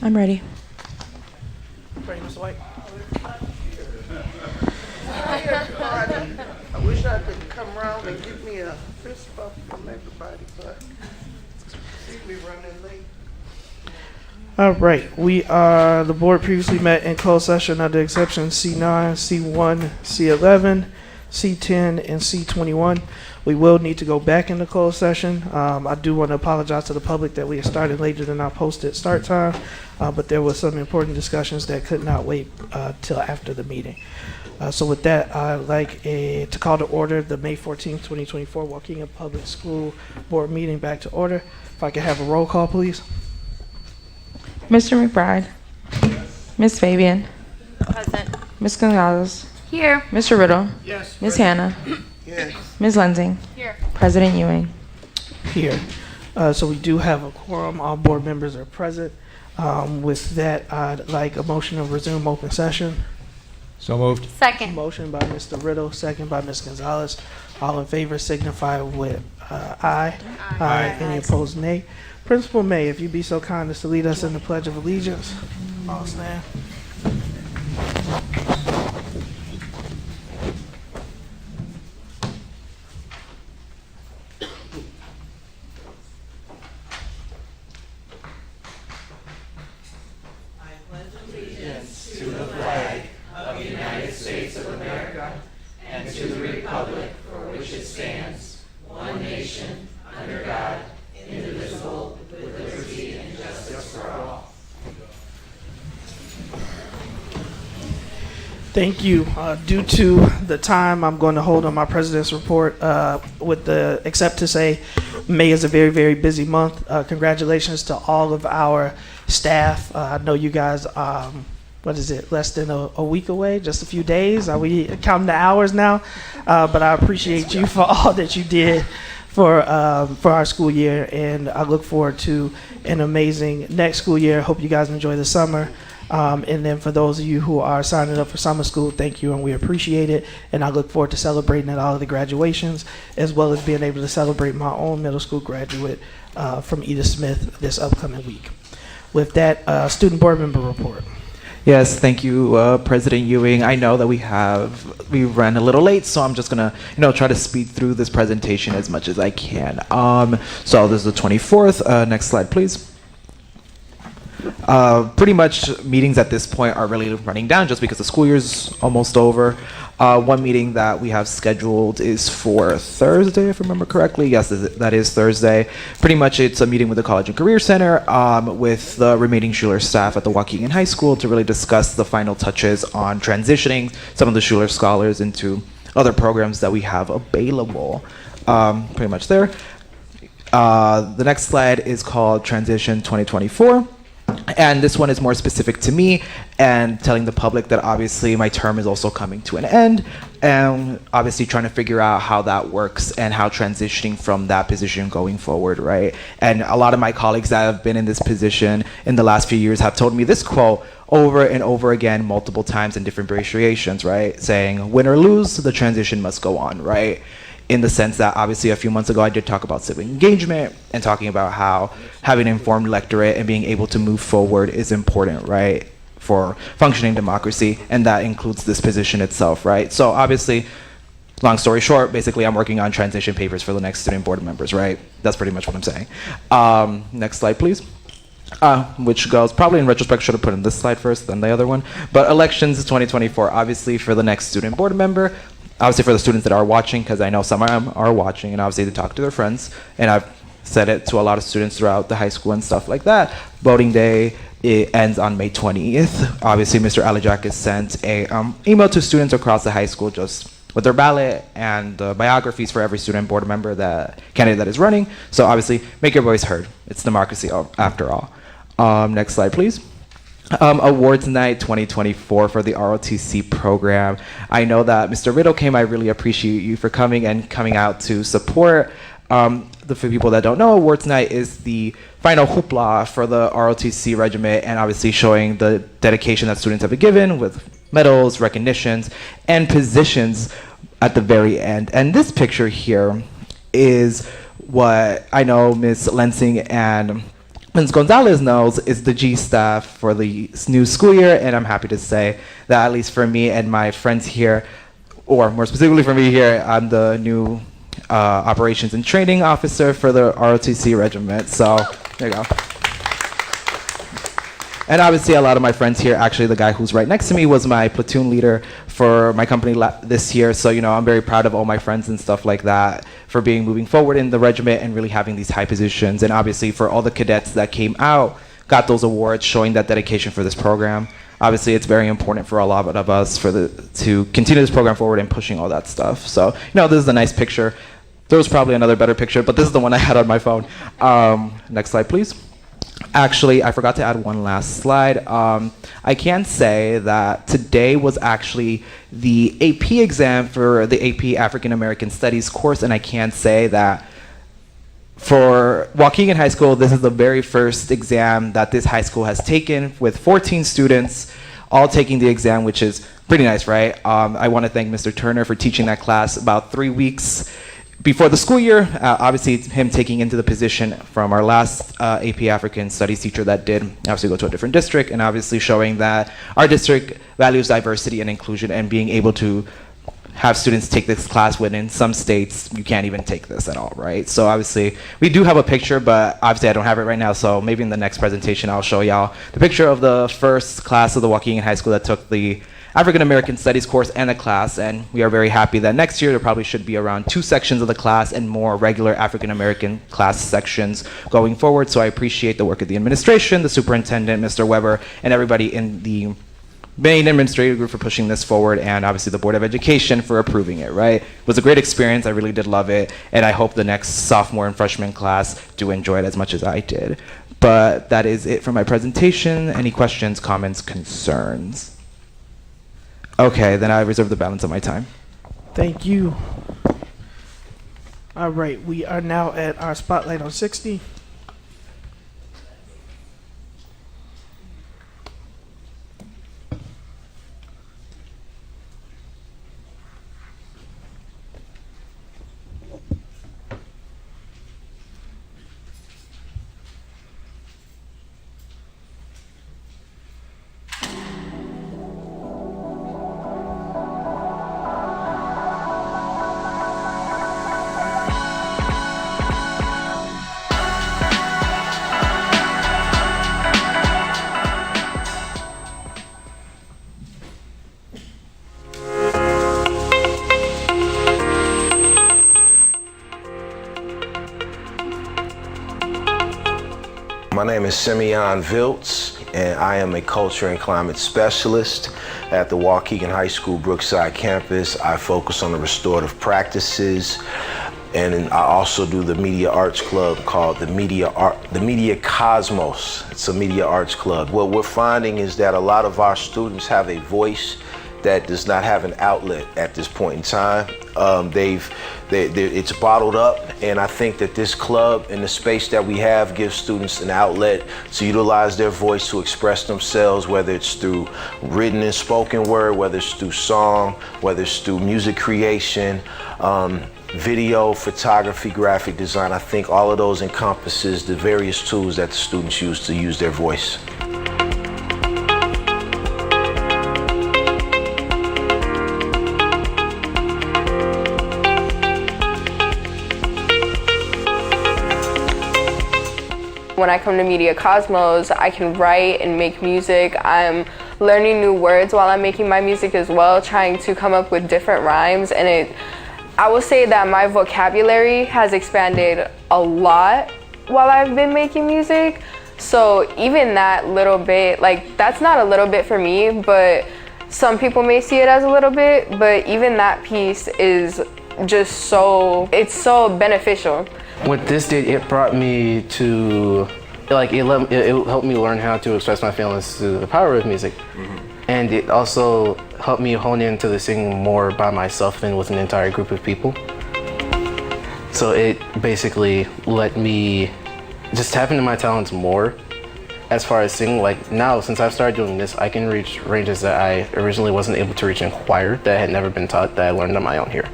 I'm ready. Ready, Mr. White? I wish I could come around and give me a fist bump from everybody, but we running late. All right, the board previously met in closed session under exception C9, C1, C11, C10, and C21. We will need to go back into closed session. I do want to apologize to the public that we started later than our posted start time, but there was some important discussions that could not wait till after the meeting. So with that, I'd like to call to order the May 14th, 2024 Waukegan Public School Board meeting back to order. If I could have a roll call, please. Mr. McBride. Yes. Ms. Fabian. Present. Ms. Gonzalez. Here. Mr. Riddle. Yes. Ms. Hannah. Yes. Ms. Lensing. Here. President Ewing. Here. So we do have a quorum. All board members are present. With that, I'd like a motion to resume open session. So moved. Second. Motion by Mr. Riddle, second by Ms. Gonzalez. All in favor signify with aye. Aye. Any opposed, nay. Principal May, if you'd be so kind as to lead us in the Pledge of Allegiance. All stand. Thank you. Due to the time I'm going to hold on my president's report, except to say May is a very, very busy month. Congratulations to all of our staff. I know you guys, less than a week away, just a few days. Are we counting the hours now? But I appreciate you for all that you did for our school year, and I look forward to an amazing next school year. Hope you guys enjoy the summer. And then for those of you who are signing up for summer school, thank you, and we appreciate it. And I look forward to celebrating at all of the graduations, as well as being able to celebrate my own middle school graduate from Edith Smith this upcoming week. With that, student board member report. Yes, thank you, President Ewing. I know that we ran a little late, so I'm just gonna, try to speed through this presentation as much as I can. So this is the 24th. Next slide, please. Pretty much meetings at this point are really running down just because the school year is almost over. One meeting that we have scheduled is for Thursday, if I remember correctly. Yes, that is Thursday. Pretty much it's a meeting with the College and Career Center with the remaining Schuler staff at the Waukegan High School to really discuss the final touches on transitioning some of the Schuler scholars into other programs that we have available. Pretty much there. The next slide is called Transition 2024. And this one is more specific to me and telling the public that obviously my term is also coming to an end, and obviously trying to figure out how that works and how transitioning from that position going forward, right? And a lot of my colleagues that have been in this position in the last few years have told me this quote over and over again multiple times in different variations, right? Saying, win or lose, the transition must go on, right? In the sense that obviously a few months ago I did talk about civic engagement and talking about how having an informed electorate and being able to move forward is important, right, for functioning democracy, and that includes this position itself, right? So obviously, long story short, basically I'm working on transition papers for the next student board members, right? That's pretty much what I'm saying. Next slide, please. Which goes, probably in retrospect, should have put in this slide first, then the other one. But elections 2024, obviously for the next student board member, obviously for the students that are watching, because I know some of them are watching, and obviously to talk to their friends, and I've said it to a lot of students throughout the high school and stuff like that. Voting day, it ends on May 20th. Obviously, Mr. Alajak has sent a email to students across the high school just with their ballot and biographies for every student board member, candidate that is running. So obviously, make your voice heard. It's democracy after all. Next slide, please. Awards Night 2024 for the ROTC program. I know that Mr. Riddle came. I really appreciate you for coming out to support. For people that don't know, Awards Night is the final hoopla for the ROTC regiment, and obviously showing the dedication that students have been given with medals, recognitions, and positions at the very end. And this picture here is what I know Ms. Lensing and Ms. Gonzalez knows, is the G staff for the new school year, and I'm happy to say that at least for me and my friends here, or more specifically for me here, I'm the new operations and training officer for the ROTC regiment. So there you go. And obviously a lot of my friends here, actually the guy who's right next to me was my platoon leader for my company this year. So, you know, I'm very proud of all my friends and stuff like that for moving forward in the regiment and really having these high positions. And obviously for all the cadets that came out, got those awards showing that dedication for this program. Obviously it's very important for a lot of us to continue this program forward and pushing all that stuff. So, you know, this is a nice picture. There was probably another better picture, but this is the one I had on my phone. Next slide, please. Actually, I forgot to add one last slide. I can say that today was actually the AP exam for the AP African American Studies course, and I can say that for Waukegan High School, this is the very first exam that this high school has taken, with 14 students all taking the exam, which is pretty nice, right? I want to thank Mr. Turner for teaching that class about 3 weeks before the school year. Obviously, it's him taking into the position from our last AP African Studies teacher that did obviously go to a different district, and obviously showing that our district values diversity and inclusion and being able to have students take this class when in some states you can't even take this at all, right? So obviously, we do have a picture, but obviously I don't have it right now, so maybe in the next presentation I'll show y'all the picture of the first class of the Waukegan High School that took the African American Studies course and the class, and we are very happy that next year there probably should be around 2 sections of the class and more regular African American class sections going forward. So I appreciate the work of the administration, the superintendent, Mr. Weber, and everybody in the main administrative group for pushing this forward, and obviously the Board of Education for approving it, right? It was a great experience. I really did love it, and I hope the next sophomore and freshman class do enjoy it as much as I did. But that is it for my presentation. Any questions, comments, concerns? Okay, then I reserve the balance of my time. Thank you. All right, we are now at our Spotlight on 60. My name is Simeon Viltz, and I am a culture and climate specialist at the Waukegan High School Brookside campus. I focus on the restorative practices, and I also do the media arts club called the Media Cosmos. It's a media arts club. What we're finding is that a lot of our students have a voice that does not have an outlet at this point in time. It's bottled up, and I think that this club and the space that we have gives students an outlet to utilize their voice to express themselves, whether it's through written and spoken word, whether it's through song, whether it's through music creation, video, photography, graphic design. I think all of those encompasses the various tools that the students use to use their voice. When I come to Media Cosmos, I can write and make music. I'm learning new words while I'm making my music as well, trying to come up with different rhymes. And I will say that my vocabulary has expanded a lot while I've been making music. So even that little bit, like that's not a little bit for me, but some people may see it as a little bit, but even that piece is just it's so beneficial. What this did, it brought me to, like, it helped me learn how to express my feelings through the power of music. Mm-hmm. And it also helped me hone into the singing more by myself than with an entire group of people. So it basically let me just tap into my talents more as far as singing. Like now, since I've started doing this, I can reach ranges that I originally wasn't able to reach in choir, that had never been taught, that I learned on my own here.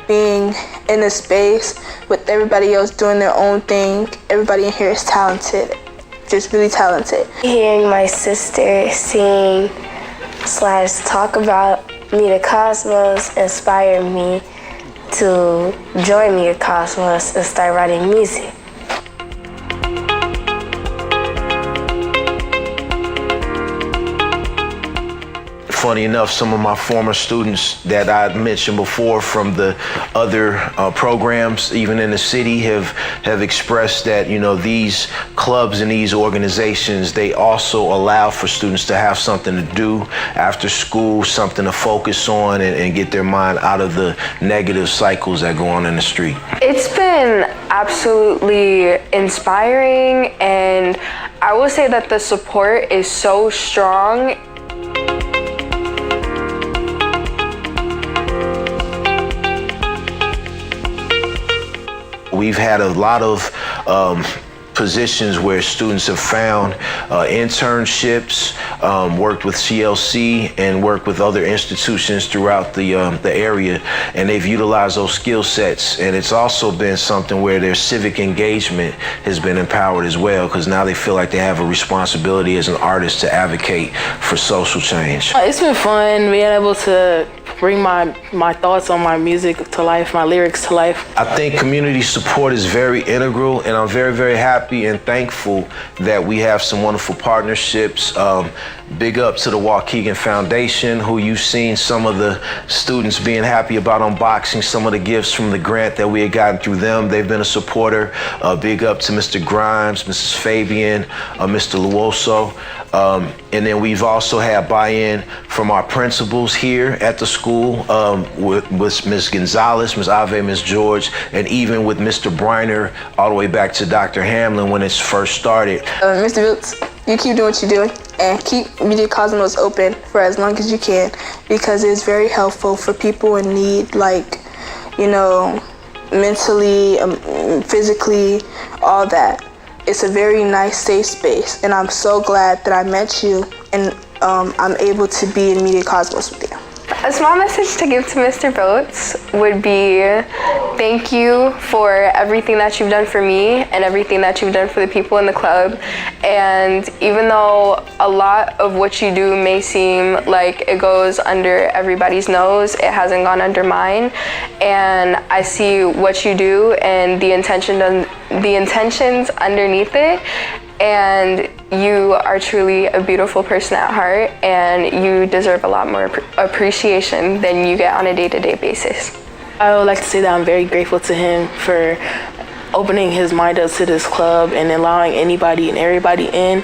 being in a space with everybody else doing their own thing. Everybody in here is talented, just really talented. Hearing my sister sing / talk about Media Cosmos inspired me to join Media Cosmos and start writing music. Funny enough, some of my former students that I mentioned before from the other programs, even in the city, have expressed that, you know, these clubs and these organizations, they also allow for students to have something to do after school, something to focus on and get their mind out of the negative cycles that go on in the street. It's been absolutely inspiring, and I will say that the support is so strong. We've had a lot of positions where students have found internships, worked with CLC and worked with other institutions throughout the area, and they've utilized those skill sets. And it's also been something where their civic engagement has been empowered as well, because now they feel like they have a responsibility as an artist to advocate for social change. It's been fun being able to bring my thoughts on my music to life, my lyrics to life. I think community support is very integral, and I'm very, very happy and thankful that we have some wonderful partnerships. Big up to the Waukegan Foundation, who you've seen some of the students being happy about unboxing some of the gifts from the grant that we had gotten through them. They've been a supporter. Big up to Mr. Grimes, Mrs. Fabian, Mr. Luoso. And then we've also had buy-in from our principals here at the school, with Ms. Gonzalez, Ms. Ave, Ms. George, and even with Mr. Briner, all the way back to Dr. Hamlin when it first started. Mr. Viltz, you keep doing what you're doing and keep Media Cosmos open for as long as you can, because it's very helpful for people in need, like, you know, mentally, physically, all that. It's a very nice, safe space, and I'm so glad that I met you and I'm able to be in Media Cosmos with you. A small message to give to Mr. Votes would be thank you for everything that you've done for me and everything that you've done for the people in the club. And even though a lot of what you do may seem like it goes under everybody's nose, it hasn't gone under mine. And I see what you do and the intentions underneath it. And you are truly a beautiful person at heart, and you deserve a lot more appreciation than you get on a day-to-day basis. I would like to say that I'm very grateful to him for opening his mind up to this club and allowing anybody and everybody in.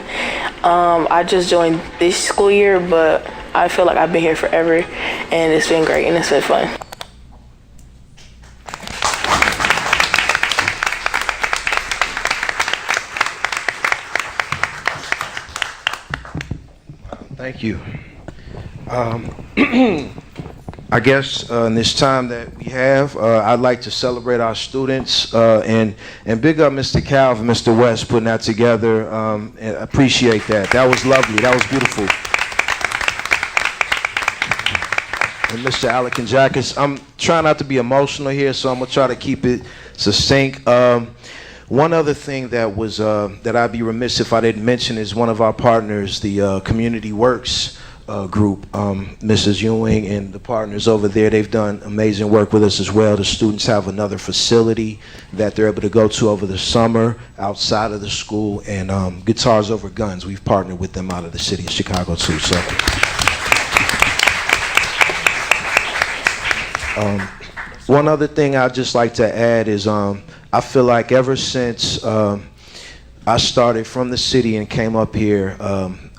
I just joined this school year, but I feel like I've been here forever, and it's been great and it's been fun. Thank you. I guess in this time that we have, I'd like to celebrate our students and big up Mr. Calvin, Mr. West putting that together. And appreciate that. That was lovely. That was beautiful. And Mr. Alec and Jackus, I'm trying not to be emotional here, so I'm gonna try to keep it succinct. One other thing that was that I'd be remiss if I didn't mention is one of our partners, the Community Works group, Mrs. Ewing and the partners over there. They've done amazing work with us as well. The students have another facility that they're able to go to over the summer outside of the school, and Guitars Over Guns, we've partnered with them out of the city of Chicago too. So. One other thing I'd just like to add is I feel like ever since I started from the city and came up here,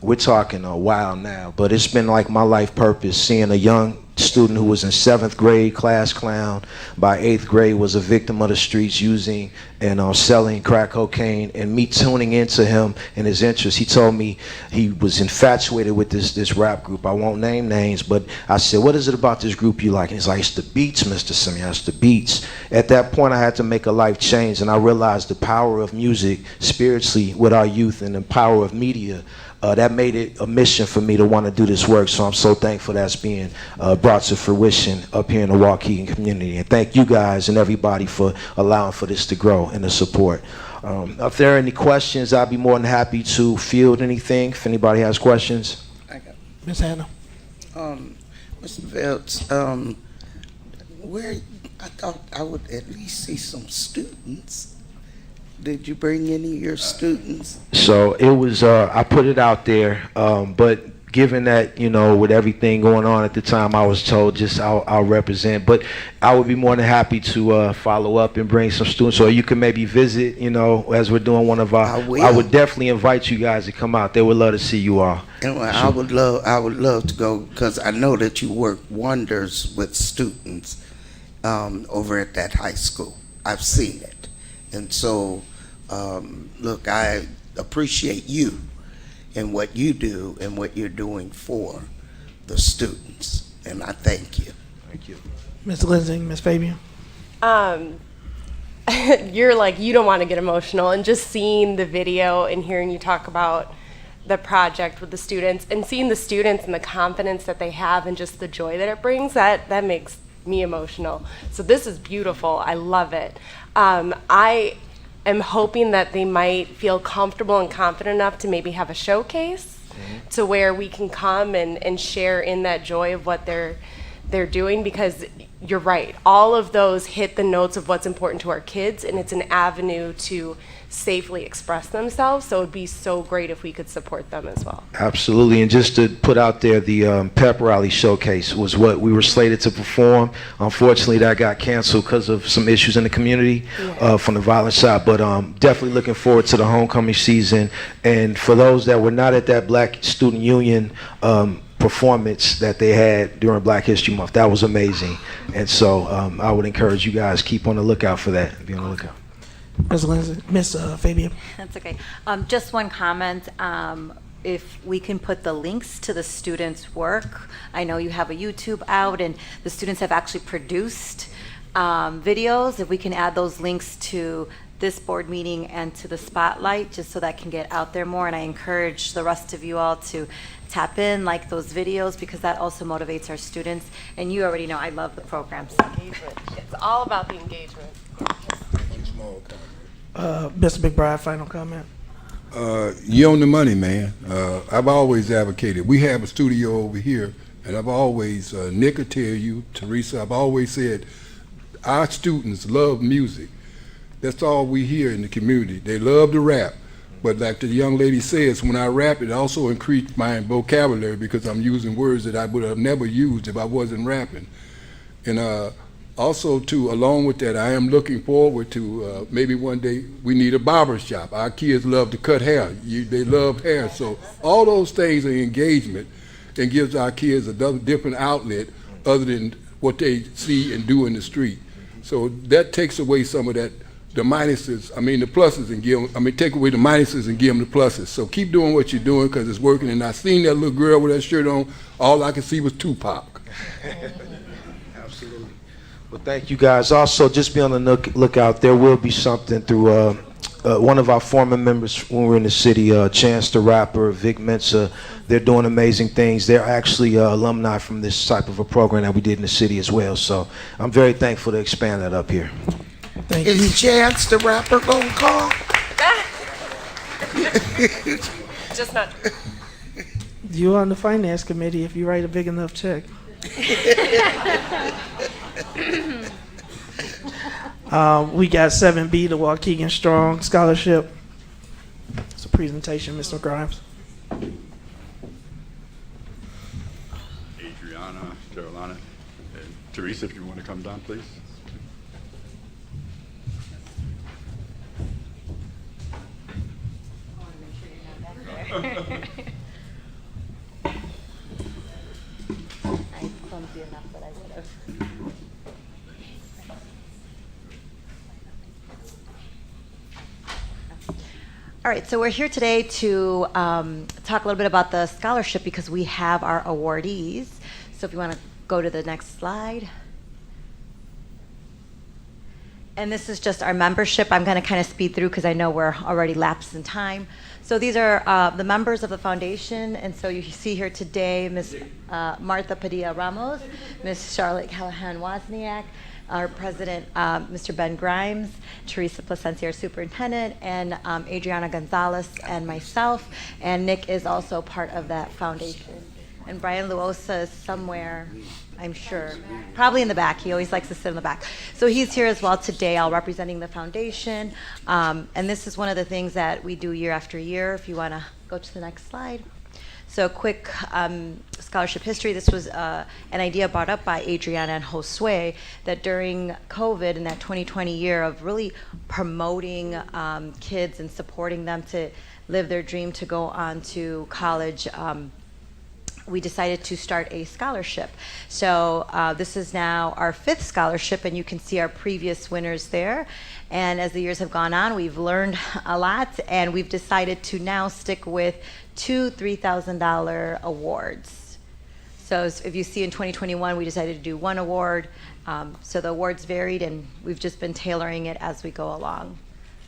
we're talking a while now, but it's been like my life purpose seeing a young student who was in 7th grade, class clown, by 8th grade was a victim of the streets using and selling crack cocaine, and me tuning into him and his interests. He told me he was infatuated with this rap group. I won't name names, but I said, what is it about this group you like? And he's like, it's the beats, Mr. Simeon, it's the beats. At that point, I had to make a life change, and I realized the power of music spiritually with our youth and the power of media that made it a mission for me to want to do this work. So I'm so thankful that's being brought to fruition up here in the Waukegan community. And thank you guys and everybody for allowing for this to grow and the support. If there are any questions, I'll be more than happy to field anything if anybody has questions. Ms. Hannah. Mr. Phelps, where I thought I would at least see some students. Did you bring any of your students? So it was, I put it out there, but given that, you know, with everything going on at the time, I was told just I'll represent. But I would be more than happy to follow up and bring some students, or you can maybe visit, you know, as we're doing one of our. I would definitely invite you guys to come out. They would love to see you all. And I would love to go, because I know that you work wonders with students over at that high school. I've seen it, and so look, I appreciate you and what you do and what you're doing for the students, and I thank you. Thank you. Ms. Lindsay, Ms. Fabian. You're like, you don't want to get emotional, and just seeing the video and hearing you talk about the project with the students and seeing the students and the confidence that they have and just the joy that it brings, that makes me emotional. So this is beautiful. I love it. I am hoping that they might feel comfortable and confident enough to maybe have a showcase to where we can come and share in that joy of what they're doing, because you're right, all of those hit the notes of what's important to our kids, and it's an avenue to safely express themselves. So it would be so great if we could support them as well. Absolutely, and just to put out there, the pep rally showcase was what we were slated to perform. Unfortunately, that got canceled because of some issues in the community from the violent side. But definitely looking forward to the homecoming season. And for those that were not at that Black Student Union performance that they had during Black History Month, that was amazing. And so I would encourage you guys, keep on the lookout for that. Be on the lookout. Ms. Lindsay, Ms. Fabian. That's okay. Just one comment. If we can put the links to the students' work, I know you have a YouTube out, and the students have actually produced videos. If we can add those links to this board meeting and to the spotlight, just so that can get out there more. And I encourage the rest of you all to tap in, like those videos, because that also motivates our students. And you already know I love the programs. Engagement. It's all about the engagement. Mr. McBride, final comment. You own the money, man. I've always advocated. We have a studio over here, and I've always, Nick will tell you, Teresa, I've always said our students love music. That's all we hear in the community. They love to rap. But like the young lady says, when I rap, it also increased my vocabulary, because I'm using words that I would have never used if I wasn't rapping. And also, too, along with that, I am looking forward to maybe one day we need a barber shop. Our kids love to cut hair. They love hair. So all those things are engagement and gives our kids a different outlet other than what they see and do in the street. So that takes away some of that, the minuses, I mean the pluses, and take away the minuses and give them the pluses. So keep doing what you're doing, because it's working. And I seen that little girl with that shirt on, all I could see was Tupac. Absolutely. Well, thank you guys. Also, just be on the lookout. There will be something through one of our former members when we were in the city, Chance the Rapper, Vic Mensa. They're doing amazing things. They're actually alumni from this type of a program that we did in the city as well. So I'm very thankful to expand that up here. Thank you. Is Chance the Rapper gonna call? Just not. You on the finance committee if you write a big enough check. We got 7B, the Waukegan Strong Scholarship. It's a presentation, Mr. Grimes. Adriana, Carolina, and Teresa, if you want to come down, please. All right, so we're here today to talk a little bit about the scholarship, because we have our awardees. So if you want to go to the next slide. And this is just our membership. I'm going to kind of speed through because I know we're already lapsed in time. So these are the members of the foundation. And so you see here today Ms. Martha Padilla Ramos, Ms. Charlotte Callahan Wozniak, our president, Mr. Ben Grimes, Teresa Placencia, our superintendent, and Adriana Gonzalez, and myself. And Nick is also part of that foundation. And Brian Luosa is somewhere, I'm sure, probably in the back. He always likes to sit in the back. So he's here as well today, all representing the foundation. And this is one of the things that we do year after year. If you want to go to the next slide. So quick scholarship history. This was an idea brought up by Adriana and Josue that during COVID in that 2020 year of really promoting kids and supporting them to live their dream to go on to college, we decided to start a scholarship. So this is now our 5th scholarship, and you can see our previous winners there. And as the years have gone on, we've learned a lot, and we've decided to now stick with 2 $3,000 awards. So if you see in 2021, we decided to do 1 award. So the awards varied, and we've just been tailoring it as we go along.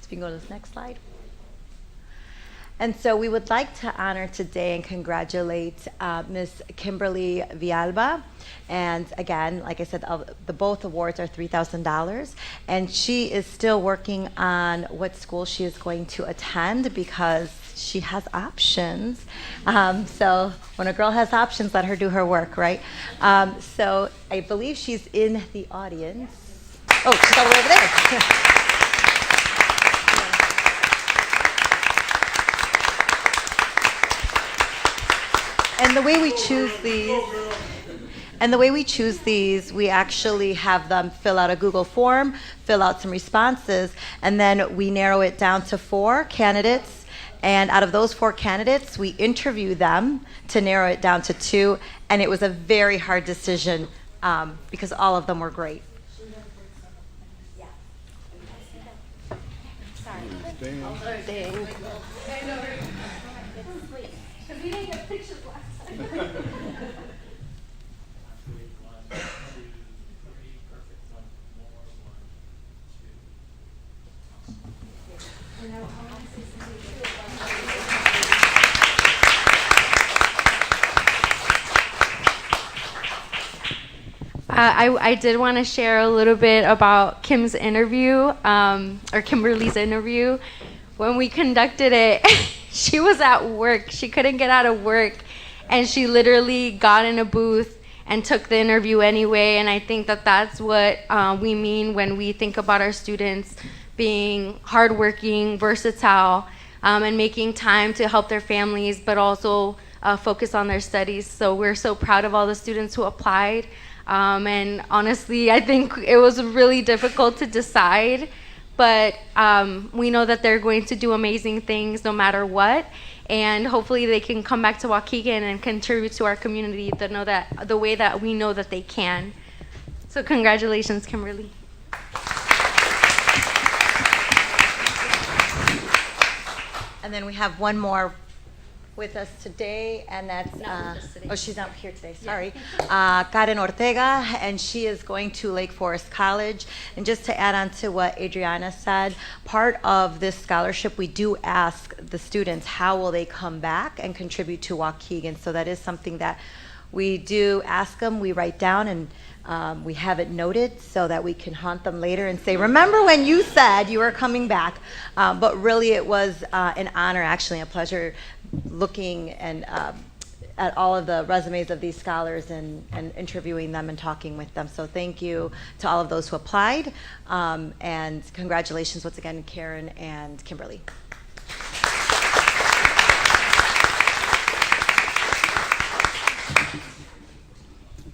So if you can go to the next slide. And so we would like to honor today and congratulate Ms. Kimberly Villalba. And again, like I said, the both awards are $3,000. And she is still working on what school she is going to attend because she has options. So when a girl has options, let her do her work, right? So I believe she's in the audience. Oh, she's all the way over there. And the way we choose these, we actually have them fill out a Google form, fill out some responses, and then we narrow it down to 4 candidates. And out of those 4 candidates, we interview them to narrow it down to 2. And it was a very hard decision because all of them were great. I did want to share a little bit about Kim's interview, or Kimberly's interview. When we conducted it, she was at work. She couldn't get out of work, and she literally got in a booth and took the interview anyway. And I think that that's what we mean when we think about our students being hardworking, versatile, and making time to help their families, but also focus on their studies. So we're so proud of all the students who applied. And honestly, I think it was really difficult to decide, but we know that they're going to do amazing things no matter what. And hopefully they can come back to Waukegan and contribute to our community the way that we know that they can. So congratulations, Kimberly. And then we have one more with us today, and that's oh, she's not here today, sorry. Karen Ortega, and she is going to Lake Forest College. And just to add on to what Adriana said, part of this scholarship, we do ask the students how will they come back and contribute to Waukegan. So that is something that we do ask them, we write down, and we have it noted so that we can haunt them later and say, remember when you said you were coming back? But really it was an honor, actually a pleasure, looking and at all of the resumes of these scholars and interviewing them and talking with them. So thank you to all of those who applied, and congratulations once again, Karen and Kimberly.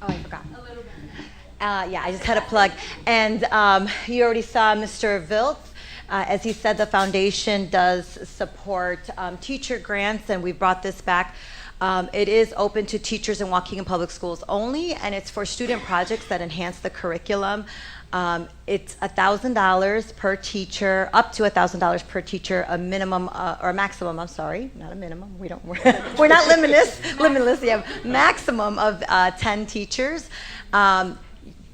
Oh, I forgot. A little bit. Yeah, I just had a plug. And you already saw Mr. Viltz. As he said, the foundation does support teacher grants, and we brought this back. It is open to teachers in Waukegan Public Schools only, and it's for student projects that enhance the curriculum. It's $1,000 per teacher, up to $1,000 per teacher, a minimum, or a maximum, I'm sorry, not a minimum, we're not limitless, yeah, maximum of 10 teachers.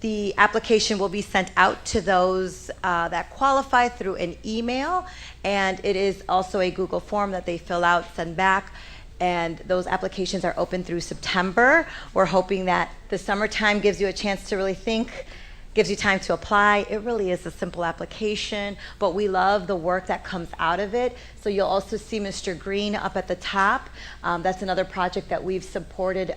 The application will be sent out to those that qualify through an email, and it is also a Google form that they fill out, send back, and those applications are open through September. We're hoping that the summertime gives you a chance to really think, gives you time to apply. It really is a simple application, but we love the work that comes out of it. So you'll also see Mr. Green up at the top. That's another project that we've supported,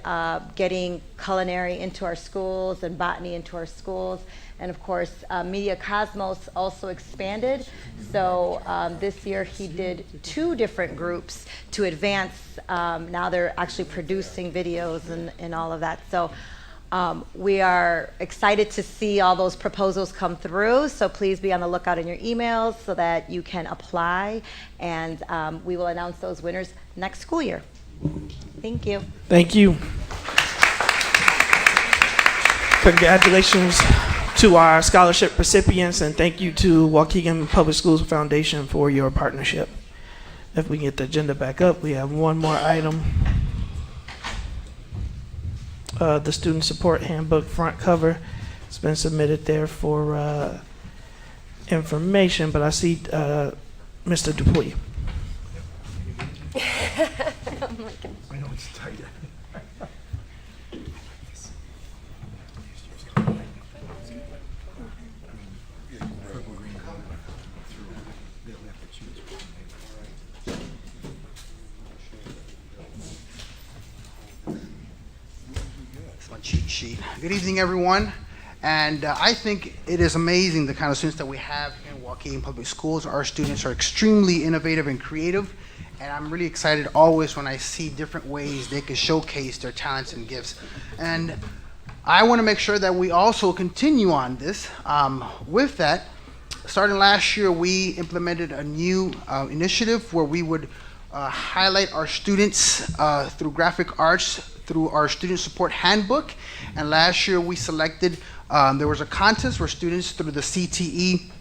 getting culinary into our schools and botany into our schools. And of course, Media Cosmos also expanded. So this year he did 2 different groups to advance. Now they're actually producing videos and all of that. So we are excited to see all those proposals come through, so please be on the lookout in your emails so that you can apply, and we will announce those winners next school year. Thank you. Thank you. Congratulations to our scholarship recipients, and thank you to Waukegan Public Schools Foundation for your partnership. If we can get the agenda back up, we have one more item. The Student Support Handbook front cover. It's been submitted there for information, but I see Mr. Dupuy. I know it's tight. Cheat sheet. Good evening, everyone. And I think it is amazing the kind of students that we have in Waukegan Public Schools. Our students are extremely innovative and creative, and I'm really excited always when I see different ways they can showcase their talents and gifts. And I want to make sure that we also continue on this. With that, starting last year, we implemented a new initiative where we would highlight our students through graphic arts through our Student Support Handbook. And last year we selected, there was a contest where students through the CTE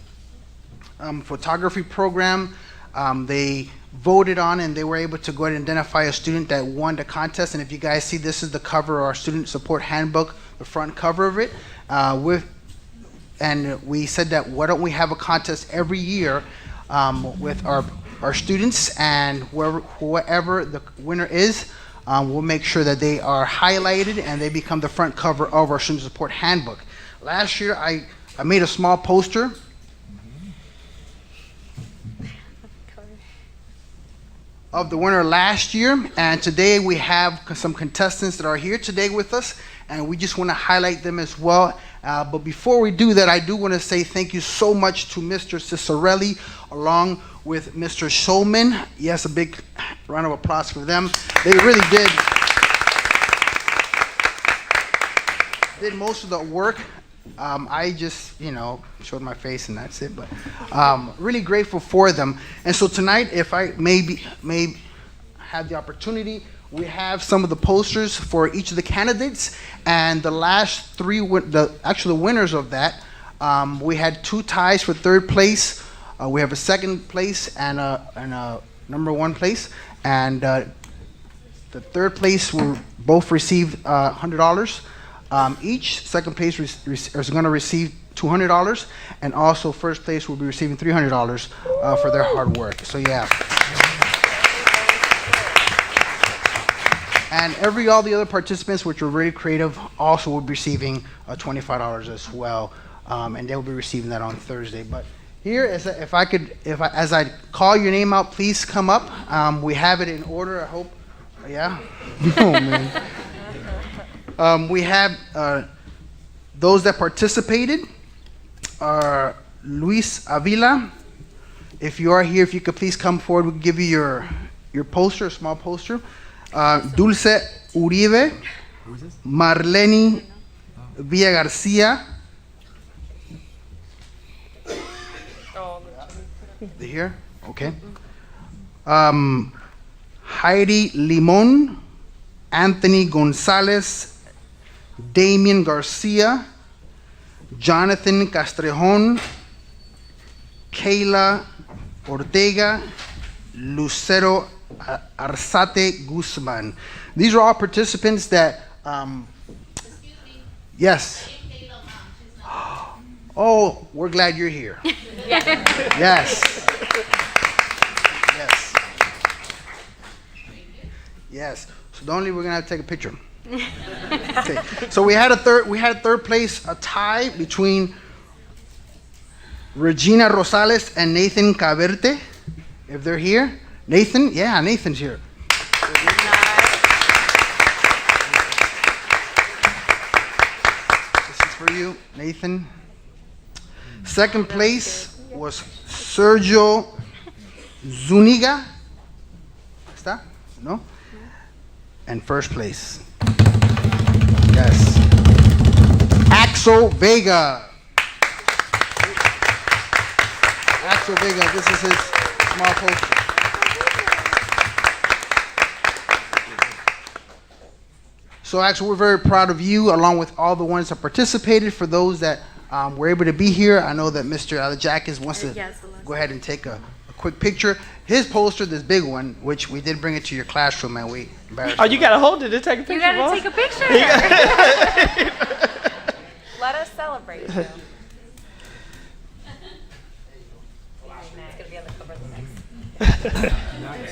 photography program, they voted on and they were able to go ahead and identify a student that won the contest. And if you guys see, this is the cover of our Student Support Handbook, the front cover of it. And we said that why don't we have a contest every year with our students, and whoever the winner is, we'll make sure that they are highlighted and they become the front cover of our Student Support Handbook. Last year, I made a small poster of the winner last year, and today we have some contestants that are here today with us, and we just want to highlight them as well. But before we do that, I do want to say thank you so much to Mr. Cicerelli along with Mr. Shulman. Yes, a big round of applause for them. They really did most of the work. I just, showed my face and that's it, but really grateful for them. And so tonight, if I may have the opportunity, we have some of the posters for each of the candidates, and the last three, the winners of that, we had 2 ties for 3rd place. We have a 2nd place and a number 1 place, and the 3rd place will both receive $100 each. 2nd place is going to receive $200, and also 1st place will be receiving $300 for their hard work. So yeah. And all the other participants, which were very creative, also will be receiving $25 as well, and they'll be receiving that on Thursday. But here, as I call your name out, please come up. We have it in order. I hope. Yeah. Oh man. We have those that participated are Luis Avila. If you are here, if you could please come forward, we'll give you your poster, a small poster. Dulce Uribe, Marlene Villa Garcia. They here? Okay. Heidi Limon, Anthony Gonzalez, Damien Garcia, Jonathan Castrejon, Kayla Ortega, Lucero Arzate Guzman. These are all participants that, yes. Oh, we're glad you're here. Yes. Yes. Yes. So the only we're gonna have to take a picture. Okay. So we had third place, a tie between Regina Rosales and Nathan Caverte. If they're here, Nathan, yeah, Nathan's here. This is for you, Nathan. Second place was Sergio Zuniga. ¿Está? No? And first place. Yes. Axel Vega. Axel Vega, this is his small poster. So Axel, we're very proud of you, along with all the ones that participated. For those that were able to be here, I know that Mr. Alajakis wants to go ahead and take a quick picture. His poster, this big one, which we did bring it to your classroom, and we embarrassed Oh, you gotta hold it to take a picture. You gotta boss. take a picture. Let us celebrate you.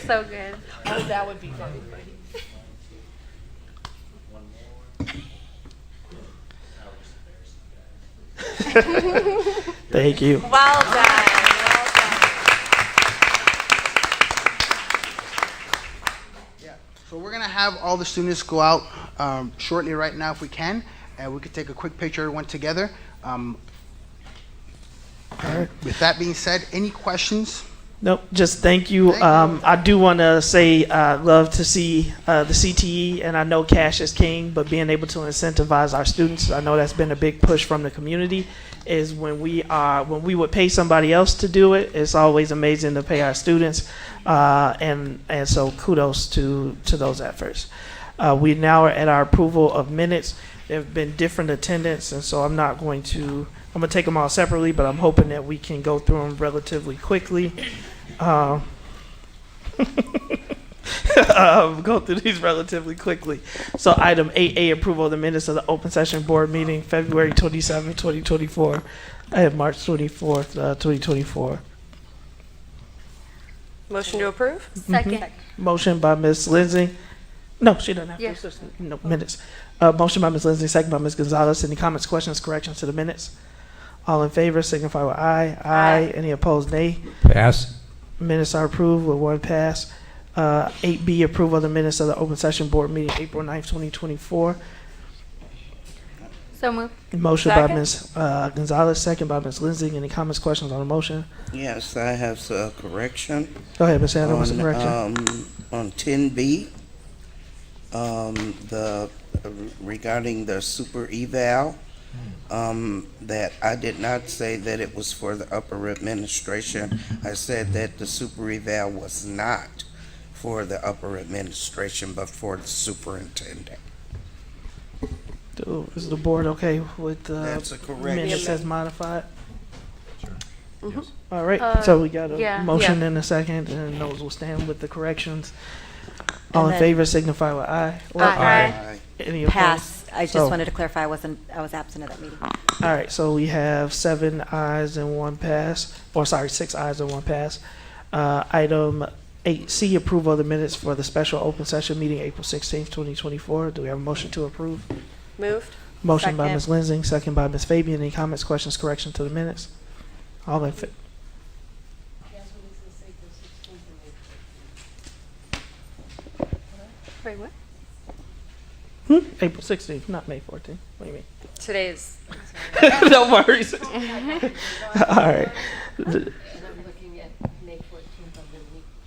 So good. Oh, that would be very funny. Thank you. Well done. So we're gonna have all the students go out shortly right now if we can, and we could take a quick picture everyone together. With that being said, any questions? Nope, just thank you. I do want to say I love to see the CTE, and I know cash is king, but being able to incentivize our students, I know that's been a big push from the community, is when we would pay somebody else to do it, it's always amazing to pay our students, and so kudos to those efforts. We now are at our approval of minutes. There have been different attendance, and so I'm going to take them all separately, but I'm hoping that we can go through them relatively quickly. Go through these relatively quickly. So item 8A, approval of the minutes of the open session board meeting, February 27, 2024. I have March 24th, 2024. Motion to approve? Second. Motion by Ms. Lindsay. No, she doesn't have Yes. to. No, minutes. Motion by Ms. Lindsay, second by Ms. Gonzalez. Any comments, questions, corrections to the minutes? All in favor signify with aye. Aye. Any opposed, nay. Pass. Minutes are approved with one pass. 8B, approval of the minutes of the open session board meeting, April 9th, 2024. So moved. Motion by Second. Ms. Gonzalez, second by Ms. Lindsay. Any comments, questions on the motion? Yes, I have a correction. Go ahead, Ms. Sanders, what's the correction? On 10B, regarding the super eval, that I did not say that it was for the upper administration. I said that the super eval was not for the upper administration, but for the superintendent. Is the board okay with the That's a correction. minutes as modified? Mm-hmm. All right, so we got a yeah. motion and a second, and those will stand with the corrections. All And in then- favor signify with aye. Aye. Any opposed? Pass. I just So- wanted to clarify, I was absent at that meeting. All right, so we have 7 ayes and 1 pass, or sorry, 6 ayes and 1 pass. Item 8C, approval of the minutes for the special open session meeting, April 16th, 2024. Do we have a motion to approve? Moved? Motion by Second. Ms. Lindsay, second by Ms. Fabian. Any comments, questions, corrections to the minutes? All in favor? Wait, what? April 16th, not May 14th. What do you mean? Today's. No worries. All right.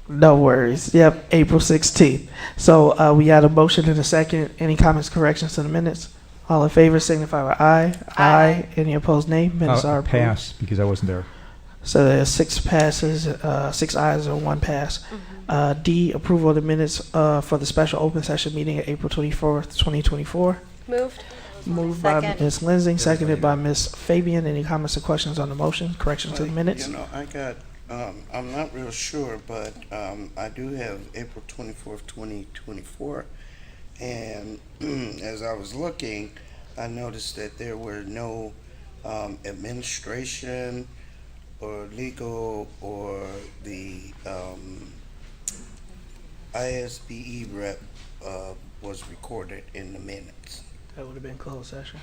No worries. Yep, April 16th. So we had a motion and a second. Any comments, corrections to the minutes? All in favor signify by aye. Aye. Any opposed, nay. Minutes are approved. Pass, because I wasn't there. So there's 6 passes, 6 ayes and 1 pass. D, approval of the minutes for the special open session meeting at April 24th, 2024. Moved? Moved by Second. Ms. Lindsay, seconded by Ms. Fabian. Any comments or questions on the motion? Corrections to the minutes? You know, I got, I'm not real sure, but I do have April 24th, 2024. And as I was looking, I noticed that there were no administration or legal or the ISBE rep was recorded in the minutes. That would have been closed session.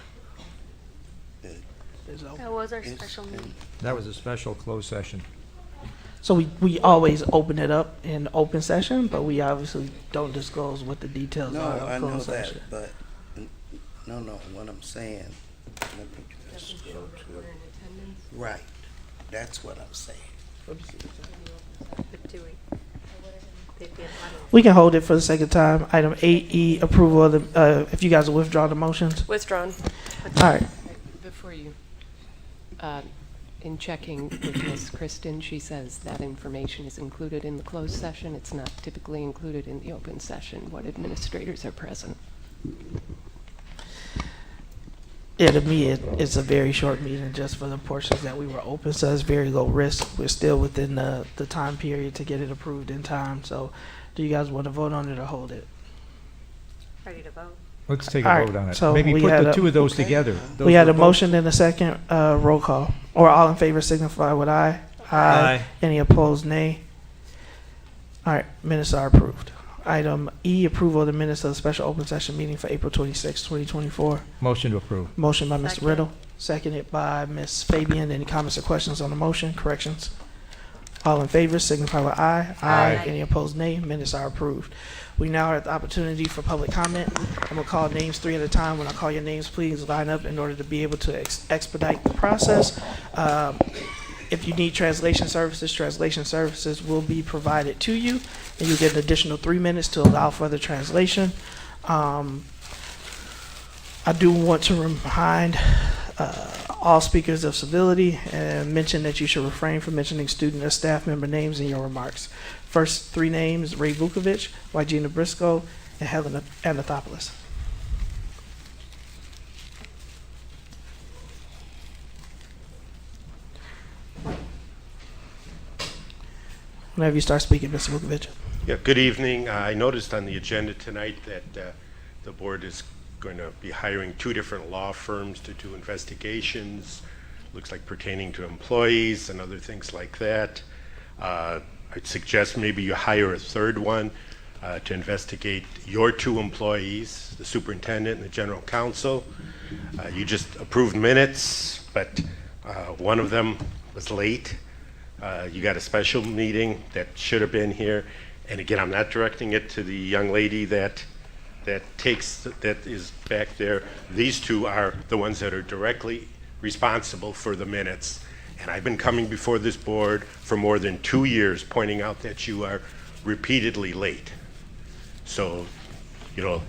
That was our special meeting. That was a special closed session. So we always open it up in open session, but we obviously don't disclose what the details No, are I of know closed that, session. but no, what I'm saying. Let me just go to it. Right, that's what I'm saying. We can hold it for the sake of time. Item 8E, approval of the, if you guys will withdraw the motions. Withdrawn. All right. Before you, in checking with Ms. Kristen, she says that information is included in the closed session. It's not typically included in the open session, what administrators are present. Yeah, to me, it's a very short meeting just for the portions that we were open, so it's very low risk. We're still within the time period to get it approved in time. So do you guys want to vote on it or hold it? Ready to vote? Let's take All a right, vote on it. so Maybe we put had the a- two of those together. We had a Those were motion and a second, roll call. Or all in favor signify with aye. Aye. Any opposed, nay. All right, minutes are approved. Item E, approval of the minutes of the special open session meeting for April 26, 2024. both- Motion to approve. Motion by Mr. Second. Riddle, seconded by Ms. Fabian. Any comments or questions on the motion, corrections? All in favor signify with aye. Aye. Any opposed, nay. Minutes are approved. We now are at the opportunity for public comment. I'm gonna call names 3 at a time. When I call your names, please line up in order to be able to expedite the process. If you need translation services will be provided to you, and you get an additional 3 minutes to allow for the translation. I do want to remind all speakers of civility and mention that you should refrain from mentioning student or staff member names in your remarks. First 3 names: Ray Vukovic, Wygina Briscoe, and Helen Anathopoulos. Whenever you start speaking, Mr. Vukovic. Yeah, good evening. I noticed on the agenda tonight that the board is going to be hiring 2 different law firms to do investigations, looks like pertaining to employees and other things like that. I'd suggest maybe you hire a 3rd one to investigate your 2 employees, the superintendent and the general counsel. You just approved minutes, but one of them was late. You got a special meeting that should have been here. And again, I'm not directing it to the young lady that is back there. These 2 are the ones that are directly responsible for the minutes. And I've been coming before this board for more than 2 years pointing out that you are repeatedly late. So,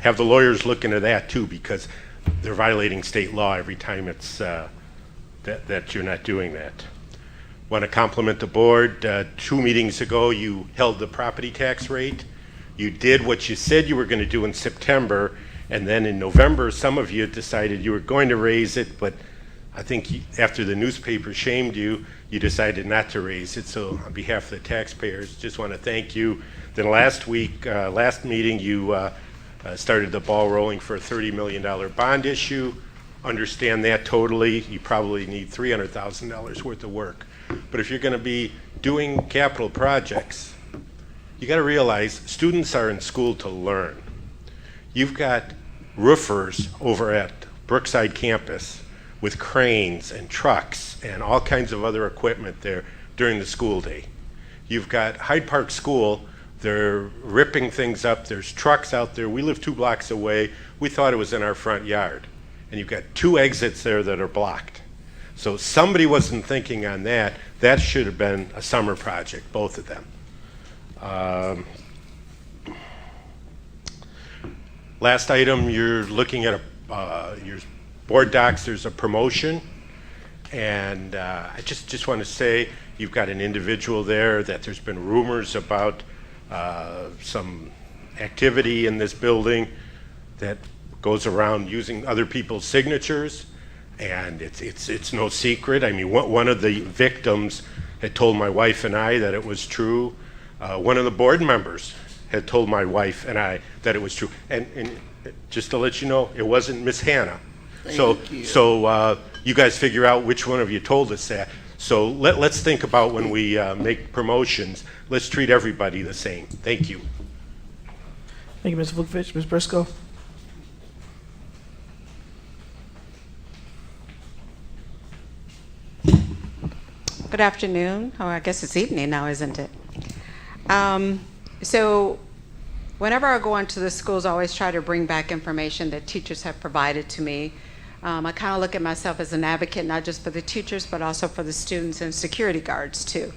have the lawyers look into that too, because they're violating state law every time it's that you're not doing that. Want to compliment the board. 2 meetings ago, you held the property tax rate. You did what you said you were going to do in September, and then in November, some of you decided you were going to raise it, but I think after the newspaper shamed you, you decided not to raise it. So on behalf of the taxpayers, just want to thank you. Then last meeting, you started the ball rolling for a $30 million bond issue. Understand that totally. You probably need $300,000 worth of work. But if you're going to be doing capital projects, you got to realize students are in school to learn. You've got roofers over at Brookside campus with cranes and trucks and all kinds of other equipment there during the school day. You've got Hyde Park School, they're ripping things up. There's trucks out there. We live 2 blocks away. We thought it was in our front yard. And you've got 2 exits there that are blocked. So somebody wasn't thinking on that. That should have been a summer project, both of them. Last item, you're looking at your board docs. There's a promotion, and I just want to say you've got an individual there that there's been rumors about some activity in this building that goes around using other people's signatures. And it's no secret. I mean, one of the victims had told my wife and I that it was true. One of the board members had told my wife and I that it was true. And just to let you know, it wasn't Miss Hannah. So you guys figure out which one of you told us that. So let's think about when we make promotions, let's treat everybody the same. Thank you. Thank you, Mr. Vukovic. Ms. Briscoe? Good afternoon. Oh, I guess it's evening now, isn't it? So whenever I go into the schools, I always try to bring back information that teachers have provided to me. I kind of look at myself as an advocate, not just for the teachers, but also for the students and security guards, too.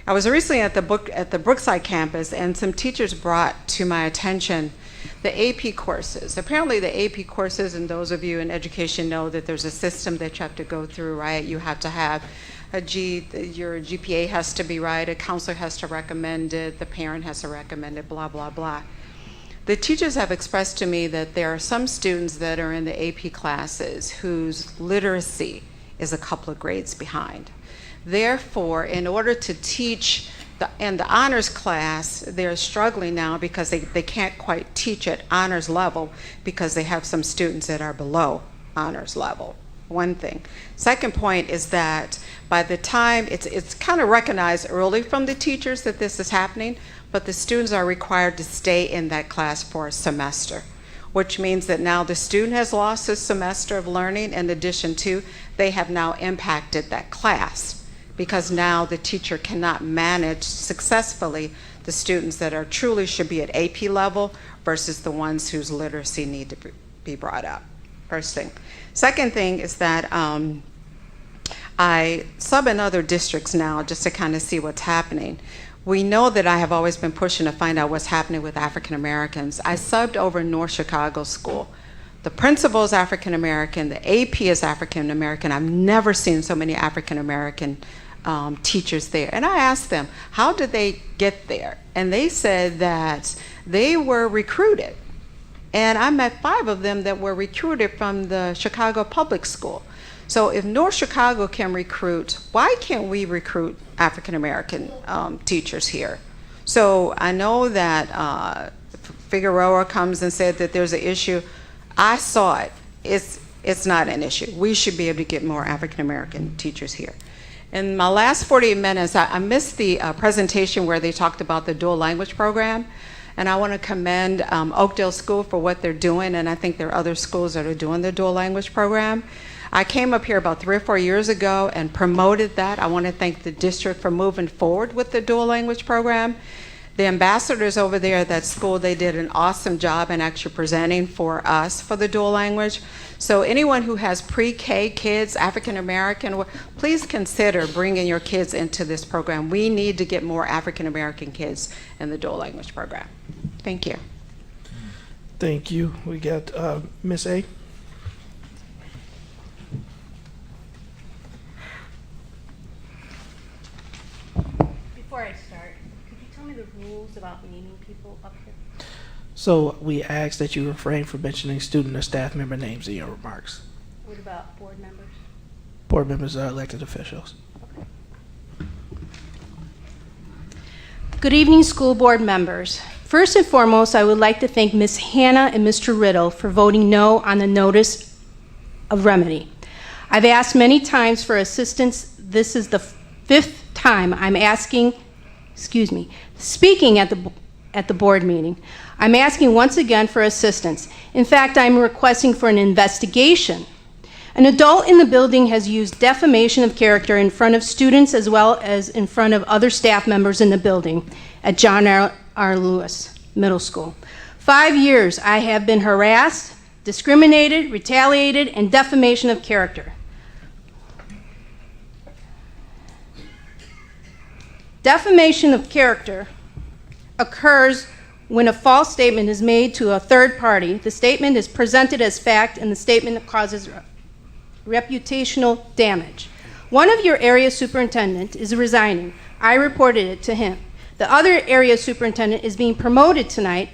I was recently at the Brookside campus, and some teachers brought to my attention the AP courses. Apparently the AP courses, and those of you in education know that there's a system that you have to go through, right? You have to have your GPA has to be right, a counselor has to recommend it, the parent has to recommend it, blah, blah, blah. The teachers have expressed to me that there are some students that are in the AP classes whose literacy is a couple of grades behind. Therefore, in order to teach in the honors class, they're struggling now because they can't quite teach at honors level because they have some students that are below honors level. One thing. Second point is that by the time it's kind of recognized early from the teachers that this is happening, but the students are required to stay in that class for a semester, which means that now the student has lost a semester of learning. In addition to, they have now impacted that class because now the teacher cannot manage successfully the students that are truly should be at AP level versus the ones whose literacy need to be brought up. First thing. Second thing is that I sub in other districts now just to kind of see what's happening. We know that I have always been pushing to find out what's happening with African Americans. I subbed over North Chicago School. The principal is African American, the AP is African American. I've never seen so many African American teachers there. And I asked them, how did they get there? And they said that they were recruited. And I met 5 of them that were recruited from the Chicago Public School. So if North Chicago can recruit, why can't we recruit African American teachers here? So I know that Figueroa comes and said that there's an issue. I saw it. It's not an issue. We should be able to get more African American teachers here. In my last 48 minutes, I missed the presentation where they talked about the dual language program. And I want to commend Oakdale School for what they're doing, and I think there are other schools that are doing the dual language program. I came up here about 3 or 4 years ago and promoted that. I want to thank the district for moving forward with the dual language program. The ambassadors over there at that school, they did an awesome job in actually presenting for us for the dual language. So anyone who has pre-K kids, African American, please consider bringing your kids into this program. We need to get more African American kids in the dual language program. Thank you. Thank you. We got Miss A. Before I start, could you tell me the rules about meeting people up here? So we ask that you refrain from mentioning student or staff member names in your remarks. What about board members? Board members are elected officials. Good evening, school board members. First and foremost, I would like to thank Ms. Hannah and Mr. Riddle for voting no on the notice of remedy. I've asked many times for assistance. This is the 5th time I'm speaking at the board meeting. I'm asking once again for assistance. In fact, I'm requesting for an investigation. An adult in the building has used defamation of character in front of students as well as in front of other staff members in the building at John R. Lewis Middle School. 5 years I have been harassed, discriminated, retaliated, and defamation of character. Defamation of character occurs when a false statement is made to a third party. The statement is presented as fact, and the statement causes reputational damage. One of your area superintendent is resigning. I reported it to him. The other area superintendent is being promoted tonight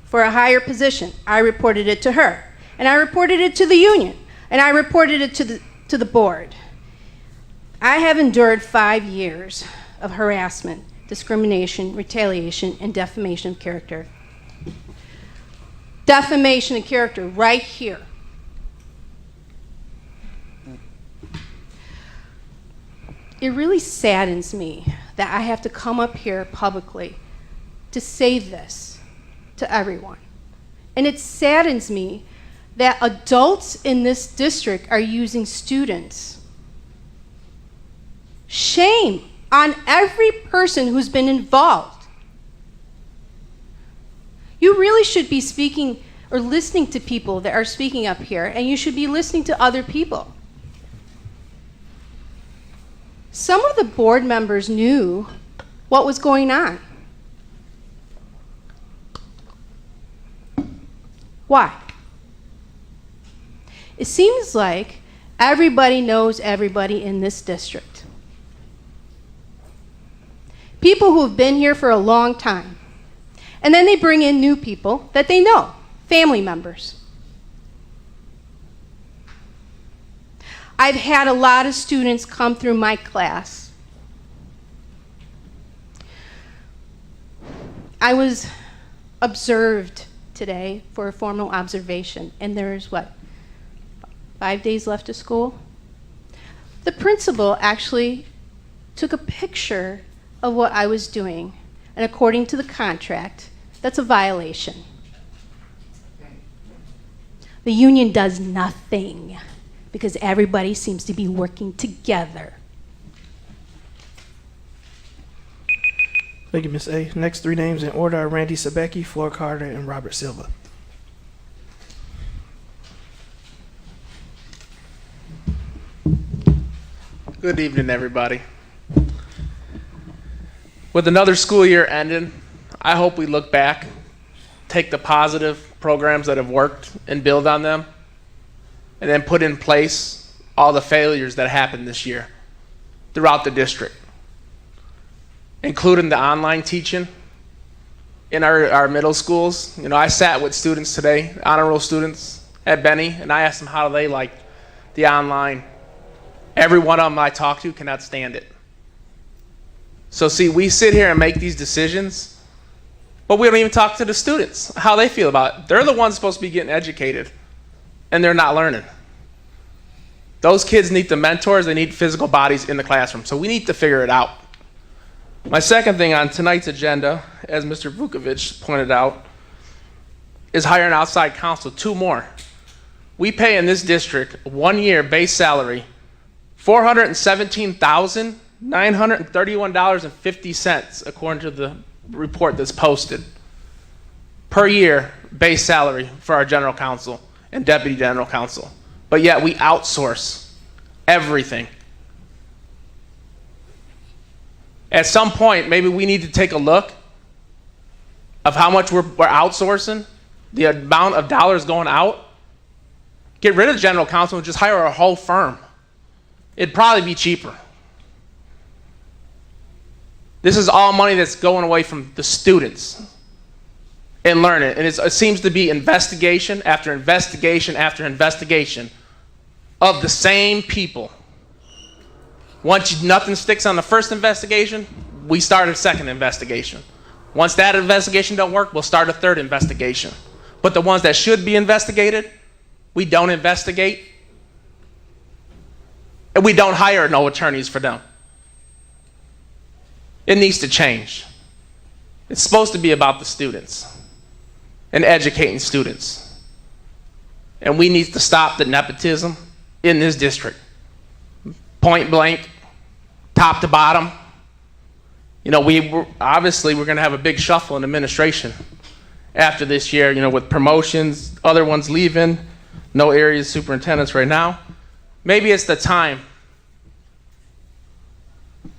for a higher position. I reported it to her. And I reported it to the union. And I reported it to the board. I have endured 5 years of harassment, discrimination, retaliation, and defamation of character. Defamation of character right here. it really saddens me that I have to come up here publicly to say this to everyone. And it saddens me that adults in this district are using students. Shame on every person who's been involved. You really should be speaking or listening to people that are speaking up here, and you should be listening to other people. Some of the board members knew what was going on. Why? It seems like everybody knows everybody in this district. People who have been here for a long time. And then they bring in new people that they know, family members. I've had a lot of students come through my class. I was observed today for a formal observation, and there's 5 days left of school? The principal actually took a picture of what I was doing, and according to the contract, that's a violation. The union does nothing because everybody seems to be working together. Thank you, Ms. A. Next three names in order are Randy Sabecki, Flor Carter, and Robert Silva. Good evening, everybody. With another school year ending, I hope we look back, take the positive programs that have worked and build on them, and then put in place all the failures that happened this year throughout the district, including the online teaching in our middle schools. You know, I sat with students today, honor roll students at Benny, and I asked them how they like the online. Every one of them I talk to cannot stand it. So see, we sit here and make these decisions, but we don't even talk to the students, how they feel about it. They're the ones supposed to be getting educated, and they're not learning. Those kids need the mentors, they need physical bodies in the classroom, so we need to figure it out. My second thing on tonight's agenda, as Mr. Vukovic pointed out, is hire an outside counsel, 2 more. We pay in this district 1 year base salary, $417,931.50 according to the report that's posted per year base salary for our general counsel and deputy general counsel. But yet we outsource everything. At some point, maybe we need to take a look of how much we're outsourcing, the amount of dollars going out. Get rid of general counsel and just hire a whole firm. It'd probably be cheaper. This is all money that's going away from the students and learning. And it seems to be investigation after investigation after investigation of the same people. Once nothing sticks on the first investigation, we start a second investigation. Once that investigation don't work, we'll start a third investigation. But the ones that should be investigated, we don't investigate. And we don't hire no attorneys for them. It needs to change. It's supposed to be about the students and educating students. And we need to stop the nepotism in this district. Point blank, top to bottom. You know, we're going to have a big shuffle in administration after this year, you know, with promotions, other ones leaving, no area superintendents right now. Maybe it's the time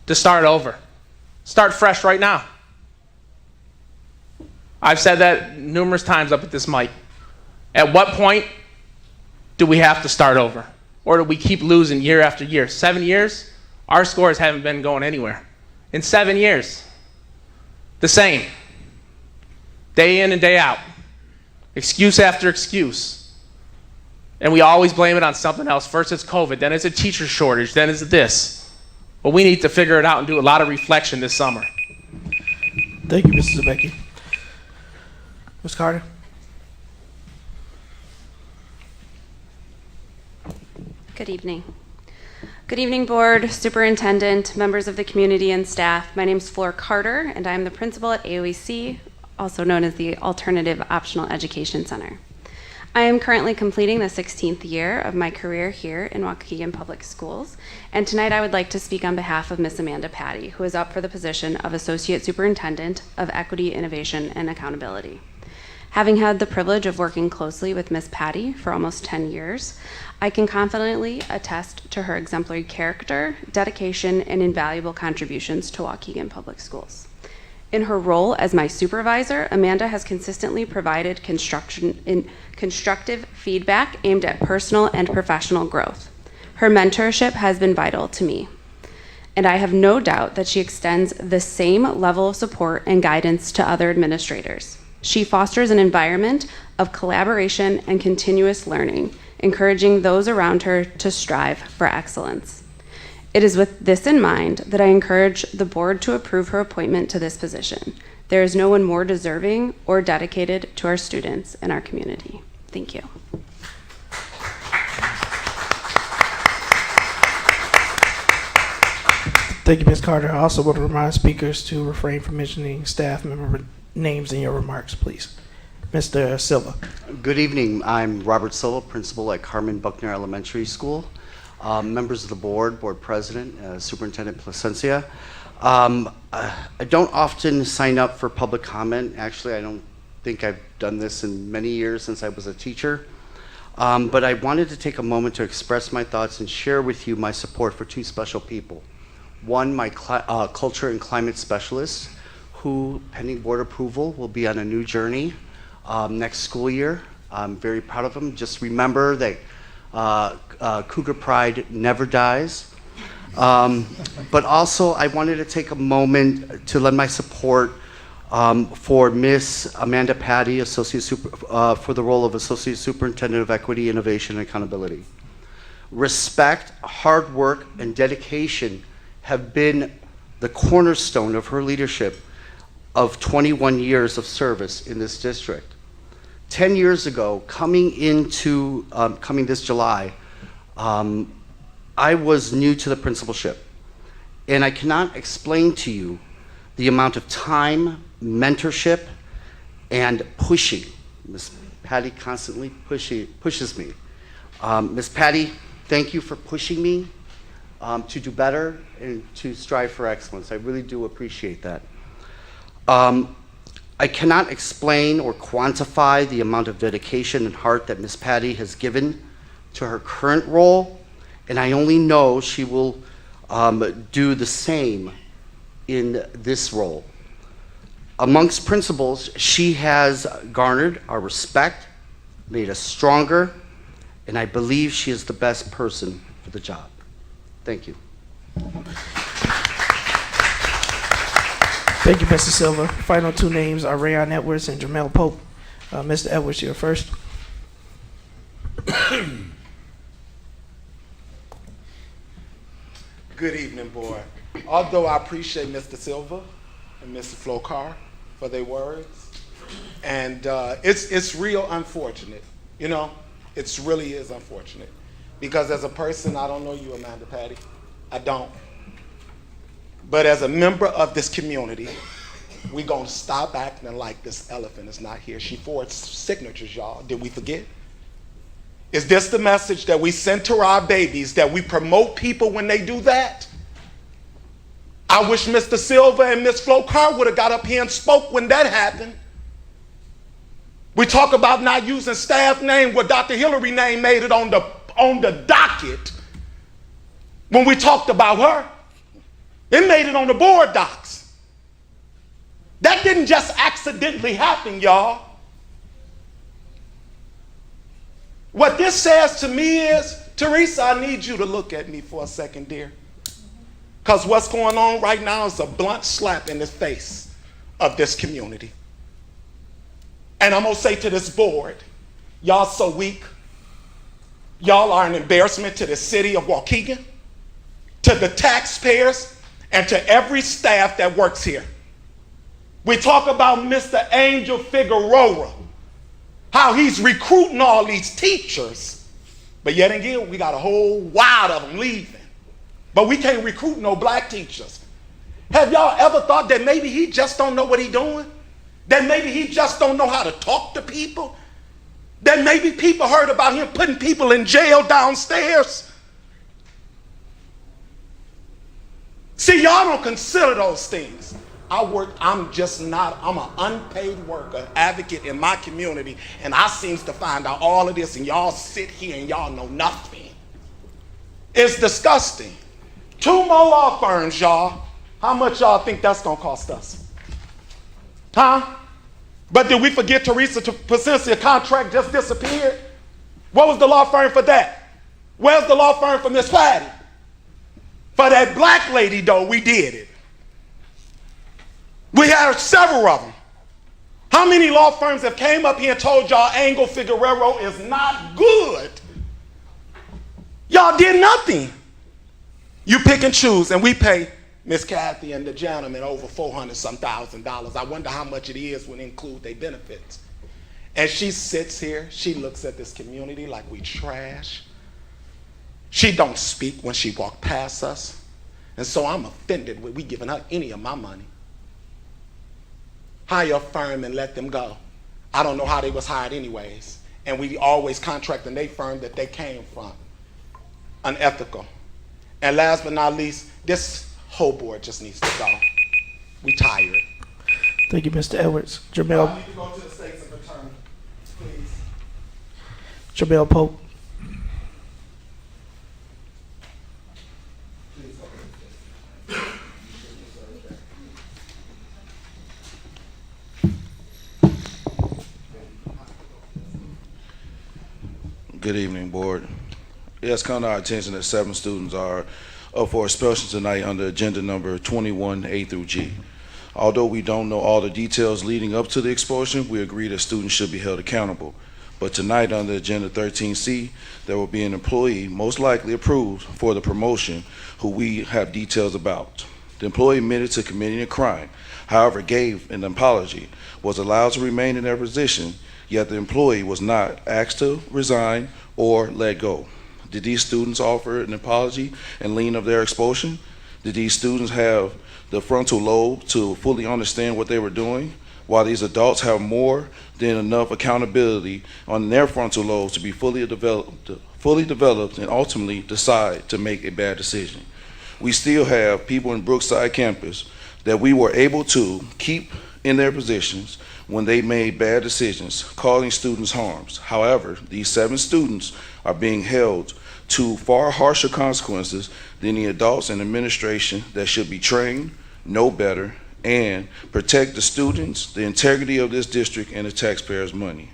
to start over. Start fresh right now. I've said that numerous times up at this mic. At what point do we have to start over? Or do we keep losing year after year? 7 years, our scores haven't been going anywhere. In 7 years, the same. Day in and day out. Excuse after excuse. And we always blame it on something else. First it's COVID, then it's a teacher shortage, then it's this. But we need to figure it out and do a lot of reflection this summer. Thank you, Mrs. Zabecki. Ms. Carter? Good evening. Good evening, board, superintendent, members of the community, and staff. My name is Flor Carter, and I am the principal at AOEC, also known as the Alternative Optional Education Center. I am currently completing the 16th year of my career here in Waukegan Public Schools, and tonight I would like to speak on behalf of Miss Amanda Patty, who is up for the position of Associate Superintendent of Equity, Innovation, and Accountability. Having had the privilege of working closely with Miss Patty for almost 10 years, I can confidently attest to her exemplary character, dedication, and invaluable contributions to Waukegan Public Schools. In her role as my supervisor, Amanda has consistently provided constructive feedback aimed at personal and professional growth. Her mentorship has been vital to me, and I have no doubt that she extends the same level of support and guidance to other administrators. She fosters an environment of collaboration and continuous learning, encouraging those around her to strive for excellence. It is with this in mind that I encourage the board to approve her appointment to this position. There is no one more deserving or dedicated to our students and our community. Thank you. Thank you, Ms. Carter. I also want to remind speakers to refrain from mentioning staff member names in your remarks, please. Mr. Silva. Good evening. I'm Robert Silva, principal at Carmen Buckner Elementary School. Members of the board, board president, Superintendent Placencia. I don't often sign up for public comment. Actually, I don't think I've done this in many years since I was a teacher. But I wanted to take a moment to express my thoughts and share with you my support for two special people. One, my culture and climate specialist, who, pending board approval, will be on a new journey next school year. I'm very proud of him. Just remember that Cougar Pride never dies. But also, I wanted to take a moment to lend my support for Miss Amanda Patty, for the role of Associate Superintendent of Equity, Innovation, and Accountability. Respect, hard work, and dedication have been the cornerstone of her leadership of 21 years of service in this district. 10 years ago, coming this July, I was new to the principalship, and I cannot explain to you the amount of time, mentorship, and pushing. Ms. Patty constantly pushes me. Ms. Patty, thank you for pushing me to do better and to strive for excellence. I really do appreciate that. I cannot explain or quantify the amount of dedication and heart that Ms. Patty has given to her current role, and I only know she will do the same in this role. Amongst principals, she has garnered our respect, made us stronger, and I believe she is the best person for the job. Thank you. Thank you, Mr. Silva. Final two names are Rayon Edwards and Jamel Pope. Mr. Edwards, you're first. Good evening, board. Although I appreciate Mr. Silva and Mr. Flokar for their words, and it's real unfortunate, you know, it really is unfortunate, because as a person, I don't know you, Amanda Patty, I don't. But as a member of this community, we're gonna stop acting like this elephant is not here. She forged signatures, y'all. Did we forget? Is this the message that we send to our babies, that we promote people when they do that? I wish Mr. Silva and Ms. Flokar would have got up here and spoke when that happened. We talk about not using staff name, where Dr. Hillary name made it on the docket. When we talked about her, it made it on the board docs. That didn't just accidentally happen, y'all. What this says to me is, Teresa, I need you to look at me for a second, dear. Because what's going on right now is a blunt slap in the face of this community. And I'm going to say to this board, y'all so weak. Y'all are an embarrassment to the city of Waukegan, to the taxpayers, and to every staff that works here. We talk about Mr. Angel Figueroa, how he's recruiting all these teachers, but yet again, we got a whole wad of them leaving. but we can't recruit no black teachers. Have y'all ever thought that maybe he just don't know what he's doing? That maybe he just don't know how to talk to people? That maybe people heard about him putting people in jail downstairs? See, y'all don't consider those things. I'm an unpaid worker, advocate in my community, and I seems to find out all of this, and y'all sit here and y'all know nothing. It's disgusting. 2 more law firms, y'all. How much y'all think that's gonna cost us? Huh? But did we forget Teresa Placencia contract just disappeared? What was the law firm for that? Where's the law firm for Miss Patty? For that black lady, though, we did it. We had several of them. How many law firms have came up here and told y'all Angle Figueroa is not good? Y'all did nothing. You pick and choose, and we pay Miss Kathy and the gentleman over $400,000. I wonder how much it is when they include their benefits. And she sits here, she looks at this community like we trash. She don't speak when she walk past us. And so I'm offended with we giving her any of my money. Hire a firm and let them go. I don't know how they was hired anyways. And we always contract in their firm that they came from. Unethical. And last but not least, this whole board just needs to go. We tired. Thank you, Mr. Edwards. Jamel. I need to go to the states and return, please. Jamel Pope. Good evening, board. It has come to our attention that 7 students are up for expulsion tonight under agenda number 21A through G. Although we don't know all the details leading up to the expulsion, we agree that students should be held accountable. But tonight under agenda 13C, there will be an employee most likely approved for the promotion who we have details about. The employee admitted to committing a crime, however gave an apology, was allowed to remain in their position, yet the employee was not asked to resign or let go. Did these students offer an apology and lean of their expulsion? Did these students have the frontal lobe to fully understand what they were doing? While these adults have more than enough accountability on their frontal lobes to be fully developed and ultimately decide to make a bad decision. We still have people in Brookside campus that we were able to keep in their positions when they made bad decisions, causing students harms. However, these 7 students are being held to far harsher consequences than the adults and administration that should be trained, know better, and protect the students, the integrity of this district, and the taxpayers' money.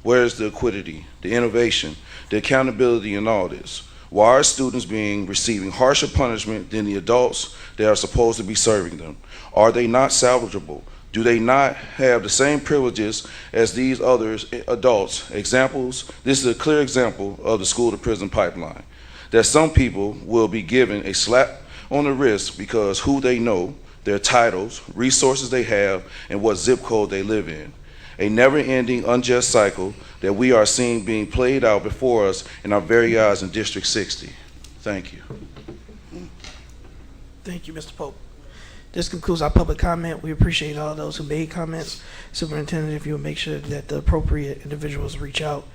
Where is the equity, the innovation, the accountability in all this? Why are students receiving harsher punishment than the adults that are supposed to be serving them? Are they not salvageable? Do they not have the same privileges as these other adults? Examples, this is a clear example of the school to prison pipeline, that some people will be given a slap on the wrist because who they know, their titles, resources they have, and what zip code they live in. A never-ending unjust cycle that we are seeing being played out before us in our very eyes in District 60. Thank you. Thank you, Mr. Pope. This concludes our public comment. We appreciate all those who made comments. Superintendent, if you would make sure that the appropriate individuals reach out.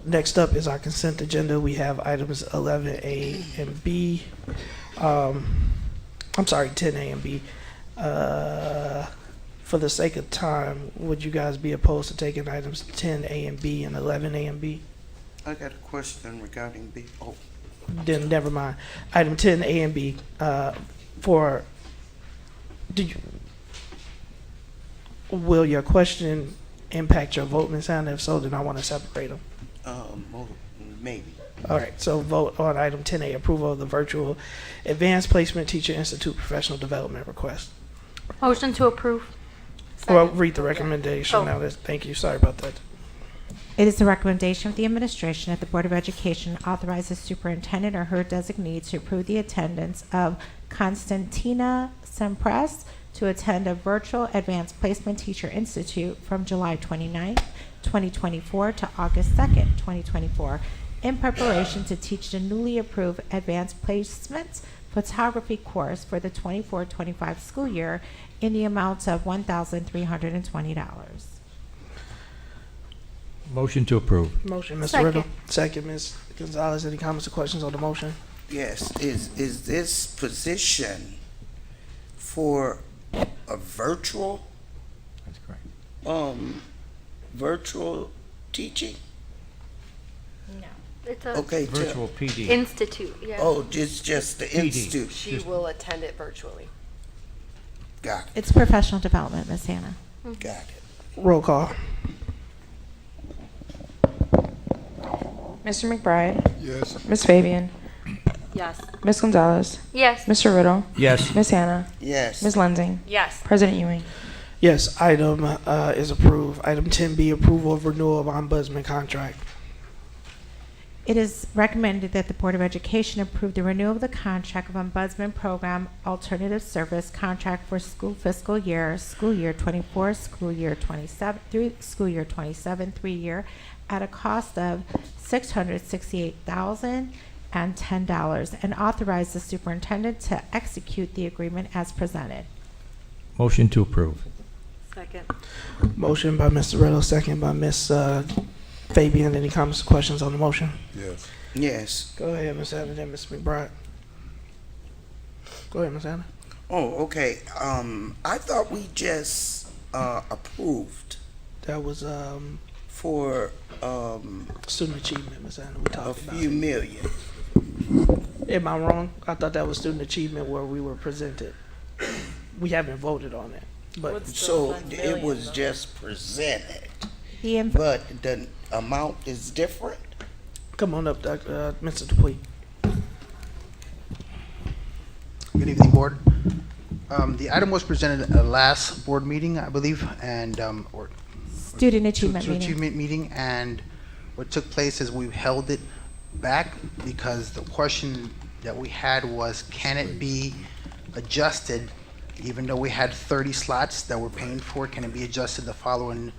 Next up is our consent agenda. We have items 11A and B. 10A and B. For the sake of time, would you guys be opposed to taking items 10A and B and 11A and B? I got a question regarding B. Oh. Then never mind. Item 10A and B will your question impact your vote, Ms. Hannah? If so, then I want to separate them. Maybe. All right, so vote on item 10A, approval of the virtual Advanced Placement Teacher Institute professional development request. Motion to approve. Well, read the recommendation now. Thank you. Sorry about that. It is the recommendation of the administration that the Board of Education authorizes superintendent or her designee to approve the attendance of Constantina Sempres to attend a virtual Advanced Placement Teacher Institute from July 29th, 2024 to August 2nd, 2024, in preparation to teach the newly approved advanced placements photography course for the 24-25 school year in the amount of $1,320. Motion to approve. Motion, Mr. Second. Riddle. Second, Ms. Gonzalez. Any comments or questions on the motion? Yes, is this position for a virtual, That's correct. virtual teaching? No. It's a Okay, Virtual PD. institute. Yeah. oh, just the PD. institute. She will attend it virtually. Got It's professional development, Ms. Hannah. it, got it. Roll call. Mr. McBride, Yes. Ms. Fabian, Yes. Ms. Gonzalez, Yes. Mr. Riddle, Yes. Ms. Hannah, Yes. Ms. Lensing, Yes. President Ewing. Yes, item is approved. Item 10B, approval of renewal of ombudsman contract. It is recommended that the Board of Education approve the renewal of the contract of Ombudsman Program Alternative Service Contract for school fiscal year 24, school year 27, through school year 27, 3-year, at a cost of $668,010, and authorize the superintendent to execute the agreement as presented. Motion to approve. Second. Motion by Mr. Riddle, second by Ms. Fabian. Any comments or questions on the motion? Yes. Yes. Go ahead, Ms. Hannah, then Ms. McBride. Go ahead, Ms. Hannah. Oh, okay. I thought we just approved That was for student achievement, Ms. Hannah. We a talked about few it. million. Am I wrong? I thought that was student achievement where we were presented. We haven't voted on it, but So it was just presented, The inf- but the amount is different? come on up, Mr. Dupuy. Good evening, Board. The item was presented at the last board meeting, I believe, and, or Student achievement meeting. achievement meeting, and what took place is we held it back because the question that we had was, can it be adjusted, even though we had 30 slots that we're paying for, can it be adjusted the following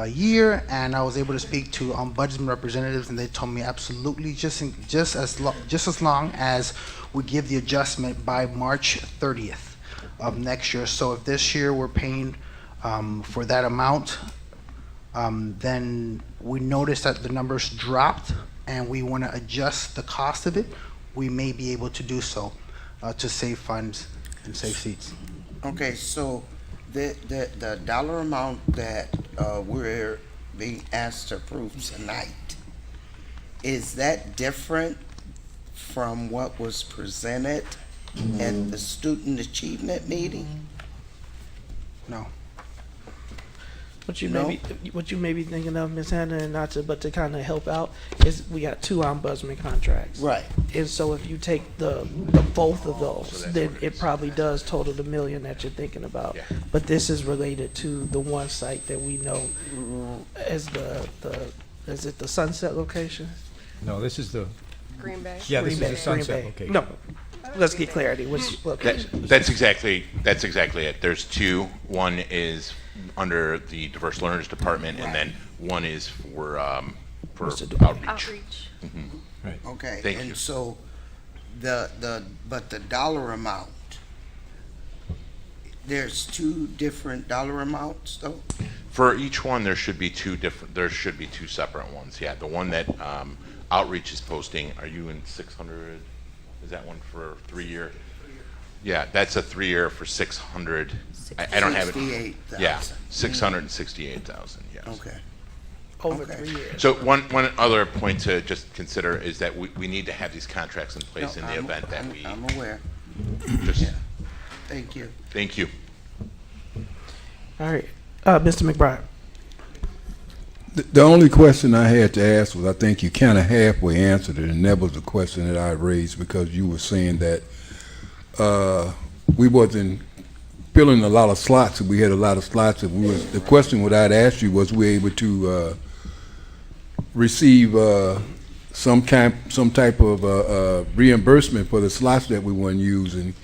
year? And I was able to speak to ombudsman representatives, and they told me absolutely, just as long as we give the adjustment by March 30th of next year. So if this year we're paying for that amount, then we noticed that the numbers dropped and we want to adjust the cost of it, we may be able to do so to save funds and save seats. Okay, so the dollar amount that we're being asked to approve tonight, is that different from what was presented at the student achievement meeting? No. What you No. may be thinking of, Ms. Hannah, and but to kind of help out, is we got 2 ombudsman contracts. Right. And so if you take the both of those, then it probably does total the million that you're thinking about. Yeah. But this is related to the one site that we know as is it the Sunset location? No, this is the, Green Bay. yeah, this is Green the Bay, sunset Green Bay. location. No, let's get clarity. Which location? That's exactly it. There's 2. One is under the Diverse Learners Department, and then one is for outreach. Right. Okay, Thank and you. so but the dollar amount, there's 2 different dollar amounts though? For each one, there should be 2 separate ones. Yeah, the one that outreach is posting. Are you in 600? Is that one for 3-year? Yeah, that's a 3-year for 600. I don't have it. 68,000. Yeah, 668,000. Yes. Okay. Over Okay. 3 years. So one other point to just consider is that we need to have these contracts in place in the event that we I'm aware. just. Yeah. Thank you. Thank you. All right, Mr. McBride. The only question I had to ask was, I think you kind of halfway answered it, and that was the question that I raised, because you were saying that we wasn't filling a lot of slots, and we had a lot of slots. And the question what I'd asked you was, we able to receive some type of reimbursement for the slots that we weren't using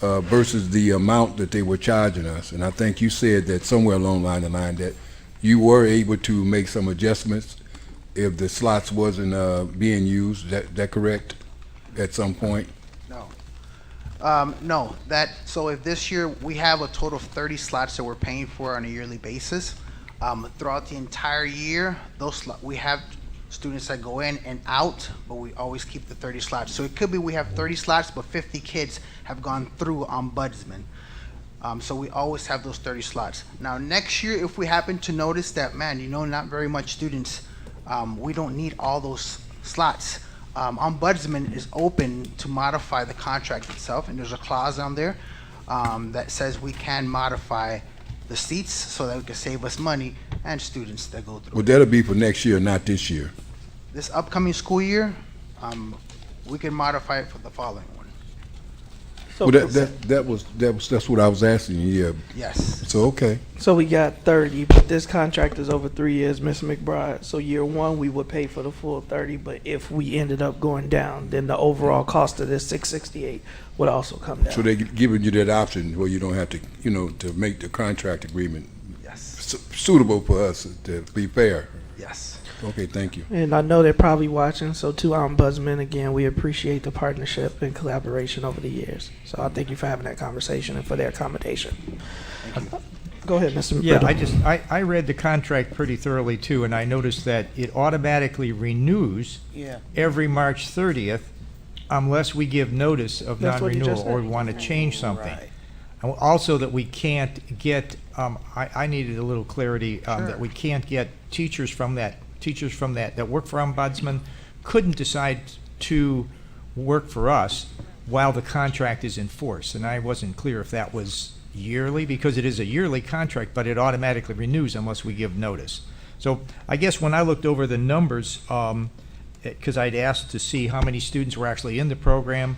versus the amount that they were charging us. And I think you said that somewhere along the line that you were able to make some adjustments if the slots wasn't being used. That correct? At some point. No. No, so if this year we have a total of 30 slots that we're paying for on a yearly basis, throughout the entire year, we have students that go in and out, but we always keep the 30 slots. So it could be we have 30 slots, but 50 kids have gone through Ombudsman. So we always have those 30 slots. Now next year, if we happen to notice that, man, not very much students, we don't need all those slots. Ombudsman is open to modify the contract itself, and there's a clause on there that says we can modify the seats so that we can save us money and students that go through. Well, that'll be for next year, not this year. This upcoming school year, we can modify it for the following one. So Well, that's what I was asking you. Yeah. Yes. So okay. So we got 30, but this contract is over 3 years, Ms. McBride. So year one, we would pay for the full 30, but if we ended up going down, then the overall cost of this 668 would also come down. So they're giving you that option where you don't have to, to make the contract agreement suitable for us to be fair. Yes. Okay, thank you. And I know they're probably watching, so to Ombudsman, again, we appreciate the partnership and collaboration over the years. So I thank you for having that conversation and for their accommodation. Go ahead, Mr. Yeah, Brittle. I read the contract pretty thoroughly too, and I noticed that it automatically renews every March 30th unless we give notice of That's what you non-renewal just or said. want to change something. Right. And also that we can't get, I needed a little clarity, that we can't get teachers from that work for Ombudsman couldn't decide to work for us while the contract is in force. And I wasn't clear if that was yearly, because it is a yearly contract, but it automatically renews unless we give notice. So I guess when I looked over the numbers, because I'd asked to see how many students were actually in the program,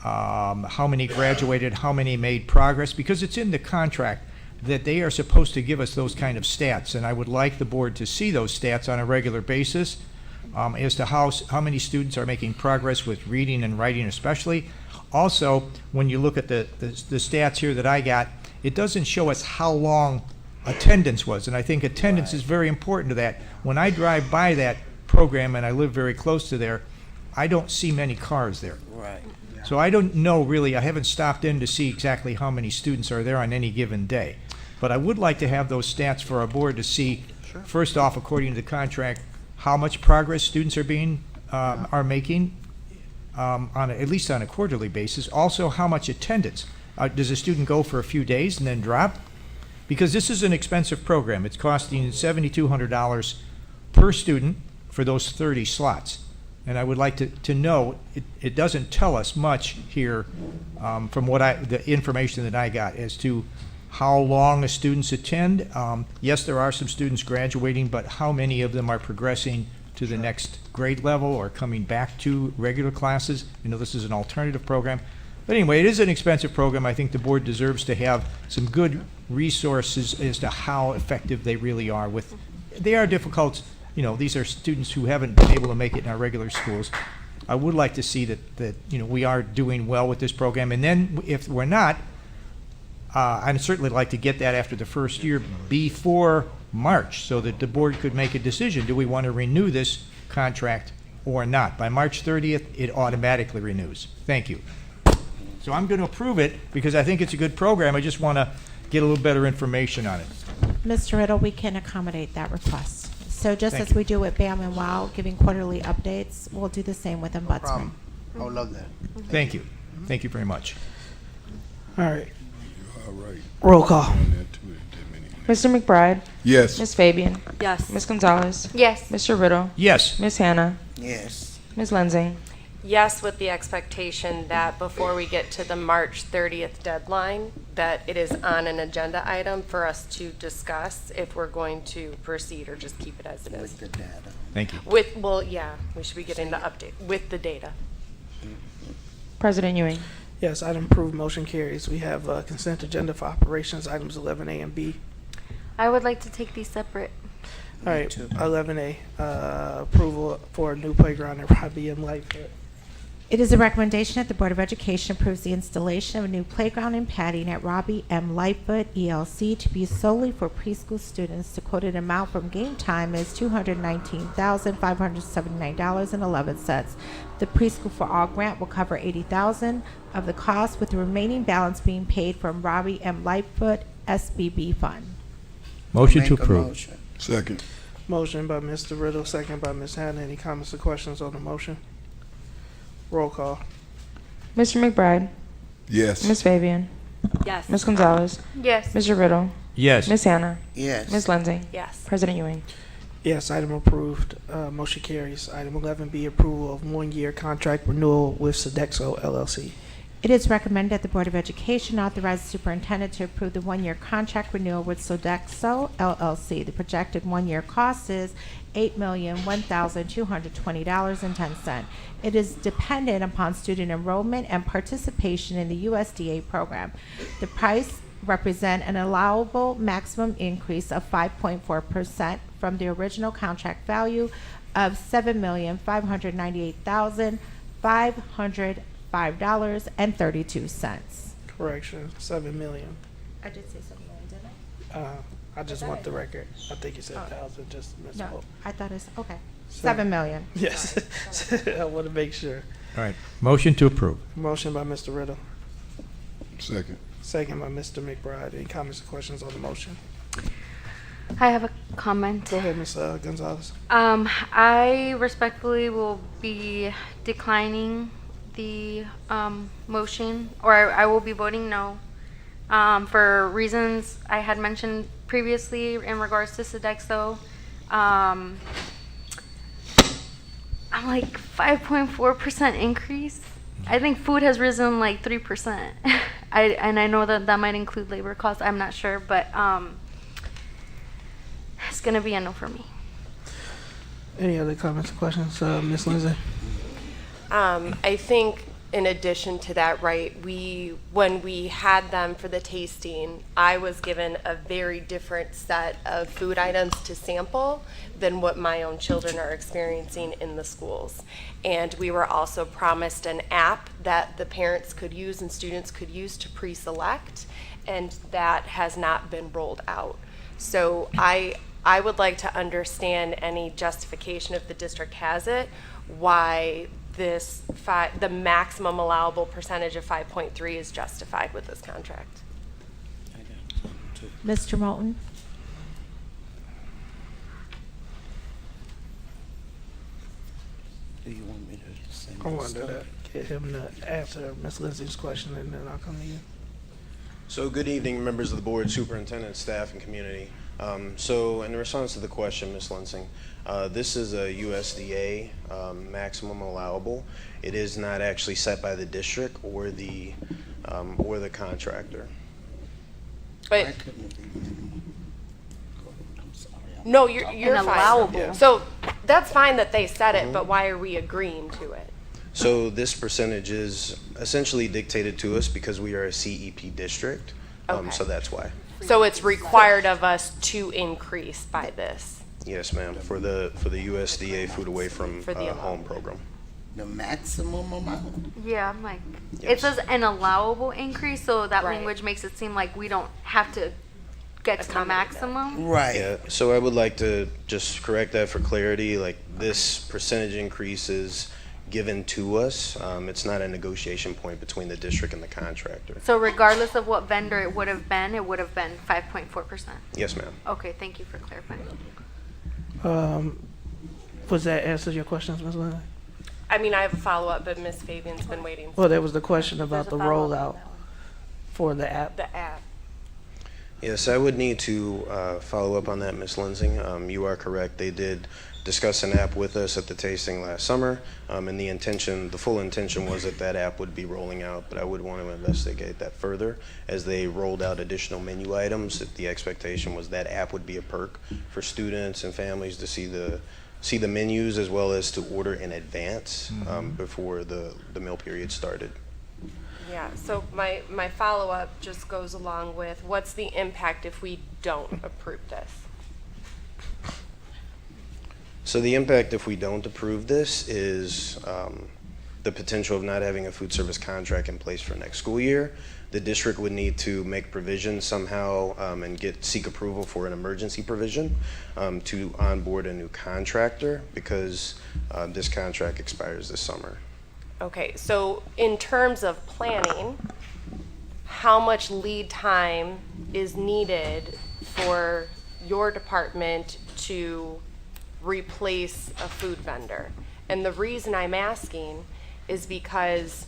how many graduated, how many made progress, because it's in the contract that they are supposed to give us those kind of stats, and I would like the board to see those stats on a regular basis as to how many students are making progress with reading and writing especially. Also, when you look at the stats here that I got, it doesn't show us how long attendance was, and I think attendance is very important to that. When I drive by that program, and I live very close to there, I don't see many cars there. Right. So I don't know really, I haven't stopped in to see exactly how many students are there on any given day. But I would like to have those stats for our board to see, first off, according to the contract, how much progress students are making at least on a quarterly basis. Also, how much attendance. Does a student go for a few days and then drop? Because this is an expensive program. It's costing $7,200 per student for those 30 slots. And I would like to know, it doesn't tell us much here from the information that I got as to how long the students attend. Yes, there are some students graduating, but how many of them are progressing to the next grade level or coming back to regular classes? This is an alternative program. But anyway, it is an expensive program. I think the board deserves to have some good resources as to how effective they really are with. They are difficult. These are students who haven't been able to make it in our regular schools. I would like to see that we are doing well with this program. And then if we're not, I'd certainly like to get that after the first year before March so that the board could make a decision. Do we want to renew this contract or not? By March 30th, it automatically renews. Thank you. So I'm going to approve it because I think it's a good program. I just want to get a little better information on it. Mr. Riddle, we can accommodate that request. So just Thank as we do with BAM and WOW, giving quarterly updates, we'll do the same with Ombudsman. Problem. I would love that. Thank you. Thank you very much. All right. All right. Roll call. Mr. McBride? Yes. Ms. Fabian? Yes. Ms. Gonzalez? Yes. Mr. Riddle? Yes. Ms. Hannah? Yes. Ms. Lensing? Yes, with the expectation that before we get to the March 30th deadline, that it is on an agenda item for us to discuss if we're going to proceed or just keep it as it is. With the data. Thank you. We should be getting the update with the data. President Ewing? Yes, item approved, motion carries. We have consent agenda for operations, items 11A and B. I would like to take these separate. All right, 11A, approval for a new playground at IBM Lightfoot. It is a recommendation that the Board of Education approves the installation of a new playground and padding at Robbie M. Lightfoot, ELC, to be solely for preschool students. The quoted amount from game time is $219,579.11. The Preschool for All grant will cover $80,000 of the cost, with the remaining balance being paid from Robbie M. Lightfoot SBB fund. Motion to Make a approve. motion. Second. Motion by Mr. Riddle, second by Ms. Hannah. Any comments or questions on the motion? Roll call. Mr. McBride. Yes. Ms. Fabian. Yes. Ms. Gonzalez. Yes. Mr. Riddle. Yes. Ms. Hannah. Yes. Ms. Lindsay. Yes. President Ewing. Yes, item approved. Motion carries. Item 11B, approval of one-year contract renewal with Sodexo LLC. It is recommended that the Board of Education authorize the superintendent to approve the one-year contract renewal with Sodexo LLC. The projected one-year cost is $8,001,220.10. It is dependent upon student enrollment and participation in the USDA program. The price represent an allowable maximum increase of 5.4% from the original contract value of $7,598,505.32. Correction, 7 million. I did say 7 million, didn't I? I just want the record. I think you said 1,000, just misspoke. No, I thought it's, okay. So- 7 million. Yes. I want to make sure. All right. Motion to approve. Motion by Mr. Riddle, Second. second by Mr. McBride. Any comments or questions on the motion? I have a comment. Go ahead, Ms. Gonzalez. I respectfully will be declining the motion, or I will be voting no, for reasons I had mentioned previously in regards to Sodexo. I'm like 5.4% increase. I think food has risen like 3%. And I know that might include labor costs. I'm not sure, but it's gonna be a no for me. Any other comments or questions, Ms. Lindsay? I think in addition to that, right, when we had them for the tasting, I was given a very different set of food items to sample than what my own children are experiencing in the schools. And we were also promised an app that the parents could use and students could use to pre-select, and that has not been rolled out. So I would like to understand any justification, if the district has it, why the maximum allowable percentage of 5.3 is justified with this contract. Mr. Moulton? Do you want me to say I my wanted stuff? to get him to answer Ms. Lindsay's question, and then I'll come to you. So good evening, members of the board, superintendent, staff, and community. So in response to the question, Ms. Lansing, this is a USDA maximum allowable. It is not actually set by the district or the contractor. But no, you're An fine. allowable. Yeah. So that's fine that they said it, but why are we agreeing to it? So this percentage is essentially dictated to us because we are a CEP district. Okay. So that's why. So it's required of us to increase by this. Yes, ma'am. For the USDA Food Away from For the Home program. The maximum amount? Yeah, I'm like, it Yes. says an allowable increase, so that Right. language makes it seem like we don't have to get to the Accommodate that. maximum. Right. Yeah, so I would like to just correct that for clarity, like this percentage increase is given to us. It's not a negotiation point between the district and the contractor. So regardless of what vendor it would have been 5.4%. Yes, ma'am. Okay, thank you for clarifying. Was that answer your questions, Ms. Lindsay? I mean, I have a follow-up, but Ms. Fabian's been waiting. Well, there was the question about the There's a follow-up on rollout that one. for the app. The app. Yes, I would need to follow up on that, Ms. Lansing. You are correct. They did discuss an app with us at the tasting last summer, and the full intention was that app would be rolling out, but I would want to investigate that further. As they rolled out additional menu items, the expectation was that app would be a perk for students and families to see the menus as well as to order in advance before the meal period started. Yeah, so my follow-up just goes along with, what's the impact if we don't approve this? So the impact if we don't approve this is the potential of not having a food service contract in place for next school year, the district would need to make provision somehow and seek approval for an emergency provision to onboard a new contractor because this contract expires this summer. Okay, so in terms of planning, how much lead time is needed for your department to replace a food vendor? And the reason I'm asking is because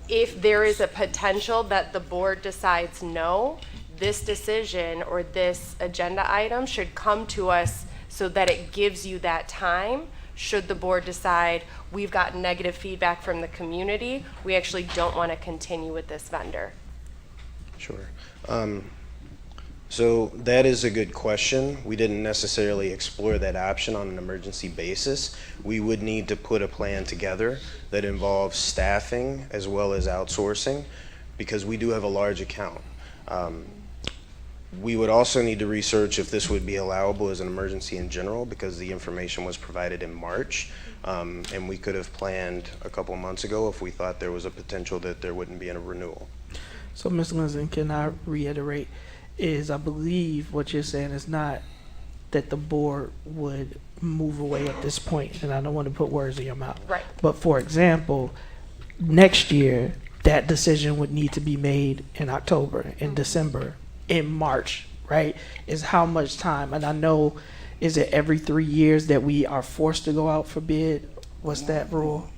if there is a potential that the board decides no, this decision or this agenda item should come to us so that it gives you that time. Should the board decide we've gotten negative feedback from the community, we actually don't want to continue with this vendor? Sure. So that is a good question. We didn't necessarily explore that option on an emergency basis. We would need to put a plan together that involves staffing as well as outsourcing because we do have a large account. We would also need to research if this would be allowable as an emergency in general because the information was provided in March and we could have planned a couple months ago if we thought there was a potential that there wouldn't be a renewal. So, Ms. Lindsay, can I reiterate? I believe what you're saying is not that the board would move away at this point, and I don't want to put words in your mouth. Right. But for example, next year, that decision would need to be made in October, in December, in March, right? Is how much time? And I know, is it every 3 years that we are forced to go out for bid? What's that rule?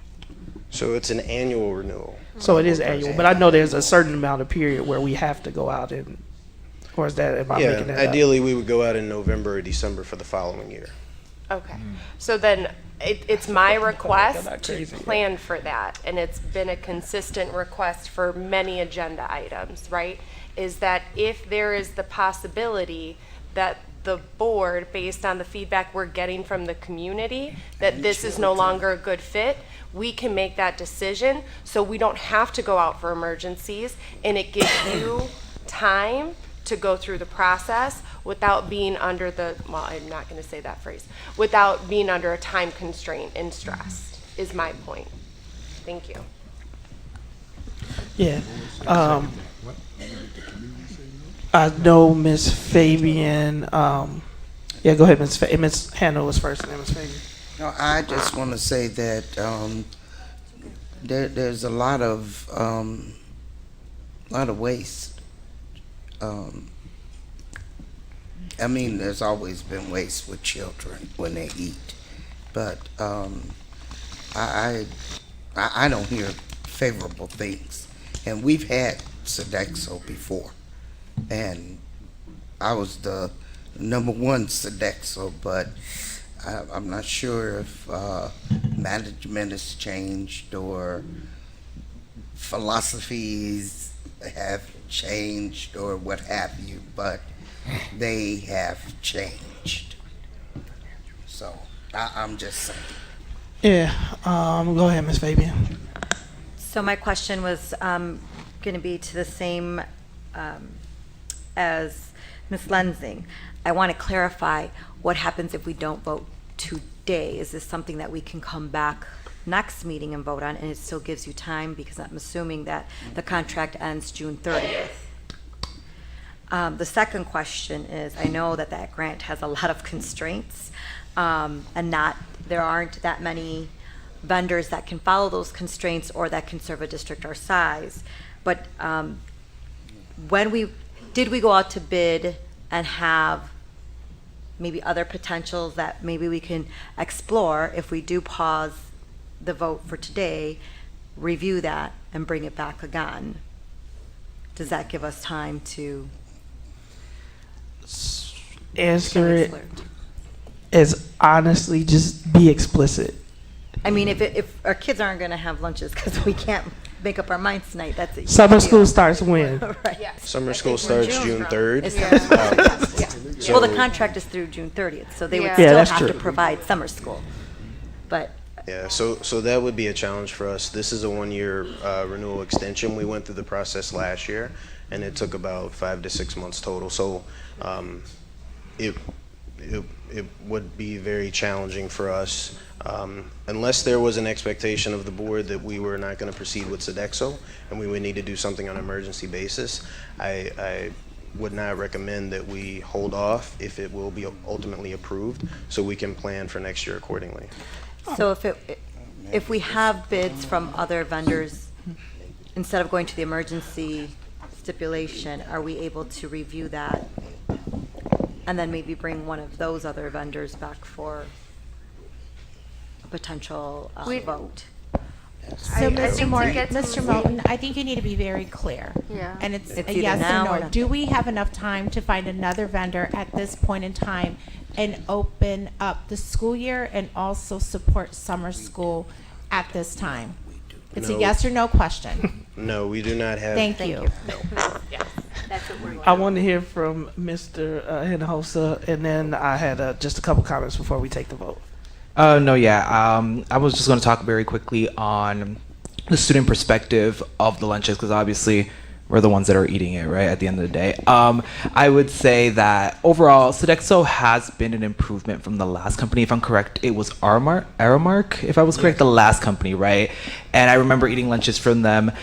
So it's an annual renewal. So it is annual, but I know there's a certain amount of period where we have to go out and, or is that, am I making that up? Ideally we would go out in November or December for the following year. Okay, so then it's my request to plan for that, and it's been a consistent request for many agenda items, right? Is that if there is the possibility that the board, based on the feedback we're getting from the community, that this is no longer a good fit, we can make that decision so we don't have to go out for emergencies, and it gives you time to go through the process without being under the, well, I'm not going to say that phrase, without being under a time constraint and stress, is my point. Thank you. Yeah. I know Ms. Fabian, yeah, go ahead, Ms. Hannah was first, and then Ms. Fabian. No, I just want to say that there's a lot of waste. I mean, there's always been waste with children when they eat, but I don't hear favorable things. And we've had Sodexo before, and I was the #1 Sodexo, but I'm not sure if management has changed or philosophies have changed or what have you, but they have changed. So I'm just saying. Yeah, go ahead, Ms. Fabian. So my question was going to be to the same as Ms. Lensing. I want to clarify what happens if we don't vote today. Is this something that we can come back next meeting and vote on, and it still gives you time, because I'm assuming that the contract ends June 30th. The second question is, I know that that grant has a lot of constraints, and there aren't that many vendors that can follow those constraints or that can serve a district our size. But did we go out to bid and have maybe other potentials that maybe we can explore if we do pause the vote for today, review that, and bring it back again? Does that give us time to answer it as honestly, just be explicit? I mean, if our kids aren't going to have lunches because we can't make up our minds tonight, that's it. Summer school starts when? Right. Yes. Summer school starts June 3rd. Yeah. Well, the contract is through June 30th, so they would Yeah, still that's have to true. provide summer school. But Yeah, so that would be a challenge for us. This is a 1-year renewal extension. We went through the process last year, and it took about 5 to 6 months total. So it would be very challenging for us. Unless there was an expectation of the board that we were not going to proceed with Sodexo and we would need to do something on an emergency basis, I would not recommend that we hold off if it will be ultimately approved, so we can plan for next year accordingly. So if we have bids from other vendors, instead of going to the emergency stipulation, are we able to review that and then maybe bring one of those other vendors back for a potential vote? So, Mr. Moulton, I think you need to be very clear. Yeah. And it's It's a either yes now or or no. nothing. Do we have enough time to find another vendor at this point in time and open up the school year and also support summer school at this time? It's No. a yes or no question. No, we do not have. Thank you. I want to hear from Mr. Hinojosa, and then I had just a couple comments before we take the vote. No, yeah. I was just going to talk very quickly on the student perspective of the lunches, because obviously we're the ones that are eating it, right, at the end of the day. I would say that overall, Sodexo has been an improvement from the last company. If I'm correct, it was Aramark, if I was correct, the last company, right? And I remember eating lunches from them.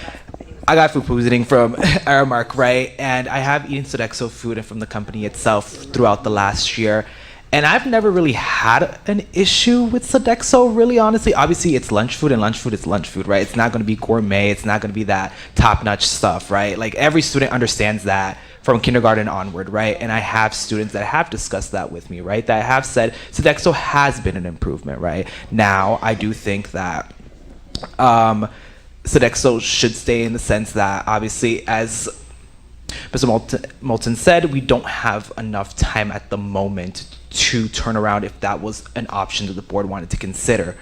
I got food poisoning from Aramark, right? And I have eaten Sodexo food from the company itself throughout the last year. And I've never really had an issue with Sodexo, really, honestly. Obviously, it's lunch food, and lunch food is lunch food, right? It's not going to be gourmet. It's not going to be that top-notch stuff, right? Like, every student understands that from kindergarten onward, right? And I have students that have discussed that with me, right? That have said Sodexo has been an improvement, right? Now, I do think that Sodexo should stay in the sense that, obviously, as Mr. Moulton said, we don't have enough time at the moment to turn around if that was an option that the board wanted to consider.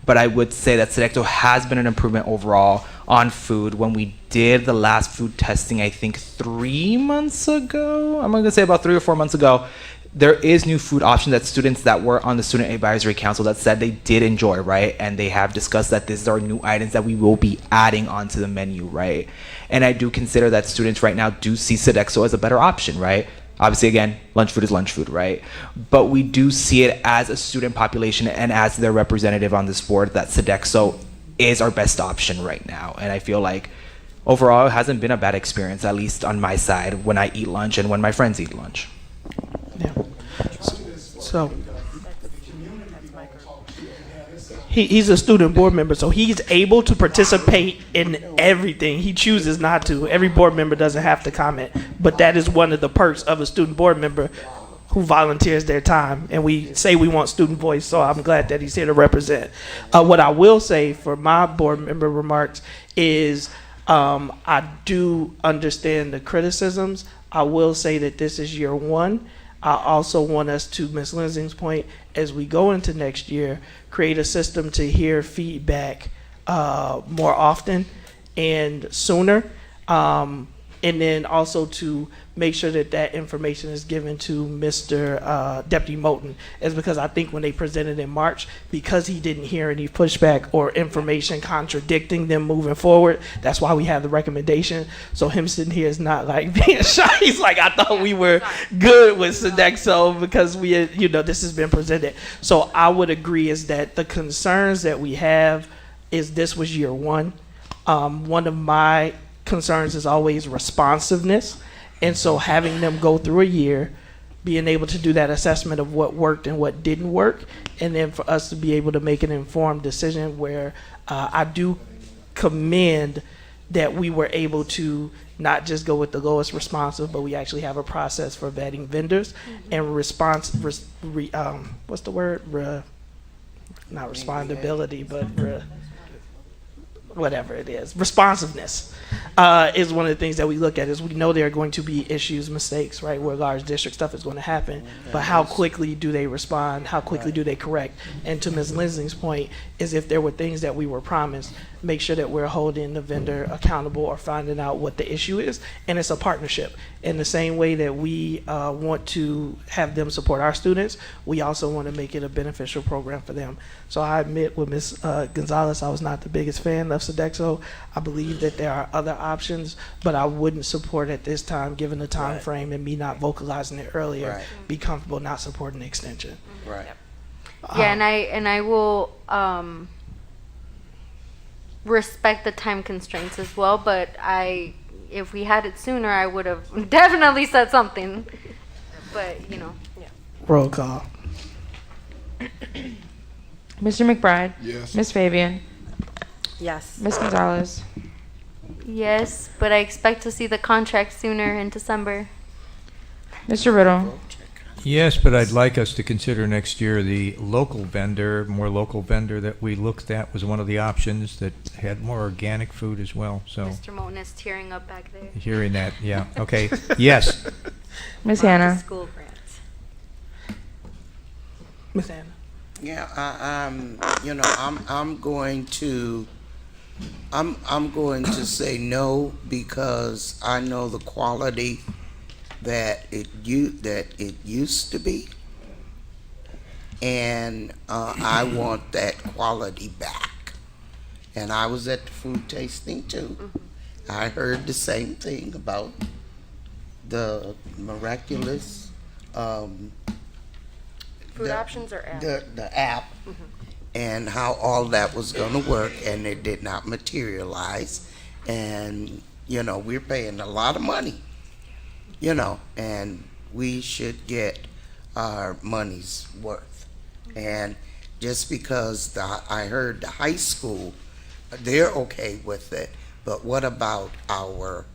But I would say that Sodexo has been an improvement overall on food. When we did the last food testing, I think 3 months ago, I'm going to say about 3 or 4 months ago, there is new food options that students that were on the Student Advisory Council that said they did enjoy, right? And they have discussed that these are new items that we will be adding onto the menu, right? And I do consider that students right now do see Sodexo as a better option, right? Obviously, again, lunch food is lunch food, right? But we do see it as a student population and as their representative on this board that Sodexo is our best option right now. And I feel like overall it hasn't been a bad experience, at least on my side, when I eat lunch and when my friends eat lunch. Yeah. So he's a student board member, so he's able to participate in everything. He chooses not to. Every board member doesn't have to comment, but that is one of the perks of a student board member who volunteers their time. And we say we want student voice, so I'm glad that he's here to represent. What I will say for my board member remarks is I do understand the criticisms. I will say that this is year one. I also want us to, Ms. Lensing's point, as we go into next year, create a system to hear feedback more often and sooner. And then also to make sure that that information is given to Mr. Deputy Moulton, is because I think when they presented in March, because he didn't hear any pushback or information contradicting them moving forward, that's why we have the recommendation. So him sitting here is not like being shy. He's like, I thought we were good with Sodexo because we had, this has been presented. So I would agree is that the concerns that we have is this was year one. One of my concerns is always responsiveness, and so having them go through a year, being able to do that assessment of what worked and what didn't work, and then for us to be able to make an informed decision where I do commend that we were able to not just go with the lowest responsive, but we actually have a process for vetting vendors and what's the word? Not respondability, but whatever it is, responsiveness is one of the things that we look at. Is we know there are going to be issues, mistakes, right, where large district stuff is going to happen, but how quickly do they respond? How quickly do they correct? And to Ms. Lensing's point is if there were things that we were promised, make sure that we're holding the vendor accountable or finding out what the issue is. And it's a partnership. In the same way that we want to have them support our students, we also want to make it a beneficial program for them. So I admit with Ms. Gonzalez, I was not the biggest fan of Sodexo. I believe that there are other options, but I wouldn't support at this time, given the time frame and me not vocalizing it earlier, be comfortable not supporting the extension. Right. Yeah, and I will respect the time constraints as well. But if we had it sooner, I would have definitely said something. But yeah. Roll call. Mr. McBride. Yes. Ms. Fabian. Yes. Ms. Gonzalez. Yes, but I expect to see the contract sooner in December. Mr. Riddle. Yes, but I'd like us to consider next year the more local vendor that we looked at was one of the options that had more organic food as well. So Mr. Moten is tearing up back there. hearing that, yeah, okay, yes. Ms. Hannah. School grants. Ms. Anna. Yeah, I'm going to say no, because I know the quality that it used to be, and I want that quality back. And I was at the food tasting too. I heard the same thing about the miraculous Food options or app? the app, and how all that was going to work, and it did not materialize. And we're paying a lot of money, and we should get our money's worth. And just because I heard the high school, they're okay with it, but what about our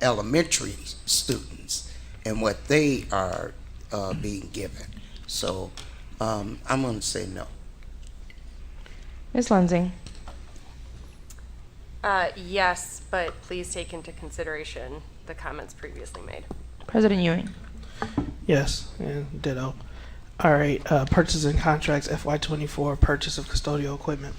elementary students and what they are being given? So I'm going to say no. Ms. Lensing. Yes, but please take into consideration the comments previously made. President Ewing. Yes, and ditto. All right, purchasing contracts, FY24, purchase of custodial equipment.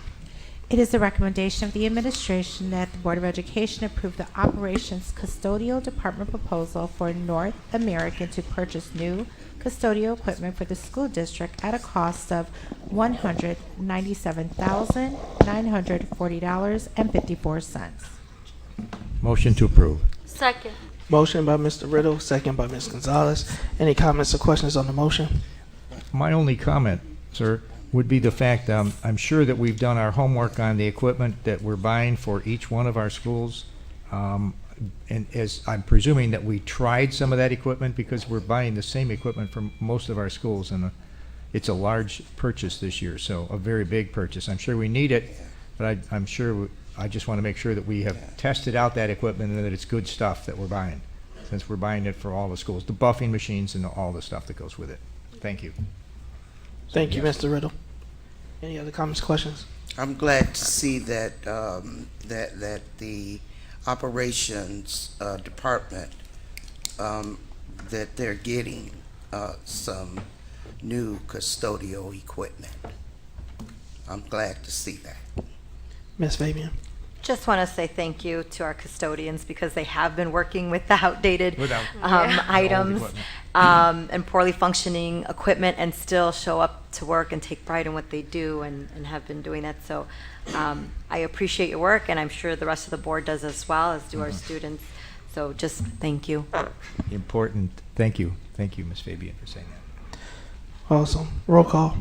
It is the recommendation of the administration that the Board of Education approve the Operations Custodial Department proposal for North American to purchase new custodial equipment for the school district at a cost of $197,940.54. Motion to approve. Second. Motion by Mr. Riddle, second by Ms. Gonzalez. Any comments or questions on the motion? My only comment, sir, would be the fact I'm sure that we've done our homework on the equipment that we're buying for each one of our schools. And as I'm presuming that we tried some of that equipment, because we're buying the same equipment from most of our schools, and it's a large purchase this year, so a very big purchase. I'm sure we need it, but I just want to make sure that we have tested out that equipment and that it's good stuff that we're buying, since we're buying it for all the schools, the buffing machines and all the stuff that goes with it. Thank you. Thank you, Mr. Riddle. Any other comments, questions? I'm glad to see that that the operations department that they're getting some new custodial equipment. I'm glad to see that. Ms. Fabian. Just want to say thank you to our custodians, because they have been working with the outdated items and poorly functioning equipment, and still show up to work and take pride in what they do, and have been doing that. So I appreciate your work, and I'm sure the rest of the board does as well, as do our students. So just thank you. Important. Thank you. Thank you, Ms. Fabian, for saying that. Awesome. Roll call.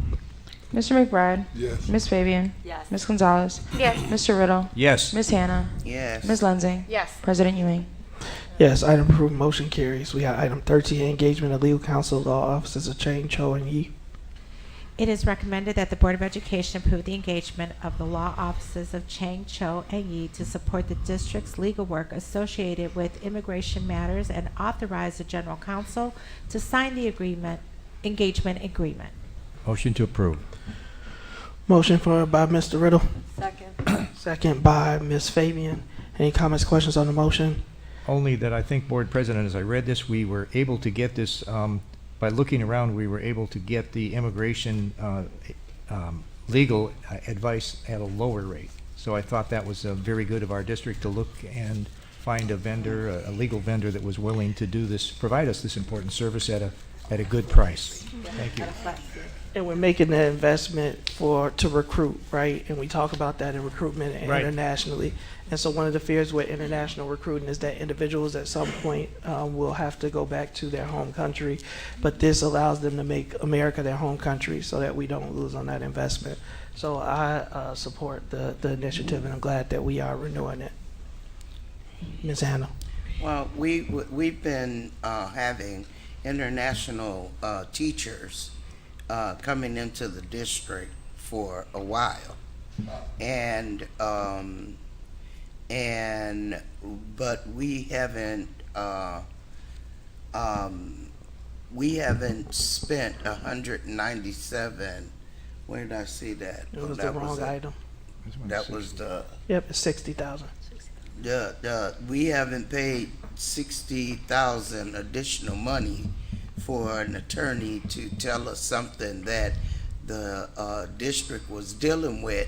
Mr. McBride. Yes. Ms. Fabian. Yes. Ms. Gonzalez. Yes. Mr. Riddle. Yes. Ms. Hannah. Yes. Ms. Lensing. Yes. President Ewing. Yes, item approved, motion carries. We have item 13, engagement of legal counsel, law offices of Chang, Cho, and Yi. It is recommended that the Board of Education approve the engagement of the law offices of Chang, Cho, and Yi to support the district's legal work associated with immigration matters, and authorize the general counsel to sign the engagement agreement. Motion to approve. Motion by Mr. Riddle. Second. Second by Ms. Fabian. Any comments, questions on the motion? Only that I think, Board President, as I read this, we were able to get this, by looking around, we were able to get the immigration legal advice at a lower rate. So I thought that was very good of our district to look and find a vendor, a legal vendor that was willing to do this, provide us this important service at a good price. Thank you. And we're making the investment to recruit, right? And we talk about that in recruitment and Right. internationally. And so one of the fears with international recruiting is that individuals at some point will have to go back to their home country. But this allows them to make America their home country so that we don't lose on that investment. So I support the initiative, and I'm glad that we are renewing it. Ms. Hannah. Well, we've been having international teachers coming into the district for a while, but we haven't spent 197. Where did I see that? It was the wrong item. That was the. Yep, it's 60,000. We haven't paid 60,000 additional money for an attorney to tell us something that the district was dealing with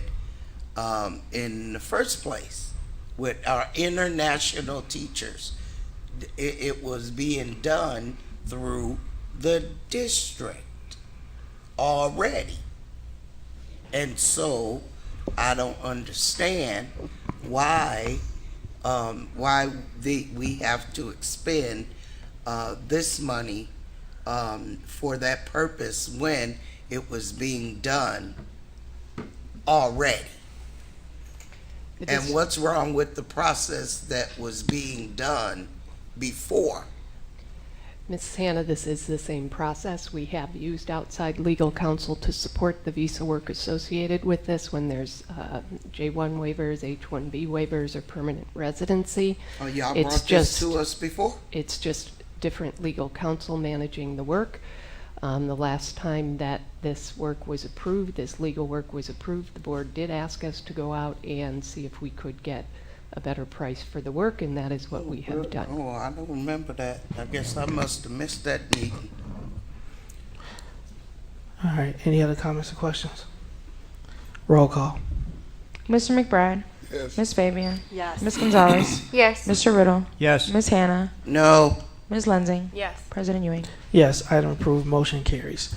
in the first place with our international teachers. It was being done through the district already. And so I don't understand why we have to expend this money for that purpose when it was being done already. And what's wrong with the process that was being done before? Ms. Hannah, this is the same process. We have used outside legal counsel to support the visa work associated with this when there's J1 waivers, H1B waivers, or permanent residency. Oh, y'all brought this to us before? It's just different legal counsel managing the work. The last time that this work was approved, this legal work was approved, the board did ask us to go out and see if we could get a better price for the work, and that is what we have done. Oh, I don't remember that. I guess I must have missed that meeting. All right, any other comments or questions? Roll call. Mr. McBride. Yes. Ms. Fabian. Yes. Ms. Gonzalez. Yes. Mr. Riddle. Yes. Ms. Hannah. No. Ms. Lensing. Yes. President Ewing. Yes, item approved, motion carries.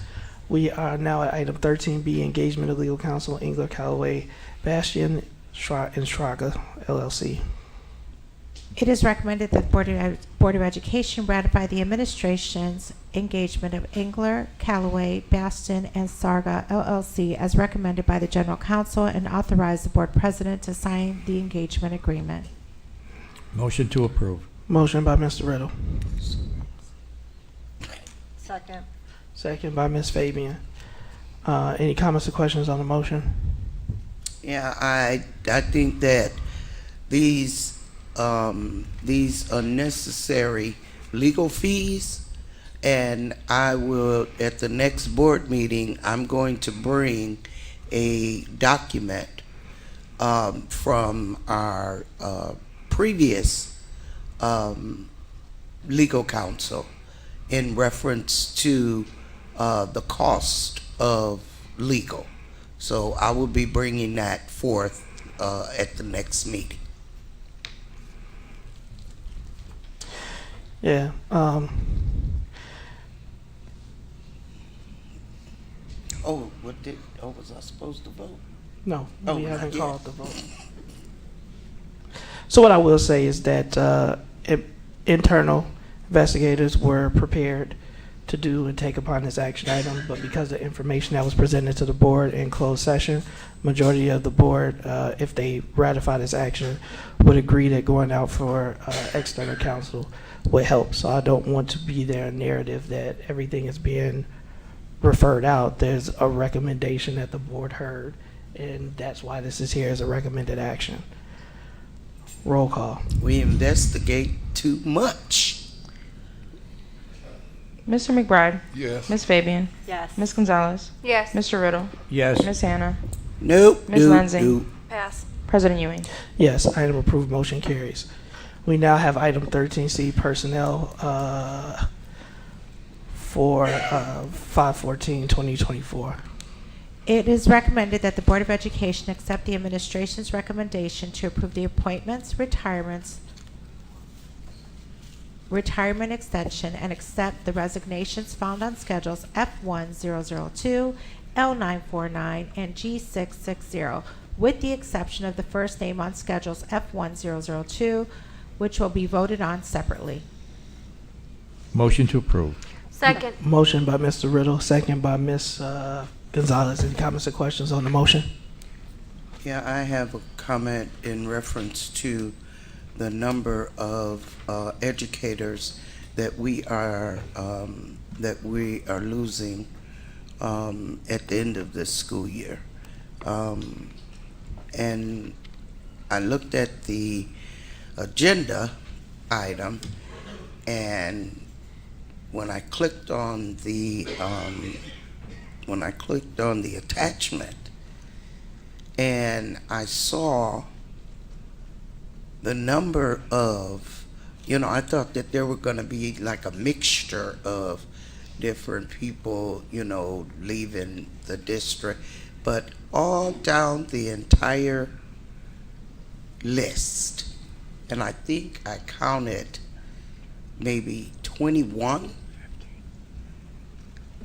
We are now at item 13B, engagement of legal counsel, Engler, Callaway, Bastian, and Schraga, LLC. It is recommended that the Board of Education ratify the administration's engagement of Engler, Callaway, Baston, and Sarga, LLC as recommended by the General Counsel and authorize the Board President to sign the engagement agreement. Motion to approve. Motion by Mr. Riddle. Second. Second by Ms. Fabian. Any comments or questions on the motion? Yeah, I think that these unnecessary legal fees, and I will, at the next board meeting, I'm going to bring a document from our previous legal counsel in reference to the cost of legal. So I will be bringing that forth at the next meeting. Yeah. Was I supposed to vote? No, Oh, we not haven't yet. called the vote. So what I will say is that internal investigators were prepared to do and take upon this action item, but because of the information that was presented to the board in closed session, majority of the board, if they ratify this action, would agree that going out for external counsel would help. So I don't want to be their narrative that everything is being referred out. There's a recommendation that the board heard, and that's why this is here as a recommended action. Roll call. We investigate too much. Mr. McBride. Yes. Ms. Fabian. Yes. Ms. Gonzalez. Yes. Mr. Riddle. Yes. Ms. Hannah. Nope. Ms. Lensing. Pass. President Ewing. Yes, item approved, motion carries. We now have item 13C, personnel for 5/14/2024. It is recommended that the Board of Education accept the administration's recommendation to approve the appointments, retirement extension, and accept the resignations found on schedules F1002, L949, and G660, with the exception of the first name on schedules F1002, which will be voted on separately. Motion to approve. Second. Motion by Mr. Riddle, second by Ms. Gonzalez. Any comments or questions on the motion? Yeah, I have a comment in reference to the number of educators that we are losing at the end of this school year. And I looked at the agenda item, and when I clicked on the attachment, and I saw the number of, I thought that there were going to be like a mixture of different people, leaving the district, but all down the entire list, and I think I counted maybe 21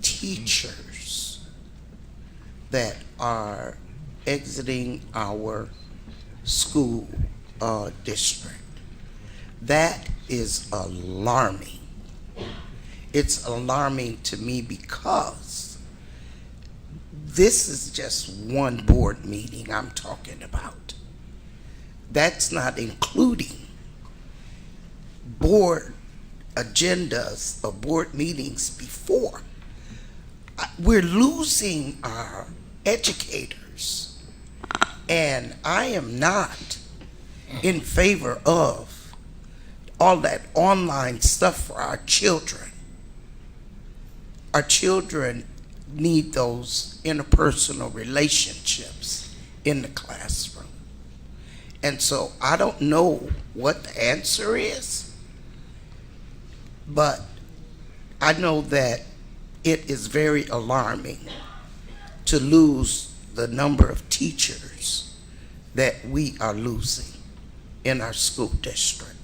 teachers that are exiting our school district. That is alarming. It's alarming to me because this is just one board meeting I'm talking about. That's not including board agendas or board meetings before. We're losing our educators, and I am not in favor of all that online stuff for our children. Our children need those interpersonal relationships in the classroom. And so I don't know what the answer is, but I know that it is very alarming to lose the number of teachers that we are losing in our school district.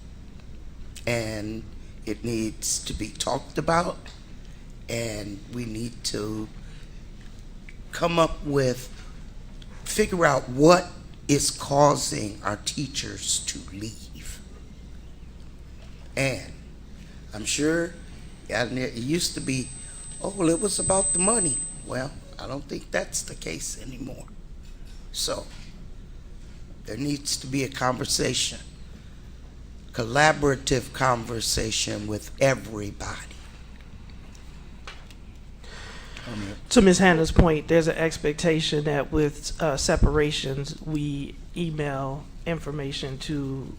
And it needs to be talked about, and we need to figure out what is causing our teachers to leave. And I'm sure it used to be, oh, it was about the money. Well, I don't think that's the case anymore. So there needs to be a conversation, collaborative conversation with everybody. To Ms. Hannah's point, there's an expectation that with separations, we email information to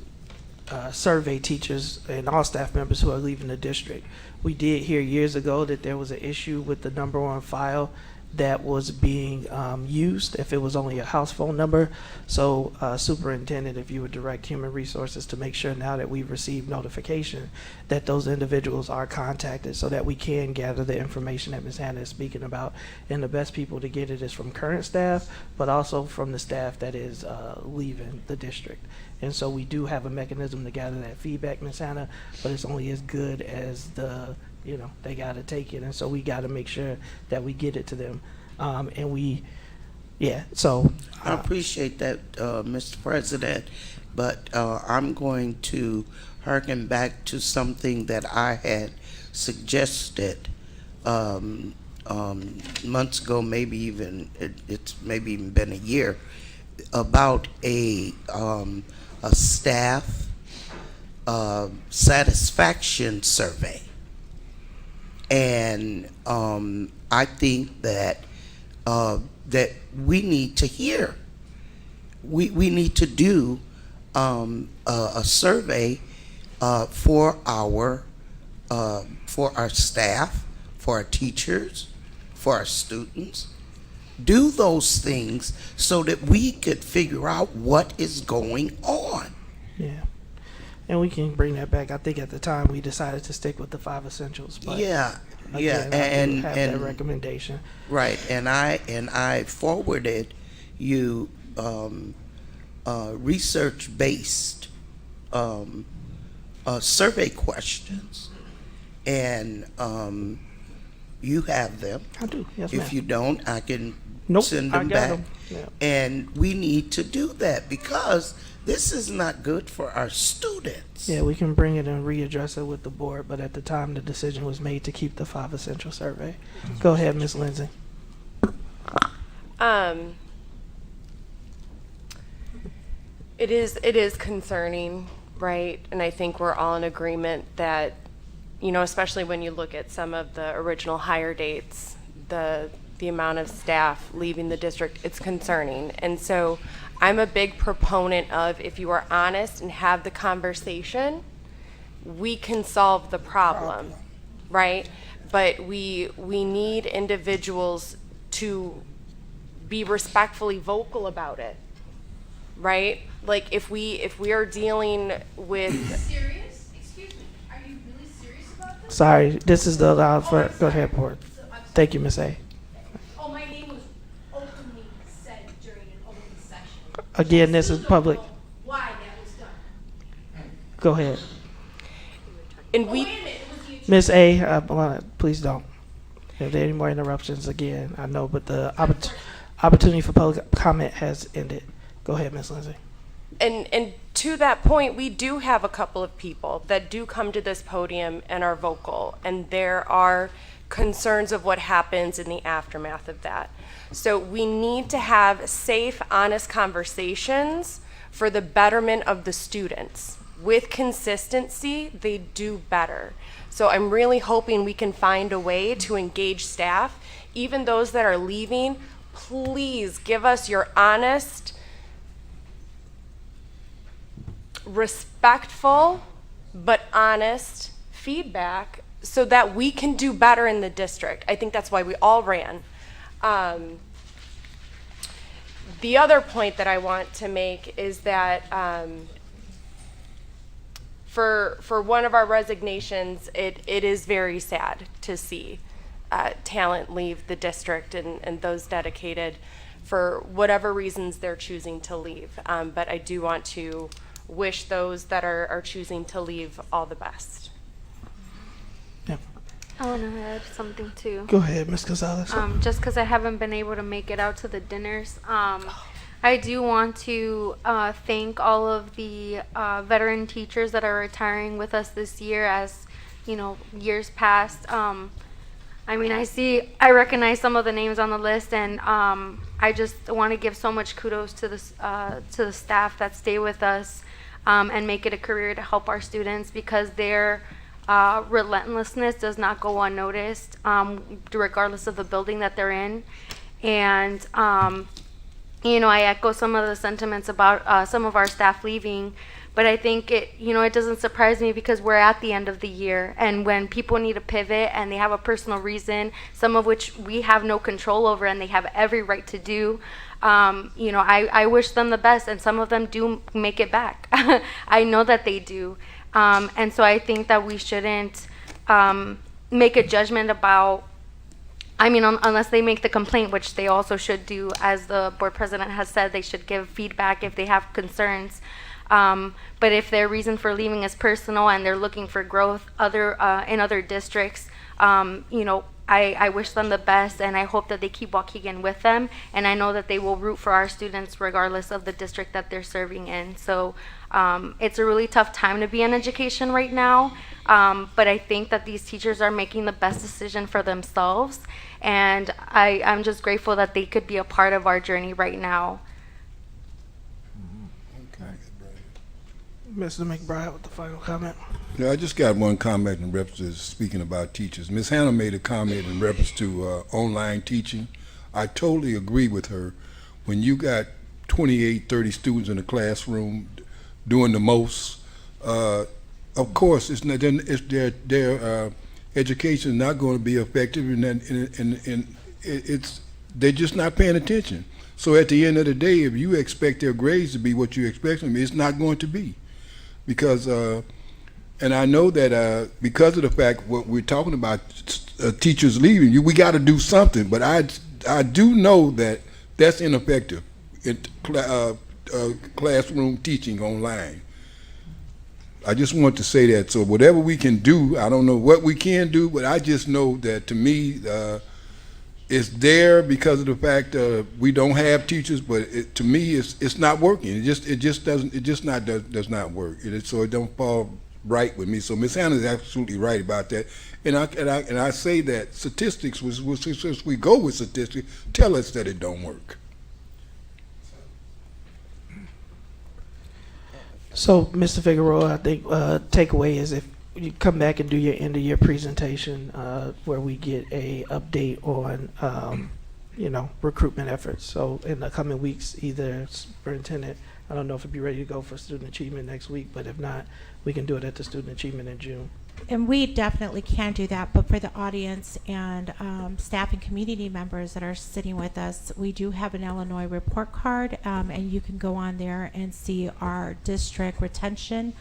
survey teachers and all staff members who are leaving the district. We did hear years ago that there was an issue with the number on file that was being used if it was only a house phone number. So superintendent, if you would direct human resources to make sure now that we've received notification that those individuals are contacted so that we can gather the information that Ms. Hannah is speaking about. And the best people to get it is from current staff, but also from the staff that is leaving the district. And so we do have a mechanism to gather that feedback, Ms. Hannah, but it's only as good as they got to take it. And so we got to make sure that we get it to them. I appreciate that, Mr. President, but I'm going to harken back to something that I had suggested months ago, maybe even it's maybe even been a year, about a staff satisfaction survey. And I think that we need to hear. We need to do a survey for our staff, for our teachers, for our students. Do those things so that we could figure out what is going on. Yeah. And we can bring that back. I think at the time we decided to stick with the 5 essentials. But Yeah, again, yeah, I do and have that recommendation. right, and I forwarded you research-based survey questions, and you have them. I do. Yes, If ma'am. you don't, I can Nope, send I them got back. them. Yeah. And we need to do that because this is not good for our students. Yeah, we can bring it and readdress it with the board, but at the time the decision was made to keep the 5 essential survey. Go ahead, Ms. Lindsay. It is concerning, right? And I think we're all in agreement that, you know, especially when you look at some of the original hire dates, the amount of staff leaving the district, it's concerning. And so I'm a big proponent of, if you are honest and have the conversation, we can solve the problem, right? But we need individuals to be respectfully vocal about it, right? Like if we are dealing with Serious? Excuse me. Are you really serious about this? Sorry, this is the allowed for. Go ahead, board. Thank you, Ms. A. Oh, my name was openly said during an open session. Again, this is public. Why that was done? Go ahead. And we, Ms. A, please don't. If there are any more interruptions, again, I know, but the opportunity for public comment has ended. Go ahead, Ms. Lindsay. and to that point, we do have a couple of people that do come to this podium and are vocal, and there are concerns of what happens in the aftermath of that. So we need to have safe, honest conversations for the betterment of the students. With consistency, they do better. So I'm really hoping we can find a way to engage staff, even those that are leaving. Please give us your honest, respectful, but honest feedback so that we can do better in the district. I think that's why we all ran. The other point that I want to make is that for one of our resignations, it is very sad to see talent leave the district and those dedicated for whatever reasons they're choosing to leave. But I do want to wish those that are choosing to leave all the best. I want to add something too. Go ahead, Ms. Gonzalez. Just because I haven't been able to make it out to the dinners, I do want to thank all of the veteran teachers that are retiring with us this year. As you know, years past. I mean, I recognize some of the names on the list, and I just want to give so much kudos to the staff that stay with us and make it a career to help our students, because their relentlessness does not go unnoticed, regardless of the building that they're in. And you know, I echo some of the sentiments about some of our staff leaving, but I think it doesn't surprise me, because we're at the end of the year, and when people need a pivot and they have a personal reason, some of which we have no control over and they have every right to do, I wish them the best, and some of them do make it back. I know that they do. And so I think that we shouldn't make a judgment about, unless they make the complaint, which they also should do. As the board president has said, they should give feedback if they have concerns. But if their reason for leaving is personal and they're looking for growth in other districts, I wish them the best, and I hope that they keep Waukegan with them. And I know that they will root for our students regardless of the district that they're serving in. So it's a really tough time to be in education right now. But I think that these teachers are making the best decision for themselves. And I'm just grateful that they could be a part of our journey right now. Mr. McBride with the final comment. Yeah, I just got one comment in reference to speaking about teachers. Ms. Hannah made a comment in reference to online teaching. I totally agree with her. When you got 28, 30 students in a classroom doing the most, of course, their education is not going to be effective, and they're just not paying attention. So at the end of the day, if you expect their grades to be what you expect them, it's not going to be. because, and I know that because of the fact what we're talking about, teachers leaving, we got to do something. But I do know that that's ineffective in classroom teaching online. I just want to say that. So whatever we can do, I don't know what we can do, but I just know that to me, it's there because of the fact we don't have teachers. But to me, it's not working. It just does not work. So it don't fall right with me. So Ms. Hannah is absolutely right about that. And I say that statistics, since we go with statistics, tell us that it don't work. So, Mr. Figueroa, I think takeaway is if you come back and do your end of year presentation, where we get a update on, recruitment efforts. So, in the coming weeks, either superintendent, I don't know if it'd be ready to go for student achievement next week, but if not, we can do it at the student achievement in June. And we definitely can do that, but for the audience and staff and community members that are sitting with us, we do have an Illinois report card, and you can go on there and see our district retention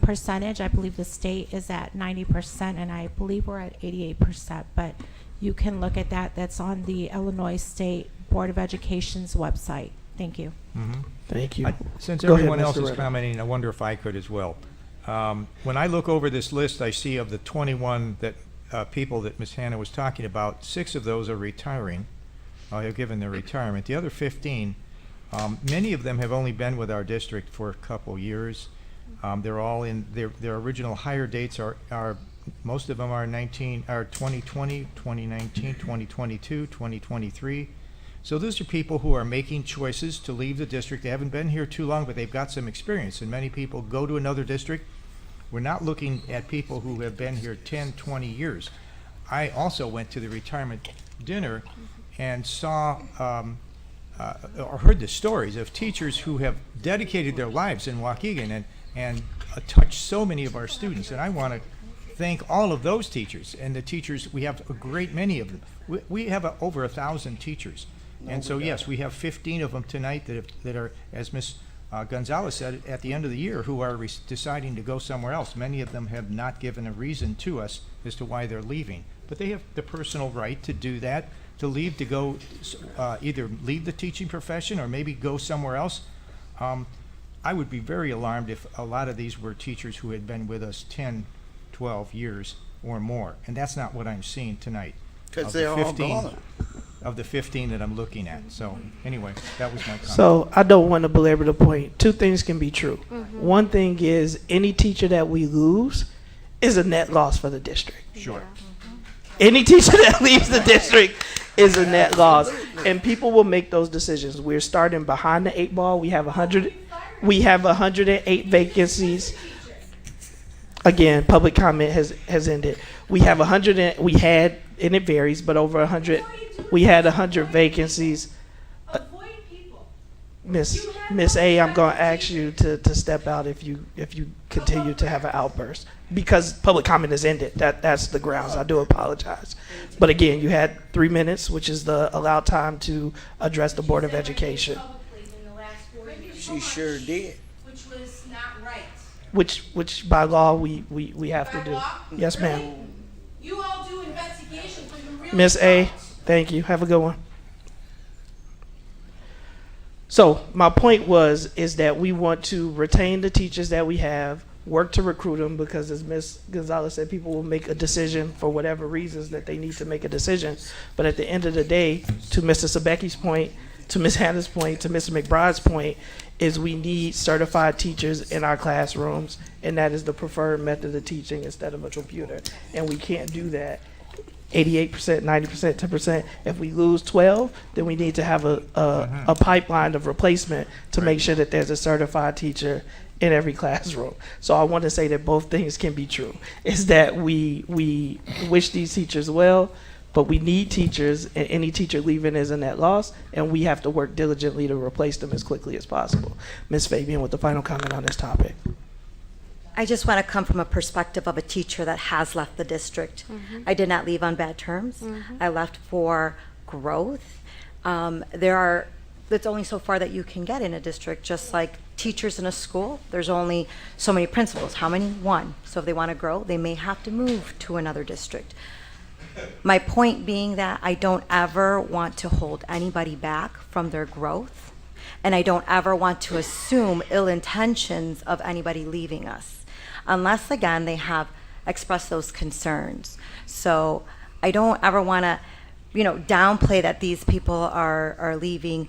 percentage. I believe the state is at 90%, and I believe we're at 88%, but you can look at that. That's on the Illinois State Board of Education's website. Thank you. Mm-hmm. Thank you. Since Go everyone ahead, else Mr. is Ritter. commenting, I wonder if I could as well. When I look over this list, I see of the 21 that people that Ms. Hannah was talking about, 6 of those are retiring, have given their retirement. The other 15, many of them have only been with our district for a couple years. They're all in their original hire dates are most of them are 2020, 2019, 2022, 2023. So those are people who are making choices to leave the district. They haven't been here too long, but they've got some experience. And many people go to another district. We're not looking at people who have been here 10, 20 years. I also went to the retirement dinner and saw or heard the stories of teachers who have dedicated their lives in Waukegan and touched so many of our students. And I want to thank all of those teachers and the teachers. We have a great many of them. We have over 1,000 teachers. And so, yes, we have 15 of them tonight that are, as Ms. Gonzalez said, at the end of the year, who are deciding to go somewhere else. Many of them have not given a reason to us as to why they're leaving. But they have the personal right to do that, to leave, to go either leave the teaching profession or maybe go somewhere else. I would be very alarmed if a lot of these were teachers who had been with us 10, 12 years or more. And that's not what I'm seeing tonight. Because they're all gone. Of the 15 that I'm looking at. So anyway, that was my comment. So I don't want to belabor the point. 2 things can be true. Mm-hmm. One thing is any teacher that we lose is a net loss for the district. Sure. Any teacher that leaves the district is a net loss, and people will make those decisions. We're starting behind the 8 ball. We have 108 vacancies. Again, public comment has ended. We have 100. We had, and it varies, but over 100. We had 100 vacancies. Miss A, I'm going to ask you to step out if you continue to have an outburst, because public comment has ended. That's the grounds. I do apologize, but again, you had 3 minutes, which is the allowed time to address the Board of Education. She sure did. Which was not right. Which by law we have to do. Yes, ma'am. You all do investigations when you really Miss A, don't. thank you. Have a good one. So my point is that we want to retain the teachers that we have, work to recruit them, because as Ms. Gonzalez said, people will make a decision for whatever reasons that they need to make a decision. But at the end of the day, to Mr. Sabecki's point, to Ms. Hannah's point, to Mr. McBride's point, is we need certified teachers in our classrooms, and that is the preferred method of teaching instead of a computer. And we can't do that 88%, 90%, 10%. If we lose 12, then we need to have a pipeline of replacement to make sure that there's a certified teacher in every classroom. So I want to say that both things can be true. Is that we wish these teachers well, but we need teachers, and any teacher leaving is a net loss, and we have to work diligently to replace them as quickly as possible. Ms. Fabian with the final comment on this topic. I just want to come from a perspective of a teacher that has left the district. I did not leave on bad terms. I left for growth. It's only so far that you can get in a district, just like teachers in a school, there's only so many principals. How many? One. So if they want to grow, they may have to move to another district. My point being that I don't ever want to hold anybody back from their growth, and I don't ever want to assume ill intentions of anybody leaving us, unless, again, they have expressed those concerns. So I don't ever want to, downplay that these people are leaving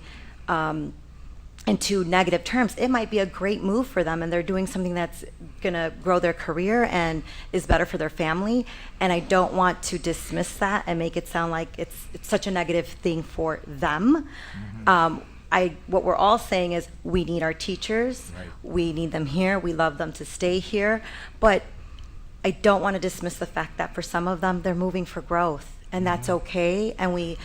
into negative terms. It might be a great move for them, and they're doing something that's going to grow their career and is better for their family. And I don't want to dismiss that and make it sound like it's such a negative thing for them. What we're all saying is we need our teachers. Right. We need them here. We love them to stay here. But I don't want to dismiss the fact that for some of them, they're moving for growth, and that's okay. And we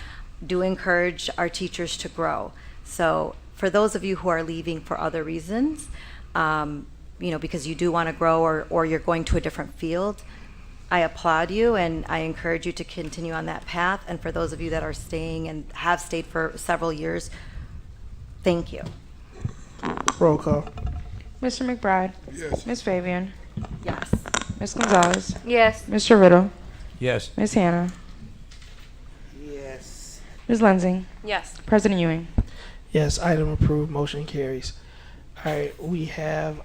do encourage our teachers to grow. So for those of you who are leaving for other reasons, because you do want to grow or you're going to a different field, I applaud you and I encourage you to continue on that path. And for those of you that are staying and have stayed for several years, thank you. Roll call. Mr. McBride. Yes. Ms. Fabian. Yes. Ms. Gonzalez. Yes. Mr. Riddle. Yes. Ms. Hannah. Yes. Ms. Lensing. Yes. President Ewing. Yes, item approved, motion carries. All right, we have,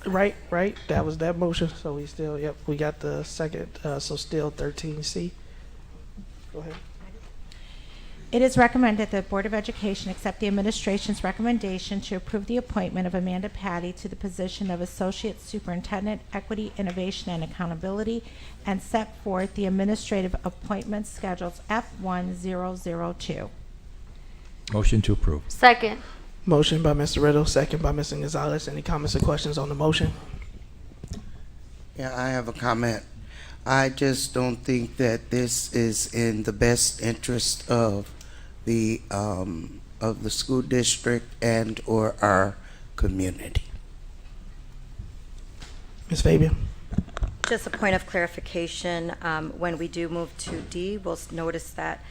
right, that was that motion, so we still, we got the second, so still 13C. Go ahead. It is recommended that the Board of Education accept the administration's recommendation to approve the appointment of Amanda Patty to the position of Associate Superintendent, Equity, Innovation, and Accountability, and set forth the administrative appointment schedules F1002. Motion to approve. Second. Motion by Mr. Riddle, second by Mr. Gonzalez. Any comments or questions on the motion? Yeah, I have a comment. I just don't think that this is in the best interest of the school district and or our community. Ms. Fabian? Just a point of clarification, when we do move to D, we'll notice that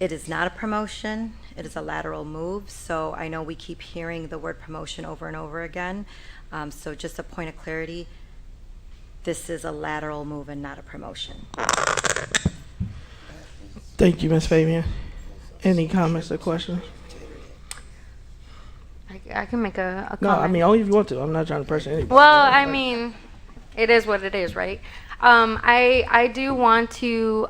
it is not a promotion, it is a lateral move. So I know we keep hearing the word promotion over and over again. So just a point of clarity, this is a lateral move and not a promotion. Thank you, Ms. Fabian. Any comments or questions? I can make a comment. No, I mean, only if you want to. I'm not trying to pressure anybody. Well, I mean, it is what it is, right? I do want to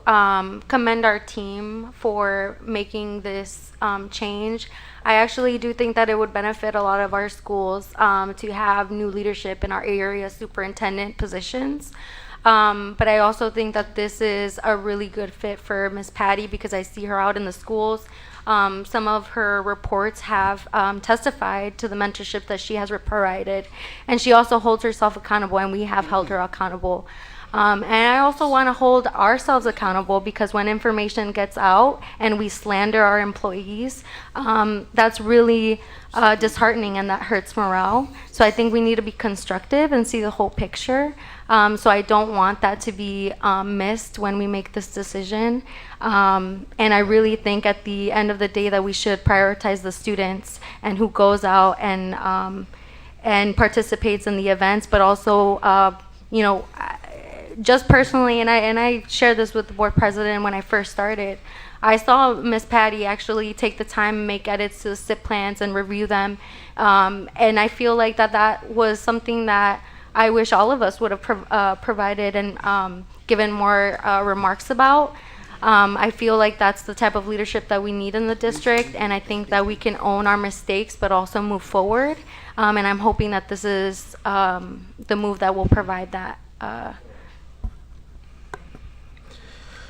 commend our team for making this change. I actually do think that it would benefit a lot of our schools to have new leadership in our area superintendent positions. But I also think that this is a really good fit for Miss Patty because I see her out in the schools. Some of her reports have testified to the mentorship that she has provided, and she also holds herself accountable, and we have held her accountable. And I also want to hold ourselves accountable because when information gets out and we slander our employees, that's really disheartening and that hurts morale. So I think we need to be constructive and see the whole picture. So I don't want that to be missed when we make this decision. And I really think at the end of the day that we should prioritize the students and who goes out and participates in the events, but also, just personally, and I shared this with the board president when I first started, I saw Miss Patty actually take the time and make edits to the SIP plans and review them. And I feel like that was something that I wish all of us would have provided and given more remarks about. I feel like that's the type of leadership that we need in the district, and I think that we can own our mistakes but also move forward. And I'm hoping that this is the move that will provide that.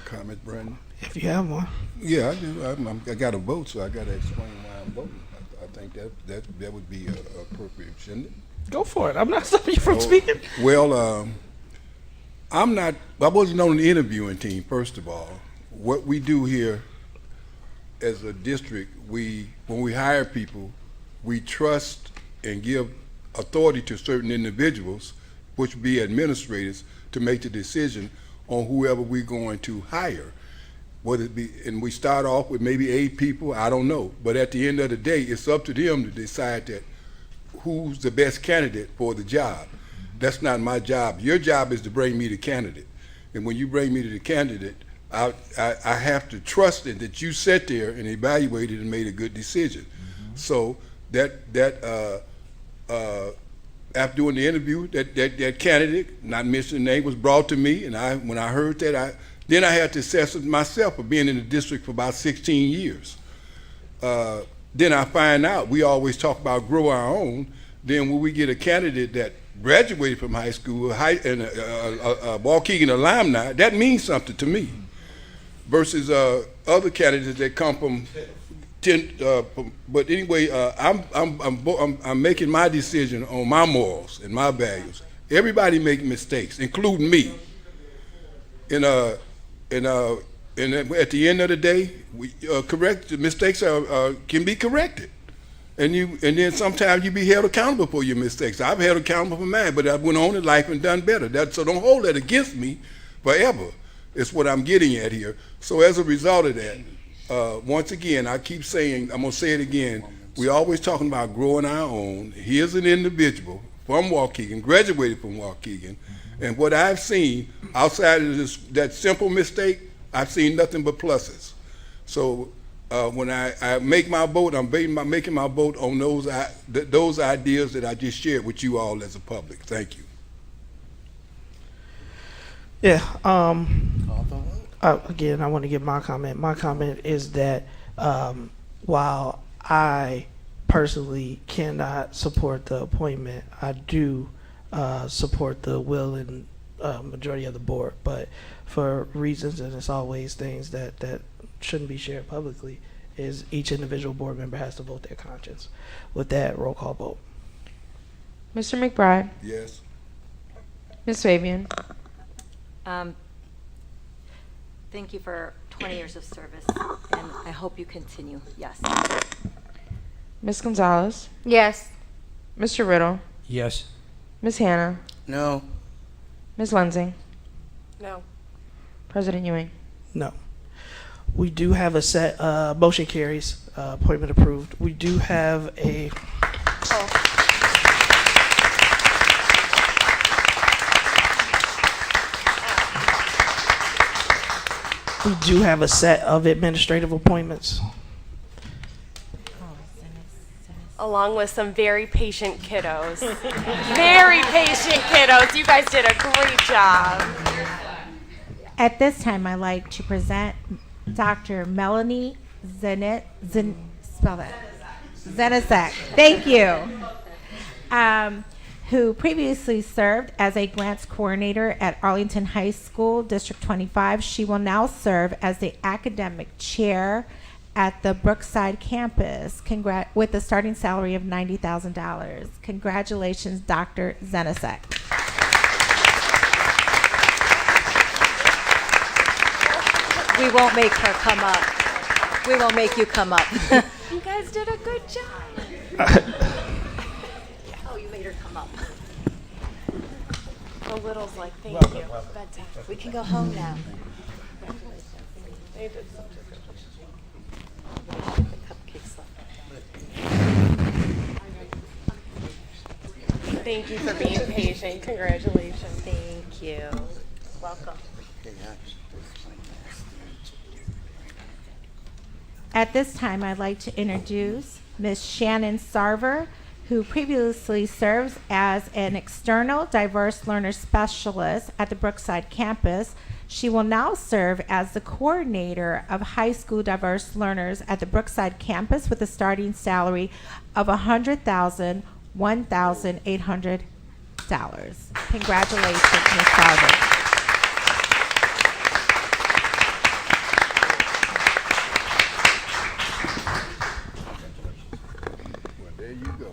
Comment, Brandon? If you have one. Yeah, I do. I got a vote, so I got to explain why I'm voting. I think that would be appropriate, shouldn't it? Go for it. I'm not stopping you from speaking. Well, I wasn't on the interviewing team, first of all. What we do here as a district, when we hire people, we trust and give authority to certain individuals, which would be administrators, to make the decision on whoever we're going to hire. Whether it be, and we start off with maybe 8 people, I don't know. But at the end of the day, it's up to them to decide that who's the best candidate for the job. That's not my job. Your job is to bring me the candidate. And when you bring me to the candidate, I have to trust it that you sat there and evaluated and made a good decision. So after doing the interview, that candidate, not mentioning the name, was brought to me, and when I heard that, then I had to assess it myself for being in the district for about 16 years. Then I find out, we always talk about grow our own, then when we get a candidate that graduated from high school and a Waukegan alumni, that means something to me, versus other candidates that come from but anyway, I'm making my decision on my morals and my values. Everybody makes mistakes, including me. And at the end of the day, mistakes can be corrected, and then sometimes you be held accountable for your mistakes. I've held accountable for mine, but I went on in life and done better. So don't hold that against me forever. It's what I'm getting at here. So as a result of that, once again, I keep saying, I'm going to say it again, we're always talking about growing our own. Here's an individual from Waukegan, graduated from Waukegan, and what I've seen outside of that simple mistake, I've seen nothing but pluses. So when I make my vote, I'm making my vote on those ideas that I just shared with you all as a public. Thank you. Yeah. Again, I want to give my comment. My comment is that while I personally cannot support the appointment, I do support the will and majority of the board. But for reasons, and it's always things that shouldn't be shared publicly, is each individual board member has to vote their conscience. With that, roll call vote. Mr. McBride. Yes. Ms. Fabian. Thank you for 20 years of service, and I hope you continue. Yes. Ms. Gonzalez. Yes. Mr. Riddle. Yes. Ms. Hannah. No. Ms. Lensing. No. President Ewing. No. We do have a set, motion carries, appointment approved. We do have a... We do have a set of administrative appointments. Along with some very patient kiddos. Very patient kiddos. You guys did a great job. At this time, I'd like to present Dr. Melanie Zenizek. Thank you. Who previously served as a grants coordinator at Arlington High School, District 25. She will now serve as the academic chair at the Brookside campus with a starting salary of $90,000. Congratulations, Dr. Zenizek. We won't make her come up. We won't make you come up. You guys did a good job. Oh, you made her come up. The little's like, thank you. Bedtime. We can go home now. They did such a good job. The cupcakes left. Thank you for being patient. Congratulations. Thank you. Welcome. At this time, I'd like to introduce Ms. Shannon Sarver, who previously serves as an external diverse learner specialist at the Brookside campus. She will now serve as the coordinator of high school diverse learners at the Brookside campus with a starting salary of $100,000, $1,800. Congratulations, Ms. Sarver. There you go.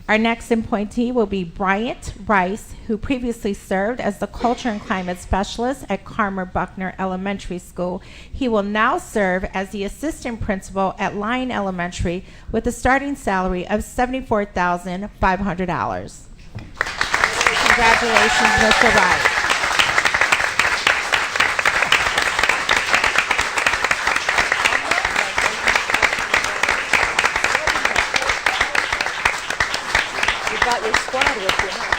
Our next appointee will be Bryant Rice, who previously served as the Culture and Climate Specialist at Carmer Buckner Elementary School. He will now serve as the Assistant Principal at Lyon Elementary with a starting salary of $74,500. Congratulations, Mr. Wright. You brought your squad with you, huh?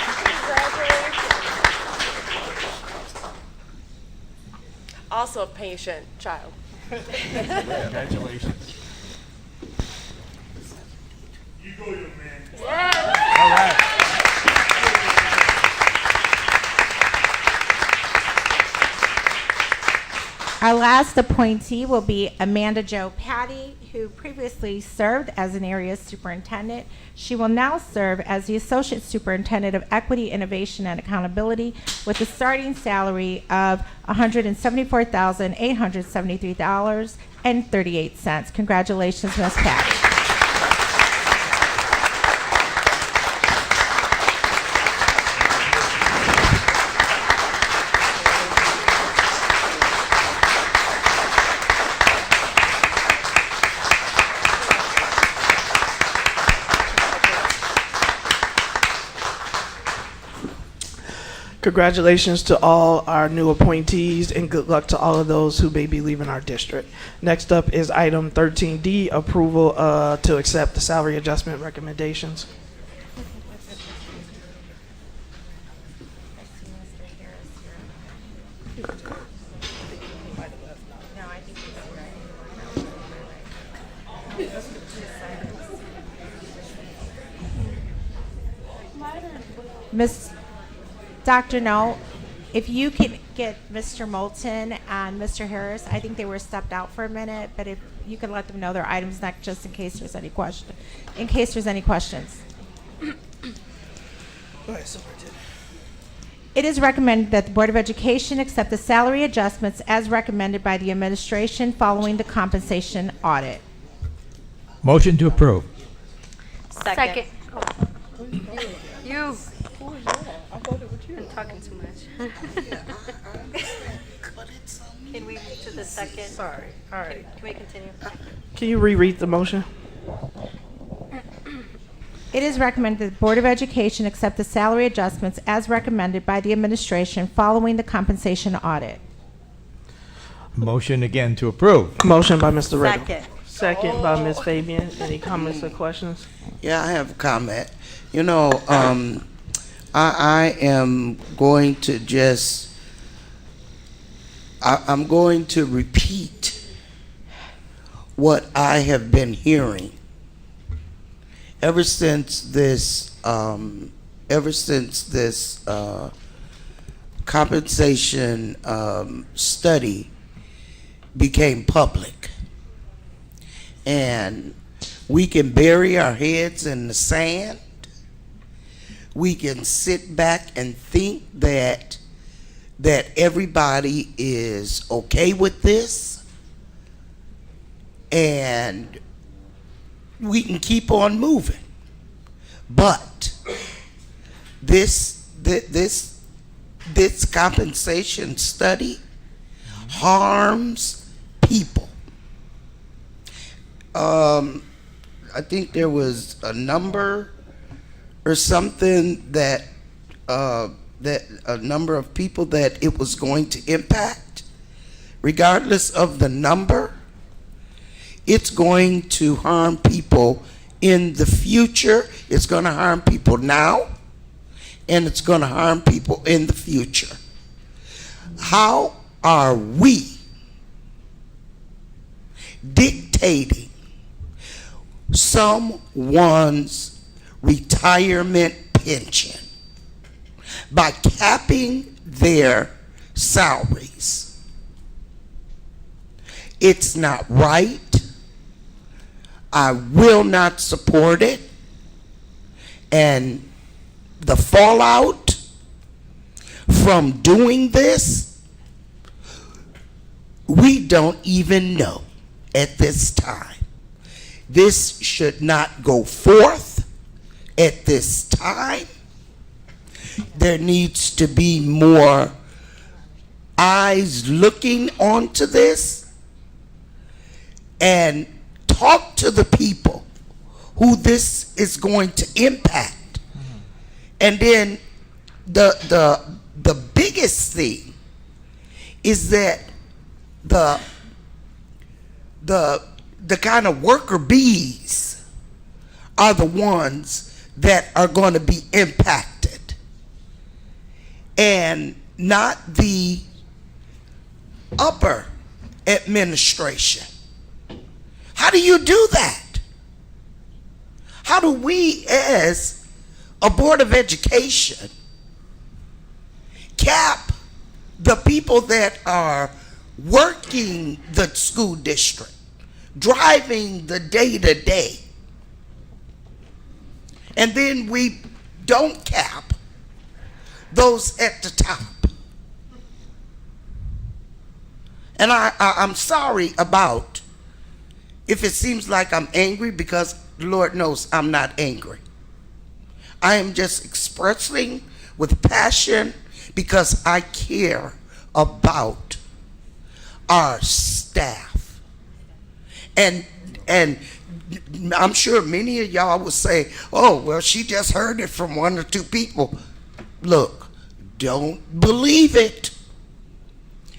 Also a patient child. Congratulations. You go, young man. All right. Our last appointee will be Amanda Jo Patty, who previously served as an area superintendent. She will now serve as the Associate Superintendent of Equity, Innovation, and Accountability with a starting salary of $174,873.38. Congratulations, Ms. Patty. Congratulations to all our new appointees and good luck to all of those who may be leaving our district. Next up is item 13D, approval to accept the salary adjustment recommendations. Miss Dr. No, if you can get Mr. Moulton and Mr. Harris, I think they were stepped out for a minute, but if you can let them know their items next, just in case there's any question. In case there's any questions. Go ahead, Superintendent. It is recommended that the Board of Education accept the salary adjustments as recommended by the administration following the compensation audit. Motion to approve. Second. You. I'm talking too much. Can we move to the second? Sorry. All right. Can we continue? Can you reread the motion? It is recommended that the Board of Education accept the salary adjustments as recommended by the administration following the compensation audit. Motion again to approve. Motion by Mr. Riddle. Second. Second by Ms. Fabian. Any comments or questions? Yeah, I have a comment. You know, I am going to just, I'm going to repeat what I have been hearing ever since this compensation study became public. And we can bury our heads in the sand. We can sit back and think that everybody is okay with this, and we can keep on moving. But this compensation study harms people. I think there was a number or something that that a number of people that it was going to impact. Regardless of the number, it's going to harm people in the future. It's going to harm people now, and it's going to harm people in the future. How are we dictating someone's retirement pension by capping their salaries? It's not right. I will not support it. And the fallout from doing this, we don't even know at this time. This should not go forth at this time. There needs to be more eyes looking onto this, and talk to the people who this is going to impact, and then the biggest thing is that the kind of worker bees are the ones that are going to be impacted, and not the upper administration. How do you do that? How do we as a Board of Education cap the people that are working the school district, driving the day-to-day, and then we don't cap those at the top? And I'm sorry about if it seems like I'm angry, because Lord knows I'm not angry. I am just expressing with passion because I care about our staff. And I'm sure many of y'all will say, oh, well, she just heard it from one or two people. Look, don't believe it.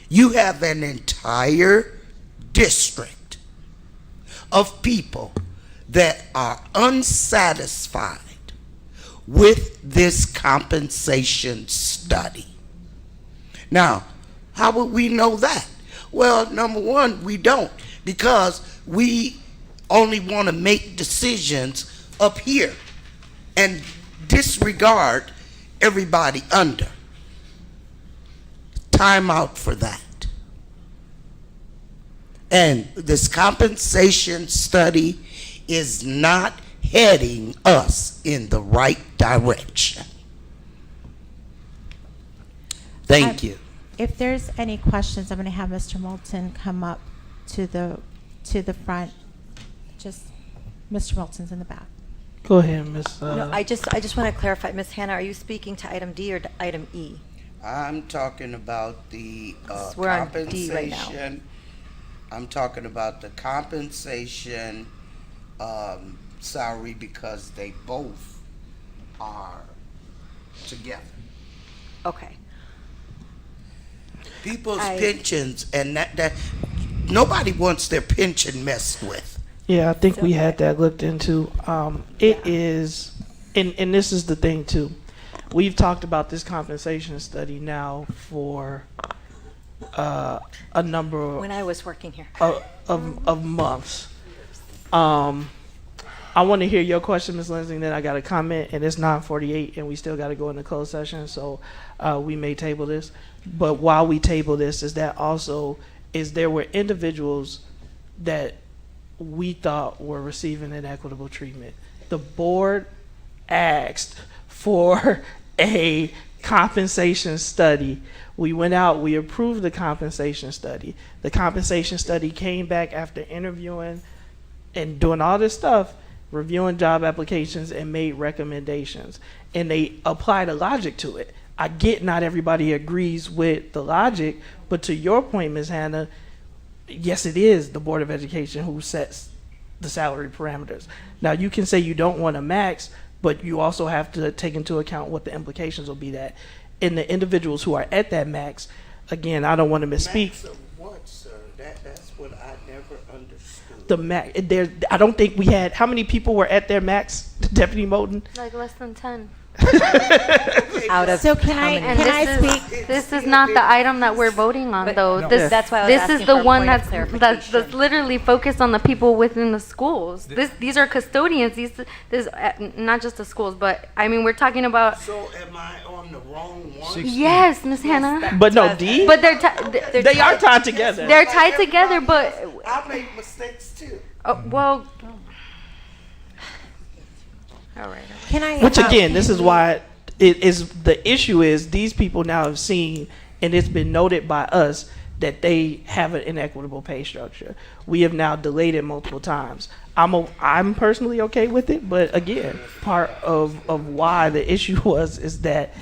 You have an entire district of people that are unsatisfied with this compensation study. Now, how would we know that? Well, number one, we don't, because we only want to make decisions up here and disregard everybody under. Time out for that. And this compensation study is not heading us in the right direction. Thank you. If there's any questions, I'm going to have Mr. Moulton come up to the front. Just Mr. Moulton's in the back. Go ahead, Ms. No, I just want to clarify, Ms. Hannah, are you speaking to item D or item E? I'm talking about the We're on D right now. compensation. I'm talking about the compensation salary, because they both are together. Okay. People's pensions, and that nobody wants their pension messed with. Yeah, I think we had that looked into. It is, and this is the thing too. We've talked about this compensation study now for a number When I was working here. of months. I want to hear your question, Ms. Lindsay, and then I got a comment, and it's 9:48, and we still got to go into closed session, so we may table this. But while we table this, there were individuals that we thought were receiving inequitable treatment. The board asked for a compensation study. We went out, we approved the compensation study. The compensation study came back after interviewing and doing all this stuff, reviewing job applications, and made recommendations. And they applied a logic to it. I get not everybody agrees with the logic, but to your point, Ms. Hannah, yes, it is the Board of Education who sets the salary parameters. Now, you can say you don't want a max, but you also have to take into account what the implications will be that. And the individuals who are at that max, again, I don't want to misspeak. Max of what, sir? That's what I never understood. The max, I don't think we had, how many people were at their max, Deputy Moulton? Like less than 10. Out of So can I speak? This is not the item that we're voting on, though. no, This, that's why I was this asking is the for a one point of that's clarification. literally focused on the people within the schools. These are custodians. This not just the schools, but I mean we're talking about. So am I on the wrong one? Yes, Ms. Hannah. But no, D? But they're They are tied together. They're tied together, but I make mistakes too. well. All right. Can I? Which again, this is why it is the issue is these people now have seen, and it's been noted by us that they have an inequitable pay structure. We have now delayed it multiple times. I'm personally okay with it, but again, part of why the issue is that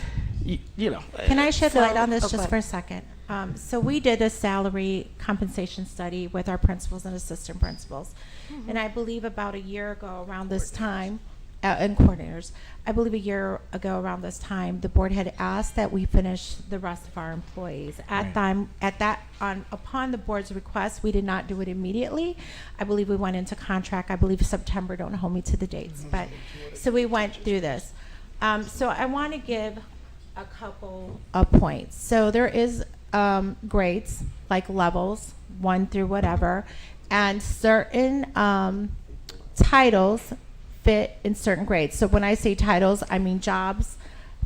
you know. Can I shed light on this go just ahead. for a second? So we did a salary compensation study with our principals and assistant principals. And I believe about a year ago around this time, and coordinators. I believe a year ago around this time, the board had asked that we finish the rest of our employees. Upon the board's request, we did not do it immediately. I believe we went into contract, I believe September, don't hold me to the dates, but, so we went through this. So I want to give a couple of points. So there is grades, like levels, 1 through whatever, and certain titles fit in certain grades. So when I say titles, I mean jobs,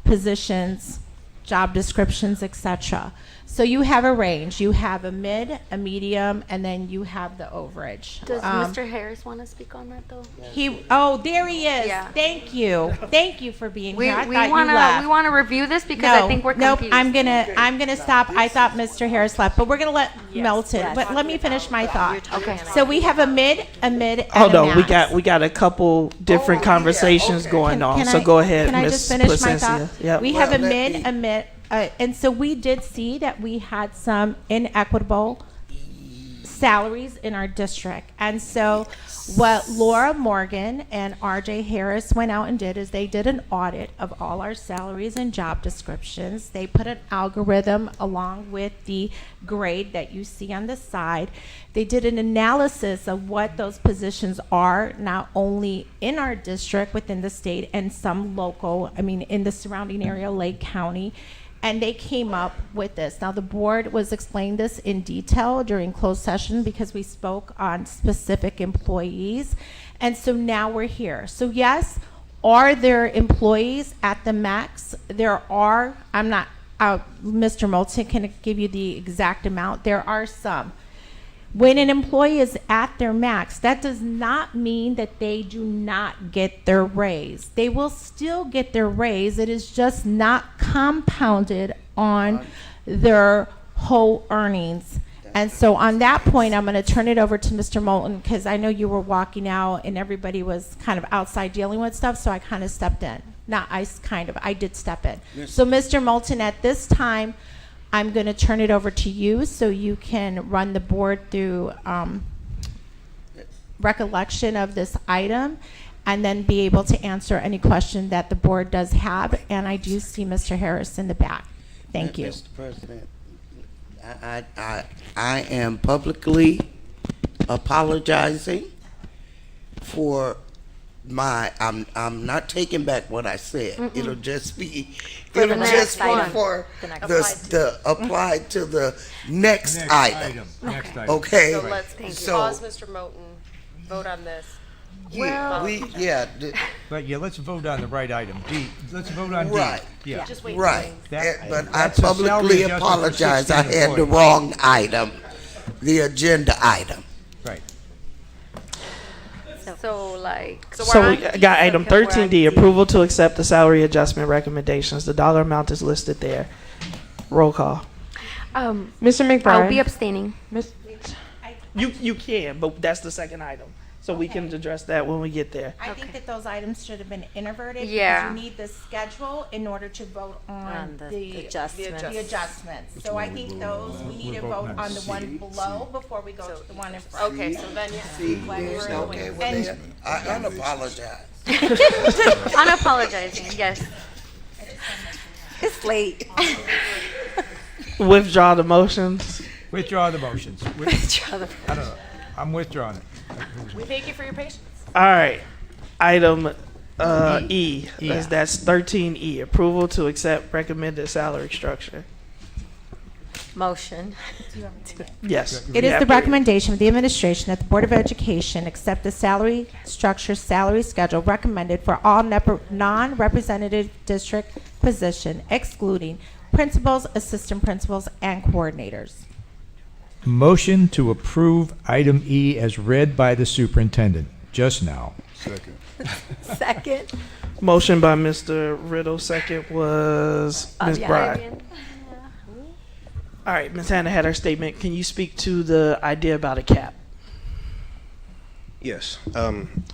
positions, job descriptions, etc. So you have a range. You have a mid, a medium, and then you have the overage. Does Mr. Harris want to speak on that though? There he is. Yeah. Thank you for being We here. I we thought want you left. to review this because I think we're confused. I'm gonna stop. I thought Mr. Harris left, but we're gonna let Melton. But let me finish my thought. Okay. So we have a mid, and Hold a on, max. we got a couple different conversations going on. Can So I- go ahead, Can I Ms. just finish my Placencia. thought? Yep. We have a mid, and so we did see that we had some inequitable salaries in our district. And so what Laura Morgan and RJ Harris went out and did is they did an audit of all our salaries and job descriptions. They put an algorithm along with the grade that you see on the side. They did an analysis of what those positions are, not only in our district, within the state, and some local, in the surrounding area, Lake County. And they came up with this. Now, the board was explaining this in detail during closed session because we spoke on specific employees. And so now we're here. So yes, are there employees at the max? There are. Mr. Moulton can give you the exact amount. There are some. When an employee is at their max, that does not mean that they do not get their raise. They will still get their raise. It is just not compounded on their whole earnings. And so on that point, I'm going to turn it over to Mr. Moulton because I know you were walking out and everybody was kind of outside dealing with stuff, so I kind of stepped in. I did step in. Yes. So Mr. Moulton, at this time, I'm going to turn it over to you so you can run the board through recollection of this item and then be able to answer any question that the board does have. And I do see Mr. Harris in the back. Thank you. Mr. President, I am publicly apologizing for I'm not taking back what I said. It'll just be For the next item. for The next the applied to the next item. Next item. Okay. So let's pause, Mr. Moten, vote on this. But let's vote on the right item. D. Let's vote on D. Right. Yeah. Just wait. Right. That- But I that's a salary publicly adjustment for apologize. I 16 had the employees. wrong item, the agenda item. Right. So we got item 13D, approval to accept the salary adjustment recommendations. The dollar amount is listed there. Roll call. Mr. McBride. I'll be abstaining. You can, but that's the second item. So we can address that when we get there. I think that those items should have been inverted Yeah. because you need the schedule in order to vote on the adjustments. the adjustments. So I think we need to vote on the one below before we go to the one in front. Okay, so then, Okay, well then, I unapologize. Unapologizing, yes. It's late. Withdraw the motions. Withdraw the motions. Withdraw the I don't know. I'm withdrawing it. we thank you for your patience. All right. Item E. E. That's 13E. Approval to accept recommended salary structure. Motion. Yes. It is the recommendation of the administration that the Board of Education accept the salary structure, salary schedule recommended for all non-representative district position, excluding principals, assistant principals, and coordinators. Motion to approve item E as read by the superintendent just now. Second. Second. Motion by Mr. Riddle. Second was Ms. Bride. All right. Ms. Hannah had her statement. Can you speak to the idea about a cap? Yes.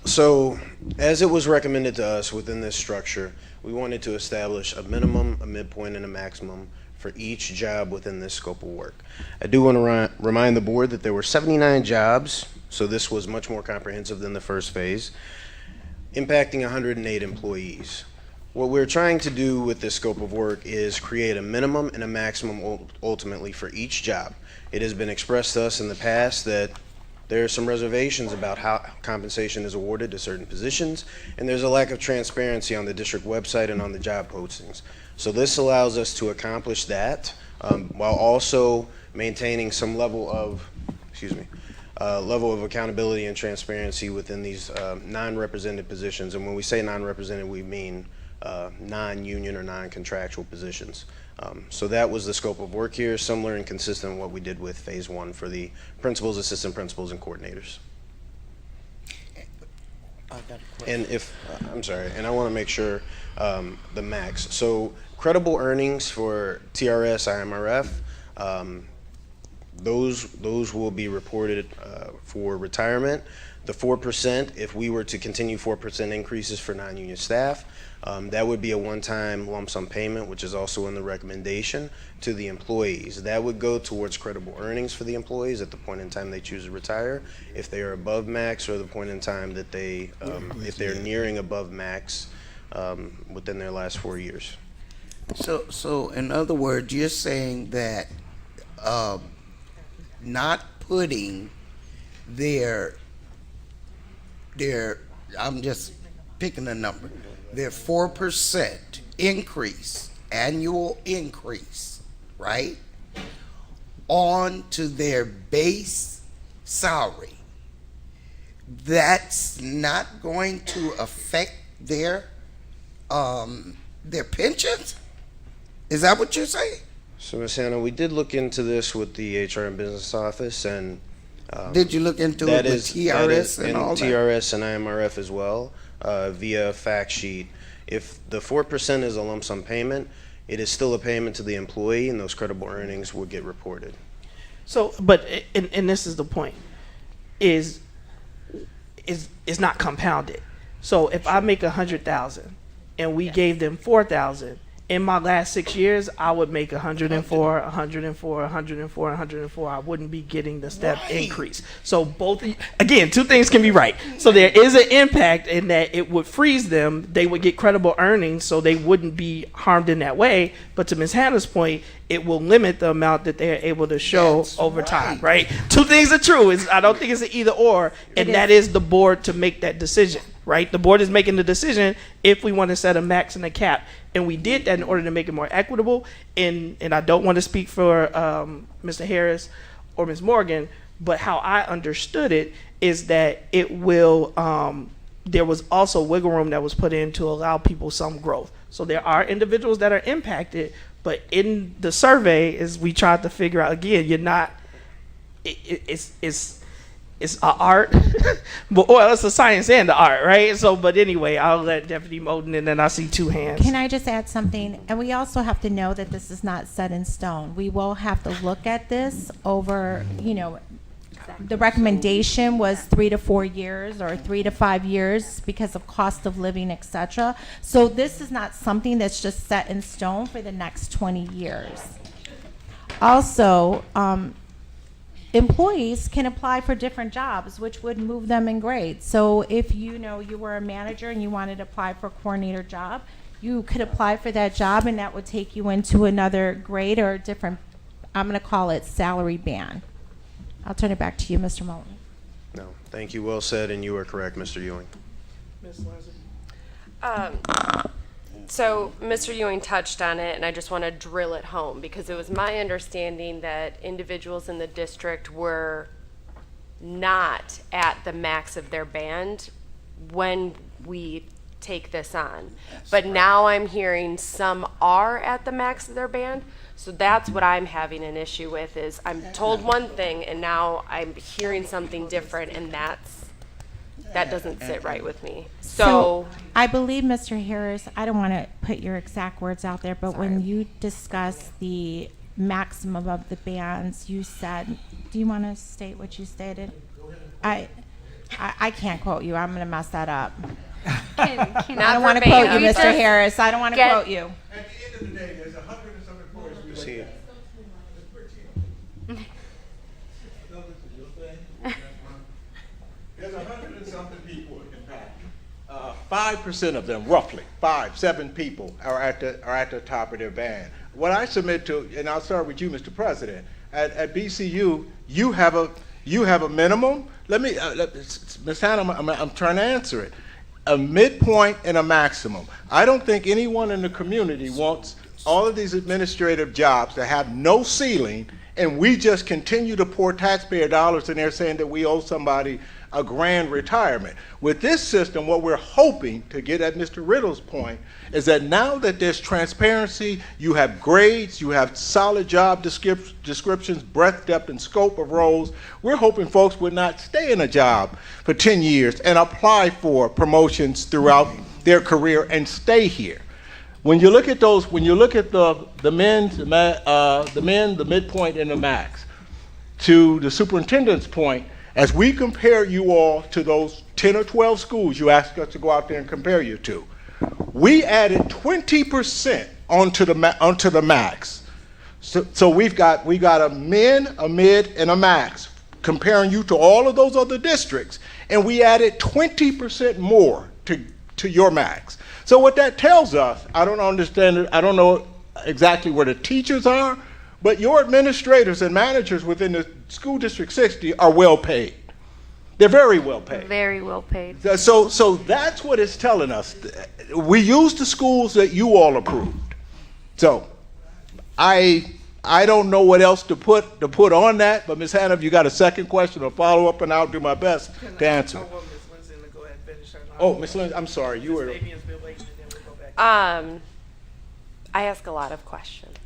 So, as it was recommended to us within this structure, we wanted to establish a minimum, a midpoint, and a maximum for each job within this scope of work. I do want to remind the board that there were 79 jobs, so this was much more comprehensive than the first phase. impacting 108 employees. What we're trying to do with this scope of work is create a minimum and a maximum ultimately for each job. It has been expressed to us in the past that there are some reservations about how compensation is awarded to certain positions, and there's a lack of transparency on the district website and on the job postings. So this allows us to accomplish that while also maintaining some level of, level of accountability and transparency within these non-represented positions. And when we say non-represented, we mean non-union or non-contractual positions. So that was the scope of work here, similar and consistent with what we did with phase 1 for the principals, assistant principals, and coordinators. And if, I'm sorry, and I want to make sure the max. So credible earnings for TRS, IMRF, those will be reported for retirement. The 4%, if we were to continue 4% increases for non-union staff, that would be a one-time lump sum payment, which is also in the recommendation to the employees. That would go towards credible earnings for the employees at the point in time they choose to retire. If they are above max, or the point in time that they, if they're nearing above max within their last 4 years. So in other words, you're saying that not putting their, I'm just picking a number, their 4% increase, annual increase, right, on to their base salary, that's not going to affect their pensions? Is that what you're saying? So, Ms. Hannah, we did look into this with the HR and Business Office, and did you look into it with TRS and all that? TRS and IMRF as well, via fact sheet. If the 4% is a lump sum payment, it is still a payment to the employee, and those credible earnings would get reported. So, but and this is the point, is not compounded. So if I make 100,000 and we gave them 4,000, in my last 6 years, I would make 104, 104, 104, 104. I wouldn't be getting the step increase. So both, again, two things can be right. So there is an impact in that it would freeze them. They would get credible earnings, so they wouldn't be harmed in that way. But to Ms. Hannah's point, it will limit the amount that they're able to show over time, right? Two things are true. I don't think it's an either or, and that is the board to make that decision, right? The board is making the decision if we want to set a max and a cap. And we did that in order to make it more equitable. And I don't want to speak for Mr. Harris or Ms. Morgan, but how I understood it is that it will, there was also wiggle room that was put in to allow people some growth. So there are individuals that are impacted, but in the survey, as we tried to figure out, again, you're not, it's an art, but well, it's a science and the art, right? So, but anyway, I'll let Deputy Moten, and then I see two hands. Can I just add something? And we also have to know that this is not set in stone. We will have to look at this over, the recommendation was 3 to 4 years or 3 to 5 years because of cost of living, etc. So this is not something that's just set in stone for the next 20 years. Also, employees can apply for different jobs, which would move them in grades. So if you were a manager and you wanted to apply for a coordinator job, you could apply for that job, and that would take you into another grade or a different, I'm going to call it salary band. I'll turn it back to you, Mr. Moten. No, thank you. Well said, and you are correct, Mr. Ewing. Ms. Leslie? So Mr. Ewing touched on it, and I just want to drill it home because it was my understanding that individuals in the district were not at the max of their band when we take this on. But now I'm hearing some are at the max of their band. So that's what I'm having an issue with is I'm told one thing and now I'm hearing something different, and that doesn't sit right with me. So I believe, Mr. Harris, I don't want to put your exact words out there, but when you discussed the maximum of the bands, you said, do you want to state what you stated? I can't quote you. I'm going to mess that up. I don't want to quote you, Mr. Harris. I don't want to quote you. At the end of the day, there's 100 and some employees. See. There's 100 and something people impacted. 5% of them, roughly, 5-7 people are at the top of their band. What I submit to, and I'll start with you, Mr. President, at BCU, you have a minimum. Let me, Ms. Hannah, I'm trying to answer it. A midpoint and a maximum. I don't think anyone in the community wants all of these administrative jobs to have no ceiling, and we just continue to pour taxpayer dollars in there saying that we owe somebody a grand retirement. With this system, what we're hoping to get at Mr. Riddle's point is that now that there's transparency, you have grades, you have solid job descriptions, breadth, depth, and scope of roles, we're hoping folks would not stay in a job for 10 years and apply for promotions throughout their career and stay here. When you look at those, when you look at the midpoint, and the max, to the superintendent's point, as we compare you all to those 10 or 12 schools you asked us to go out there and compare you to, we added 20% onto the max. So we've got a min, a mid, and a max, comparing you to all of those other districts, and we added 20% more to your max. So what that tells us, I don't understand it, I don't know exactly where the teachers are, but your administrators and managers within the school district 60 are well paid. They're very well paid. Very well paid. So that's what it's telling us. We use the schools that you all approved. So I don't know what else to put on that, but Ms. Hannah, if you got a second question or follow up, and I'll do my best to answer. I want Ms. Lindsay to go ahead and finish her. Oh, Ms. Lindsay, I'm sorry, you were. Fabian's been waiting, and then we'll go back. I ask a lot of questions.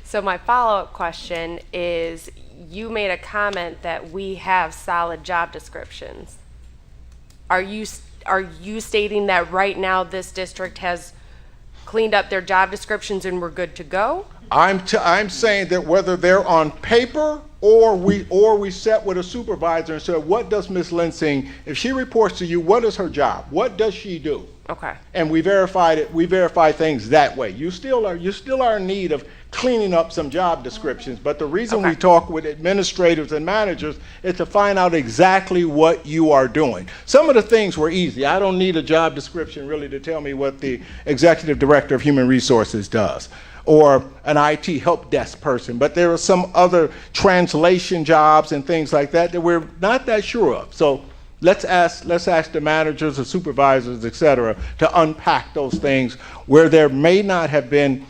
So my follow-up question is, you made a comment that we have solid job descriptions. Are you stating that right now this district has cleaned up their job descriptions and we're good to go? I'm saying that whether they're on paper or we sat with a supervisor and said, what does Ms. Lansing, if she reports to you, what is her job? What does she do? Okay. And we verified it. We verify things that way. You still are in need of cleaning up some job descriptions, but the reason we talk with administrators and managers is to find out exactly what you are doing. Some of the things were easy. I don't need a job description really to tell me what the executive director of human resources does, or an IT help desk person, but there are some other translation jobs and things like that that we're not that sure of. So let's ask the managers, the supervisors, et cetera, to unpack those things where there may not have been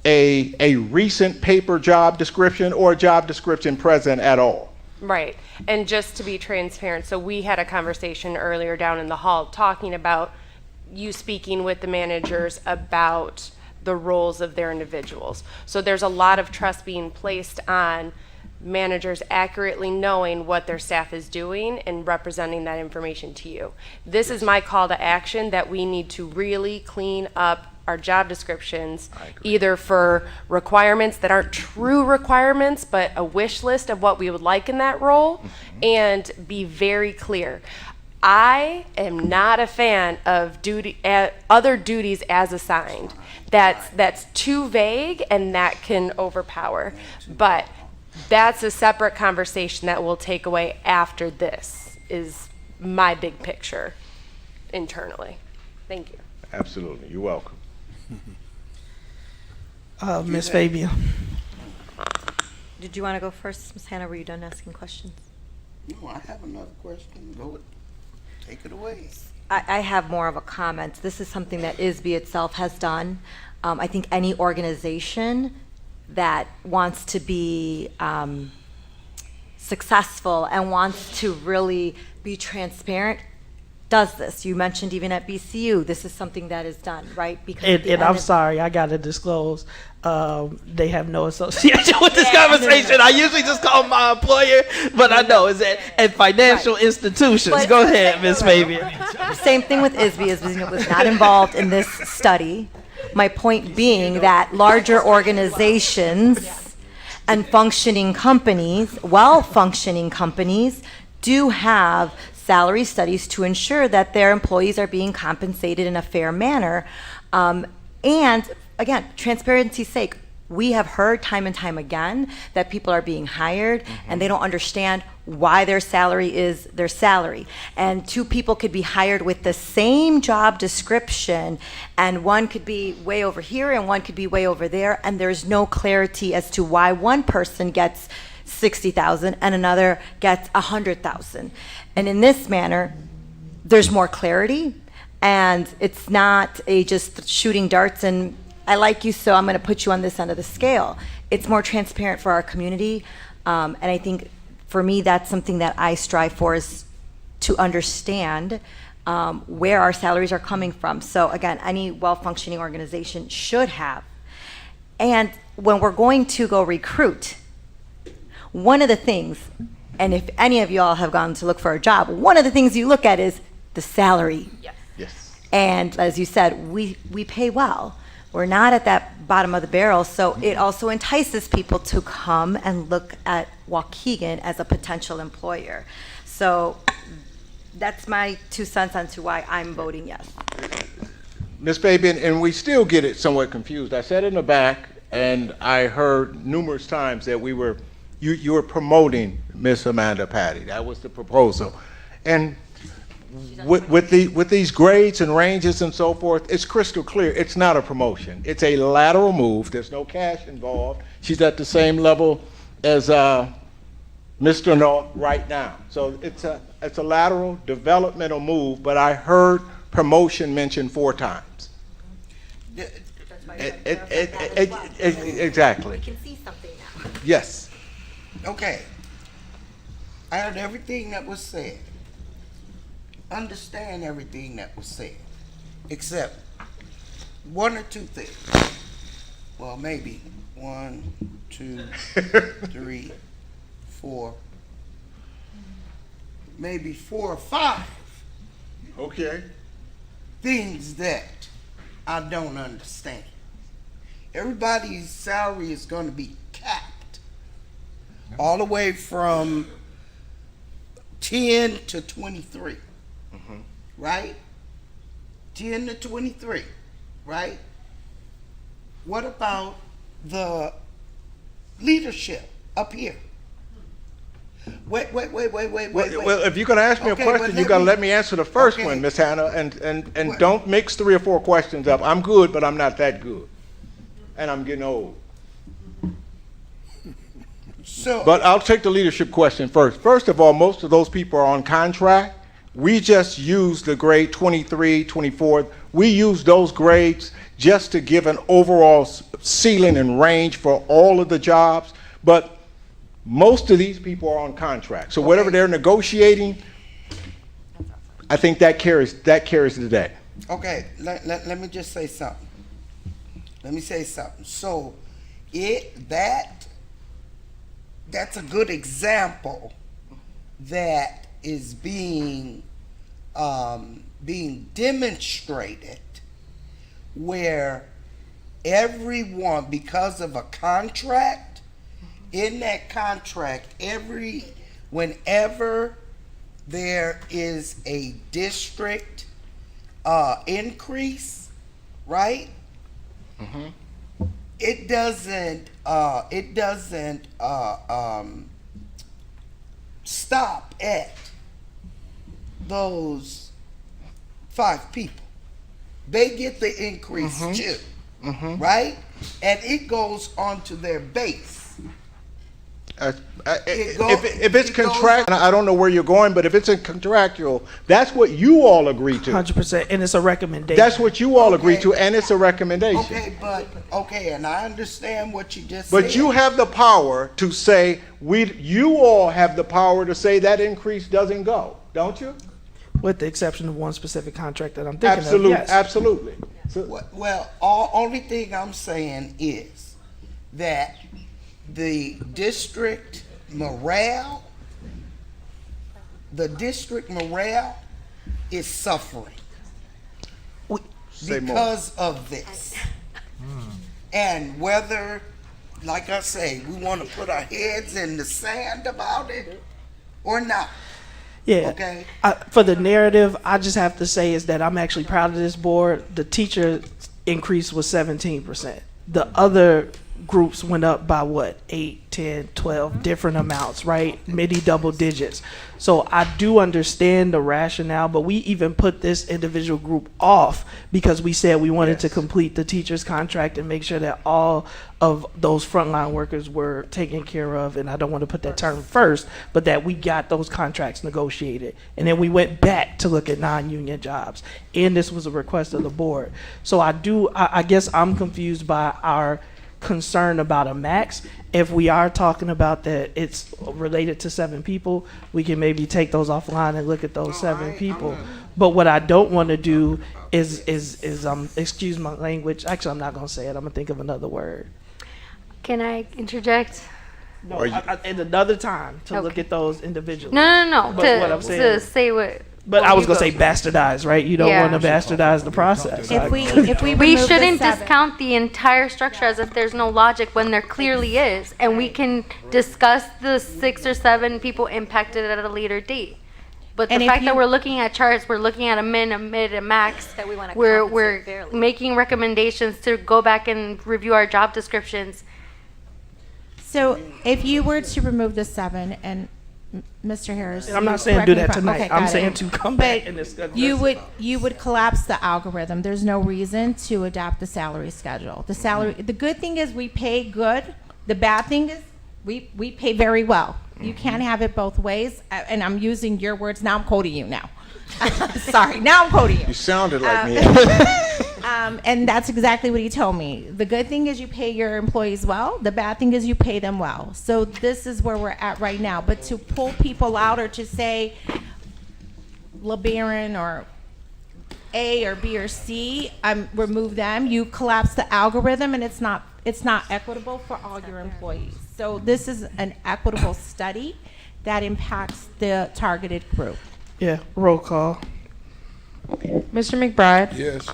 a recent paper job description or a job description present at all. Right. And just to be transparent, so we had a conversation earlier down in the hall talking about you speaking with the managers about the roles of their individuals. So there's a lot of trust being placed on managers accurately knowing what their staff is doing and representing that information to you. This is my call to action, that we need to really clean up our job descriptions, either for requirements that aren't true requirements, but a wish list of what we would like in that role, and be very clear. I am not a fan of other duties as assigned. That's too vague, and that can overpower. But that's a separate conversation that we'll take away after this, is my big picture internally. Thank you. Absolutely. You're welcome. Ms. Fabian. Did you want to go first, Ms. Hannah? Were you done asking questions? No, I have another question. Take it away. I have more of a comment. This is something that ISB itself has done. I think any organization that wants to be successful and wants to really be transparent does this. You mentioned even at BCU, this is something that is done, right? Because And I'm sorry, I got to disclose, they have no association with this conversation. I usually just call my employer, but I know it's at financial institutions. But Go ahead, Ms. Fabian. Same thing with ISB. ISB was not involved in this study. My point being that larger organizations and functioning companies, well-functioning companies, do have salary studies to ensure that their employees are being compensated in a fair manner. And again, transparency's sake, we have heard time and time again that people are being hired and they don't understand why their salary is their salary. And two people could be hired with the same job description, and one could be way over here and one could be way over there, and there's no clarity as to why one person gets 60,000 and another gets 100,000. And in this manner, there's more clarity, and it's not a just shooting darts and I like you, so I'm going to put you on this end of the scale. It's more transparent for our community, and I think for me that's something that I strive for, is to understand where our salaries are coming from. So again, any well-functioning organization should have. And when we're going to go recruit, one of the things, and if any of y'all have gone to look for a job, one of the things you look at is the salary. Yes. And as you said, we pay well. We're not at that bottom of the barrel, so it also entices people to come and look at Waukegan as a potential employer. So that's my 2 cents on to why I'm voting yes. Ms. Baby, and we still get it somewhat confused. I sat in the back and I heard numerous times that you were promoting Miss Amanda Patty. That was the proposal. And with these grades and ranges and so forth, it's crystal clear. It's not a promotion. It's a lateral move. There's no cash involved. She's at the same level as Mr. North right now. So it's a lateral developmental move, but I heard promotion mentioned 4 times. Exactly. We can see something now. Yes. Okay. I heard everything that was said. Understand everything that was said, except 1 or 2 things. Well, maybe 1, 2, 3, 4, maybe 4 or 5. Okay. Things that I don't understand. Everybody's salary is going to be capped, all the way from 10 to 23. Right? 10 to 23, right? What about the leadership up here? Wait. Well, if you're going to ask me a question, you got to let me answer the first one, Miss Hannah, and don't mix 3 or 4 questions up. I'm good, but I'm not that good. And I'm getting old. So, but I'll take the leadership question first. First of all, most of those people are on contract. We just use the grade 23, 24. We use those grades just to give an overall ceiling and range for all of the jobs. But most of these people are on contract. So whatever they're negotiating, I think that carries the day. okay, let me just say something. Let me say something. So that's a good example that is being demonstrated, where everyone, because of a contract, in that contract, whenever there is a district increase, right? It doesn't stop at those 5 people. They get the increase too, right? And it goes on to their base. If it's contractual, I don't know where you're going, but if it's a contractual, that's what you all agree to. 100%, and it's a recommendation. That's what you all agree to, and it's a recommendation. Okay, and I understand what you just said. But you have the power to say, you all have the power to say that increase doesn't go, don't you? With the exception of one specific contract that I'm thinking of, yes. Absolutely. Well, only thing I'm saying is that the district morale is suffering because of this. And whether, like I say, we want to put our heads in the sand about it or not. Yeah. Okay. For the narrative, I just have to say is that I'm actually proud of this board. The teacher increase was 17%. The other groups went up by what, 8, 10, 12 different amounts, right? Many double digits. So I do understand the rationale, but we even put this individual group off because we said we wanted to complete the teacher's contract and make sure that all of those frontline workers were taken care of. And I don't want to put that term first, but that we got those contracts negotiated. And then we went back to look at non-union jobs. And this was a request of the board. So I guess I'm confused by our concern about a max. If we are talking about that it's related to 7 people, we can maybe take those offline and look at those 7 people. But what I don't want to do is excuse my language. Actually, I'm not going to say it. I'm going to think of another word. Can I interject? No, at another time to look at those individually. No. But what I'm saying To say what. But I was going to say bastardize, right? You don't want to bastardize the process. If we We remove shouldn't the 7, discount the entire structure as if there's no logic when there clearly is, and we can discuss the 6 or 7 people impacted at a later date. But the And if fact that you- we're looking at charts, we're looking at a min, a mid, a max. That we wanna we're compensate fairly. making recommendations to go back and review our job descriptions. So if you were to remove the 7 and Mr. Harris. And I'm not you saying correct do me that if tonight. okay, I'm got saying it. to come But back and discuss. you would collapse the algorithm. There's no reason to adapt the salary schedule. The salary. The good thing is we pay good. The bad thing is we pay very well. You can't have it both ways. And I'm using your words now. I'm quoting you now. Sorry. Now I'm quoting you. You sounded like me. And that's exactly what he told me. The good thing is you pay your employees well. The bad thing is you pay them well. So this is where we're at right now. But to pull people out or to say LeBaron or A or B or C, remove them, you collapse the algorithm, and it's not equitable for all your employees. So this is an equitable study that impacts the targeted group. Yeah, roll call. Mr. McBride? Yes.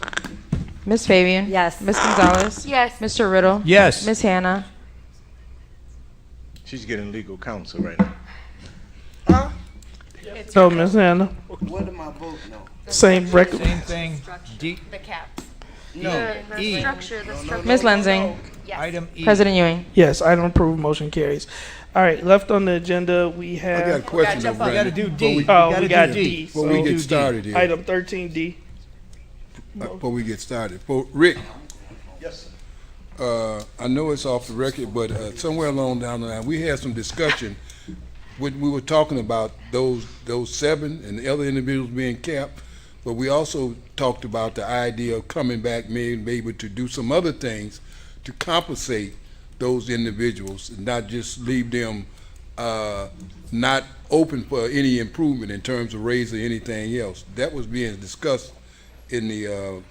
Ms. Fabian? Yes. Ms. Gonzalez? Yes. Mr. Riddle? Yes. Ms. Hannah? She's getting legal counsel right now. So, Ms. Hannah, What am I voting on? same record. Same thing. D. The cap. The E. structure. Ms. Lensing? Item E. President Ewing? Yes, item approved, motion carries. All right, left on the agenda, we I got a have. question though, We got to Brandon. do D. We got D. Before we get started here, Item 13D. before we get started, Rick. Yes, I know it's off the record, but somewhere along down the line, we had some discussion. We were talking about those 7 and the other individuals being capped, but we also talked about the idea of coming back, maybe able to do some other things to compensate those individuals and not just leave them not open for any improvement in terms of raise or anything else. That was being discussed in the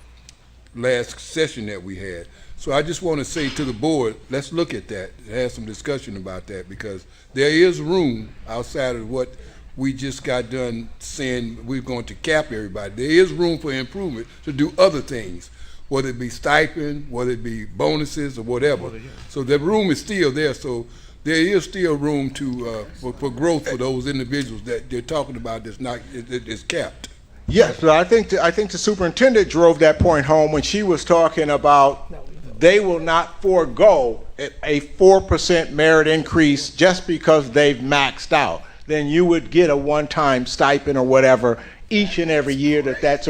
last session that we had. So I just want to say to the board, let's look at that and have some discussion about that, because there is room outside of what we just got done saying we're going to cap everybody. There is room for improvement to do other things, whether it be stipend, whether it be bonuses or whatever. So the room is still there. So there is still room to for growth for those individuals that they're talking about that's capped. yes, but I think the superintendent drove that point home when she was talking about they will not forego a 4% merit increase just because they've maxed out. Then you would get a one-time stipend or whatever each and every year that's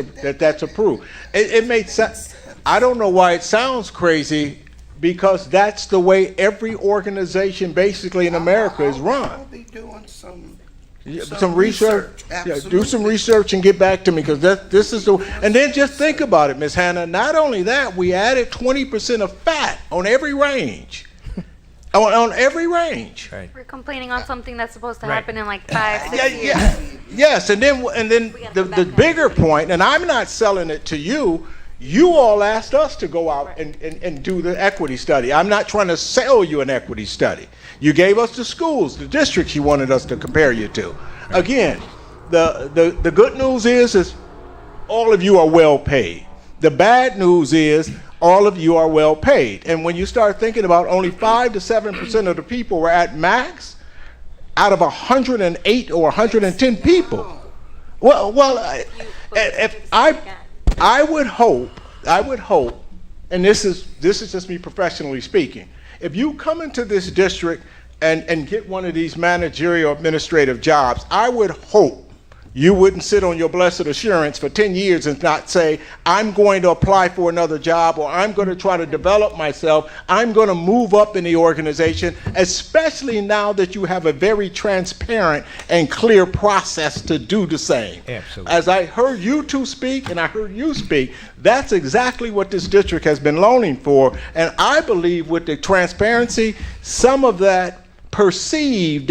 approved. It made sense. I don't know why it sounds crazy, because that's the way every organization basically in America is run. I'll be doing some research. Yeah, do Absolutely. some research and get back to me, because this is the. And then just think about it, Ms. Hannah. Not only that, we added 20% of fat on every range. on every range. Right. We're complaining on something that's supposed to Right. happen in like 5-6 years. Yes, and then the bigger point, and I'm not selling it to you. You all asked us to go out and do the equity study. I'm not trying to sell you an equity study. You gave us the schools, the districts you wanted us to compare you to. Again, the good news is all of you are well paid. The bad news is all of you are well paid. And when you start thinking about only 5 to 7% of the people were at max out of 108 or 110 people. If I would hope, and this is just me professionally speaking, if you come into this district and get one of these managerial administrative jobs, I would hope you wouldn't sit on your blessed assurance for 10 years and not say, I'm going to apply for another job, or I'm going to try to develop myself. I'm going to move up in the organization, especially now that you have a very transparent and clear process to do the same. Absolutely. As I heard you two speak and I heard you speak, that's exactly what this district has been longing for. And I believe with the transparency, some of that perceived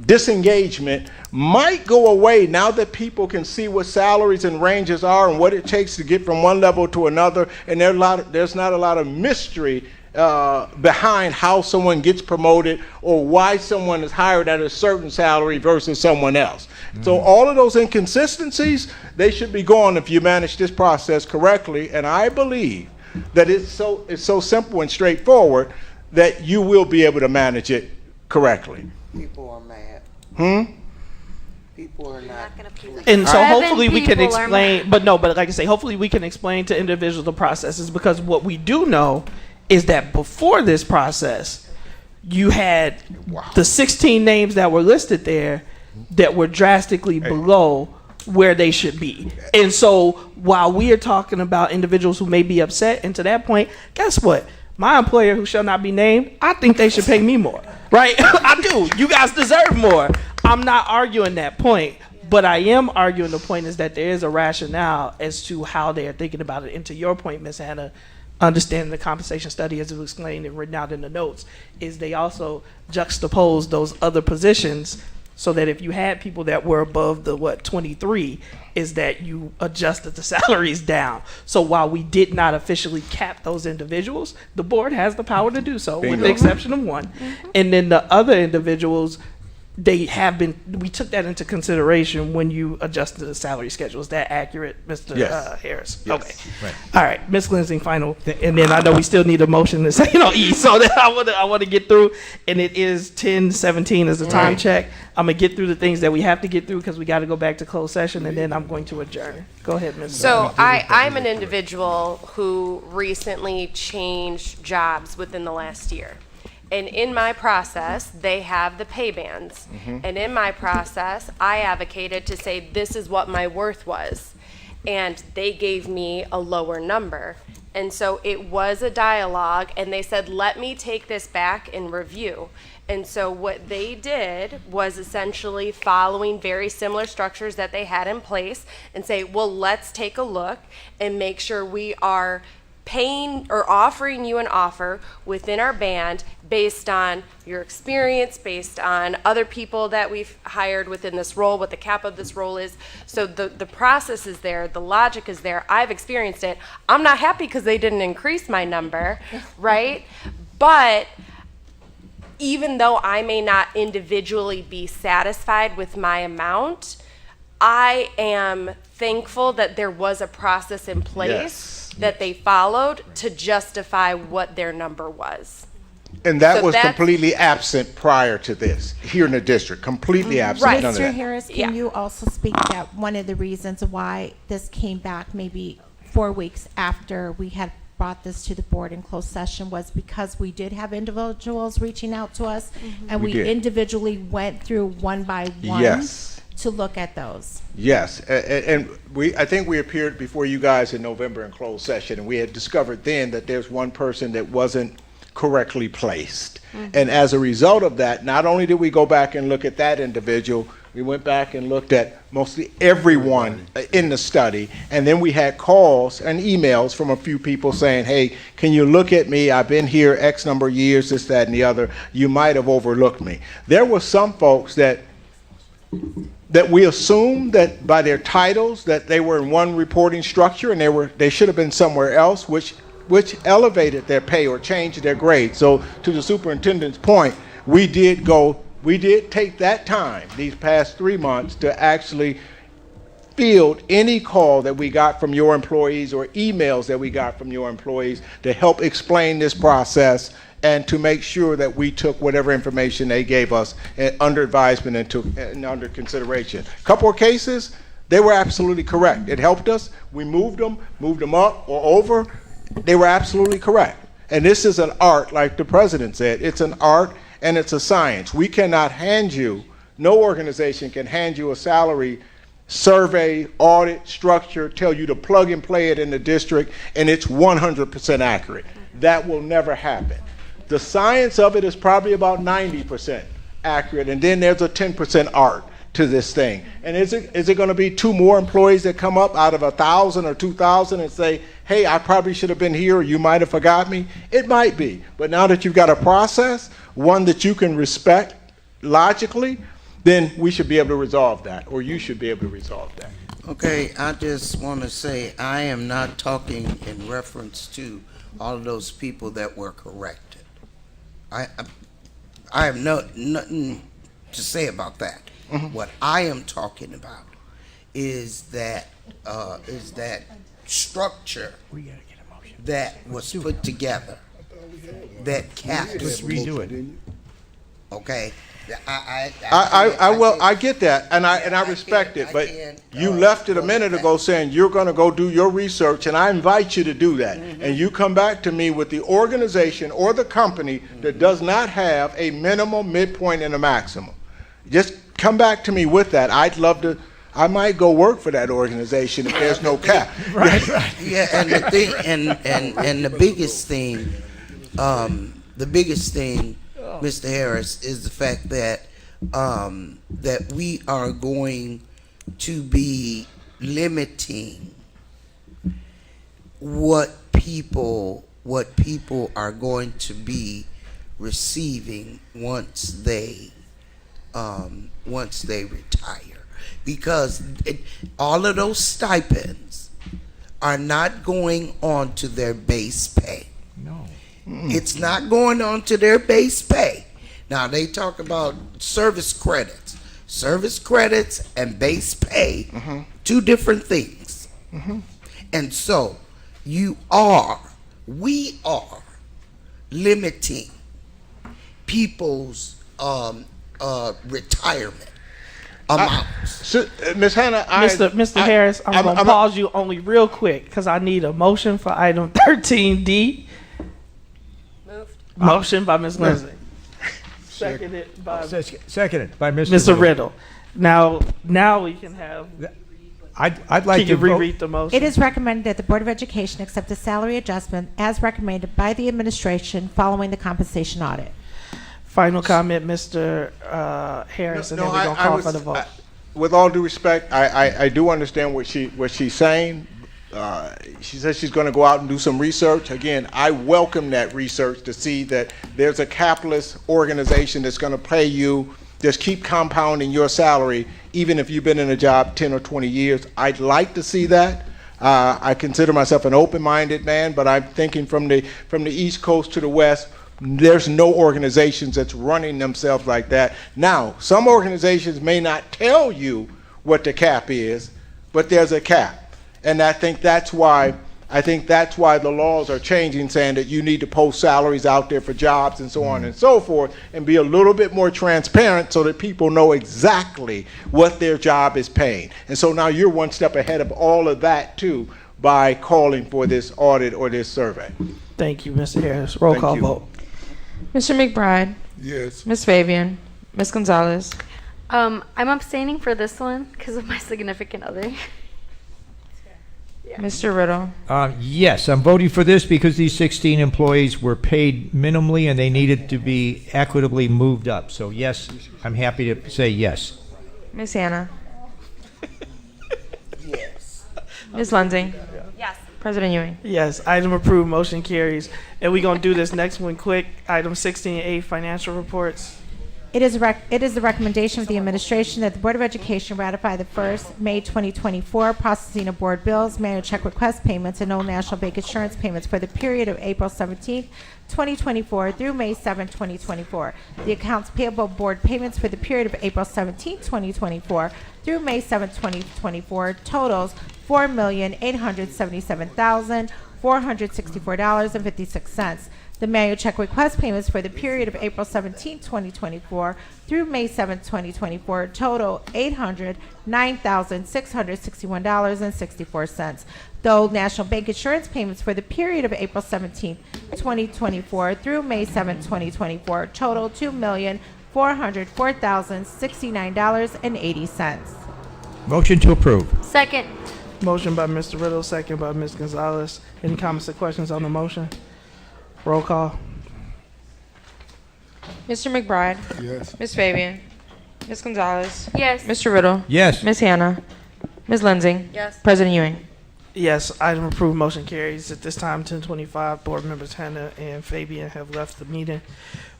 disengagement might go away now that people can see what salaries and ranges are and what it takes to get from one level to another, and there's not a lot of mystery behind how someone gets promoted or why someone is hired at a certain salary versus someone else. So all of those inconsistencies, they should be gone if you manage this process correctly, and I believe that it's so simple and straightforward that you will be able to manage it correctly. People are mad. People are not. And so 7 hopefully we can people are explain, but like I say, hopefully we can explain to individuals the processes, because what we do know is that before this process, you had the 16 names that were listed there that were drastically below where they should be. And so while we are talking about individuals who may be upset, and to that point, guess what? My employer, who shall not be named, I think they should pay me more, right? I do. You guys deserve more. I'm not arguing that point, but I am arguing the point is that there is a rationale as to how they are thinking about it. And to your point, Ms. Hannah, understanding the compensation study as it was explained and written out in the notes, is they also juxtapose those other positions so that if you had people that were above the 23, is that you adjusted the salaries down. So while we did not officially cap those individuals, the board has the power to do so, with the exception of one. And then the other individuals, they have been, we took that into consideration when you adjusted the salary schedule. Is that accurate, Mr. Yes. Harris? Yes. Okay. Right. All right, Ms. Lansing, final. And then I know we still need a motion to say, E, so that I want to get through. And it is 10:17 as the time Right. check. I'm going to get through the things that we have to get through because we got to go back to closed session, and then I'm going to adjourn. Go ahead, Ms. So I'm an individual who recently changed jobs within the last year. And in my process, they have the pay bands. And in my process, I advocated to say this is what my worth was. And they gave me a lower number. And so it was a dialogue, and they said, let me take this back and review. And so what they did was essentially following very similar structures that they had in place and say, well, let's take a look and make sure we are paying or offering you an offer within our band based on your experience, based on other people that we've hired within this role, what the cap of this role is. So the process is there, the logic is there. I've experienced it. I'm not happy because they didn't increase my number, right? But even though I may not individually be satisfied with my amount, I am thankful that there was a process in place that they followed to justify what their number was. And that So was that's- completely absent prior to this, here in the district, completely absent, Right. none of Mr. that. Harris, can Yeah. you also speak that one of the reasons why this came back maybe 4 weeks after we had brought this to the board in closed session was because we did have individuals reaching out to us, and We we did. individually went through one by one Yes. to look at those. Yes, and I think we appeared before you guys in November in closed session, and we had discovered then that there's one person that wasn't correctly placed. And as a result of that, not only did we go back and look at that individual, we went back and looked at mostly everyone in the study, and then we had calls and emails from a few people saying, hey, can you look at me? I've been here X number of years, this, that, and the other. You might have overlooked me. There were some folks that we assumed that by their titles that they were in one reporting structure and they should have been somewhere else, which elevated their pay or changed their grade. So to the superintendent's point, we did take that time these past 3 months to actually field any call that we got from your employees or emails that we got from your employees to help explain this process and to make sure that we took whatever information they gave us under advisement and under consideration. A couple of cases, they were absolutely correct. It helped us. We moved them up or over. They were absolutely correct. And this is an art, like the president said. It's an art and it's a science. We cannot hand you, no organization can hand you a salary survey, audit, structure, tell you to plug and play it in the district, and it's 100% accurate. That will never happen. The science of it is probably about 90% accurate, and then there's a 10% art to this thing. And is it going to be 2 more employees that come up out of 1,000 or 2,000 and say, hey, I probably should have been here, or you might have forgot me? It might be. But now that you've got a process, one that you can respect logically, then we should be able to resolve that, or you should be able to resolve that. Okay, I just want to say I am not talking in reference to all of those people that were corrected. I have nothing to say about that. What I am talking about is that structure that was put together that capped. Let's redo it. Okay. I get that, and I respect it, but you left it a minute ago saying you're going to go do your research, and I invite you to do that. And you come back to me with the organization or the company that does not have a minimum, midpoint, and a maximum. Just come back to me with that. I'd love to. I might go work for that organization if there's no cap. Right. Yeah, and the thing, and the biggest thing, Mr. Harris, is the fact that that we are going to be limiting what people are going to be receiving once they retire, because all of those stipends are not going on to their base pay. No. It's not going on to their base pay. Now they talk about service credits. Service credits and base pay, 2 different things. And so we are limiting people's retirement amounts. Ms. Hannah, Mr. Harris, I'm going to pause you only real quick because I need a motion for item 13D. Motion by Ms. Lindsay. Seconded by Mr. Riddle. Now we can have. I'd like can you to reread the motion? It is recommended that the Board of Education accept the salary adjustment as recommended by the administration following the compensation audit. Final comment, Mr. Harris, and then we're going to call for the vote. With all due respect, I do understand what she's saying. She says she's going to go out and do some research. Again, I welcome that research to see that there's a capitalist organization that's going to pay you, just keep compounding your salary, even if you've been in a job 10 or 20 years. I'd like to see that. I consider myself an open-minded man, but I'm thinking from the East Coast to the West, there's no organizations that's running themselves like that. Now, some organizations may not tell you what the cap is, but there's a cap. And I think that's why the laws are changing, saying that you need to post salaries out there for jobs and so on and so forth, and be a little bit more transparent so that people know exactly what their job is paying. And so now you're one step ahead of all of that too by calling for this audit or this survey. Thank you, Mr. Harris. Roll call vote. Mr. McBride. Yes. Ms. Fabian. Ms. Gonzalez. I'm abstaining for this one because of my significant other. Mr. Riddle. Yes, I'm voting for this because these 16 employees were paid minimally and they needed to be equitably moved up. So yes, I'm happy to say yes. Ms. Hannah. Yes. Ms. Lindsay. Yes. President Ewing. Yes, item approved, motion carries. And we're going to do this next one quick. Item 16A, financial reports. It is the recommendation of the administration that the Board of Education ratify the first May 2024 processing of board bills, manual check request payments, and no national bank insurance payments for the period of April 17, 2024 through May 7, 2024. The accounts payable board payments for the period of April 17, 2024 through May 7, 2024 totals $4,877,464.56. The manual check request payments for the period of April 17, 2024 through May 7, 2024 total $809,661.64. The Old National Bank insurance payments for the period of April 17, 2024 through May 7, 2024 total $2,404,069.80. Motion to approve. Second. Motion by Mr. Riddle, second by Ms. Gonzalez. Any comments or questions on the motion? Roll call. Mr. McBride. Yes. Ms. Fabian. Ms. Gonzalez. Yes. Mr. Riddle. Yes. Ms. Hannah. Ms. Lansing. Yes. President Ewing. Yes, item approved, motion carries. At this time, 10:25, board members Hannah and Fabian have left the meeting.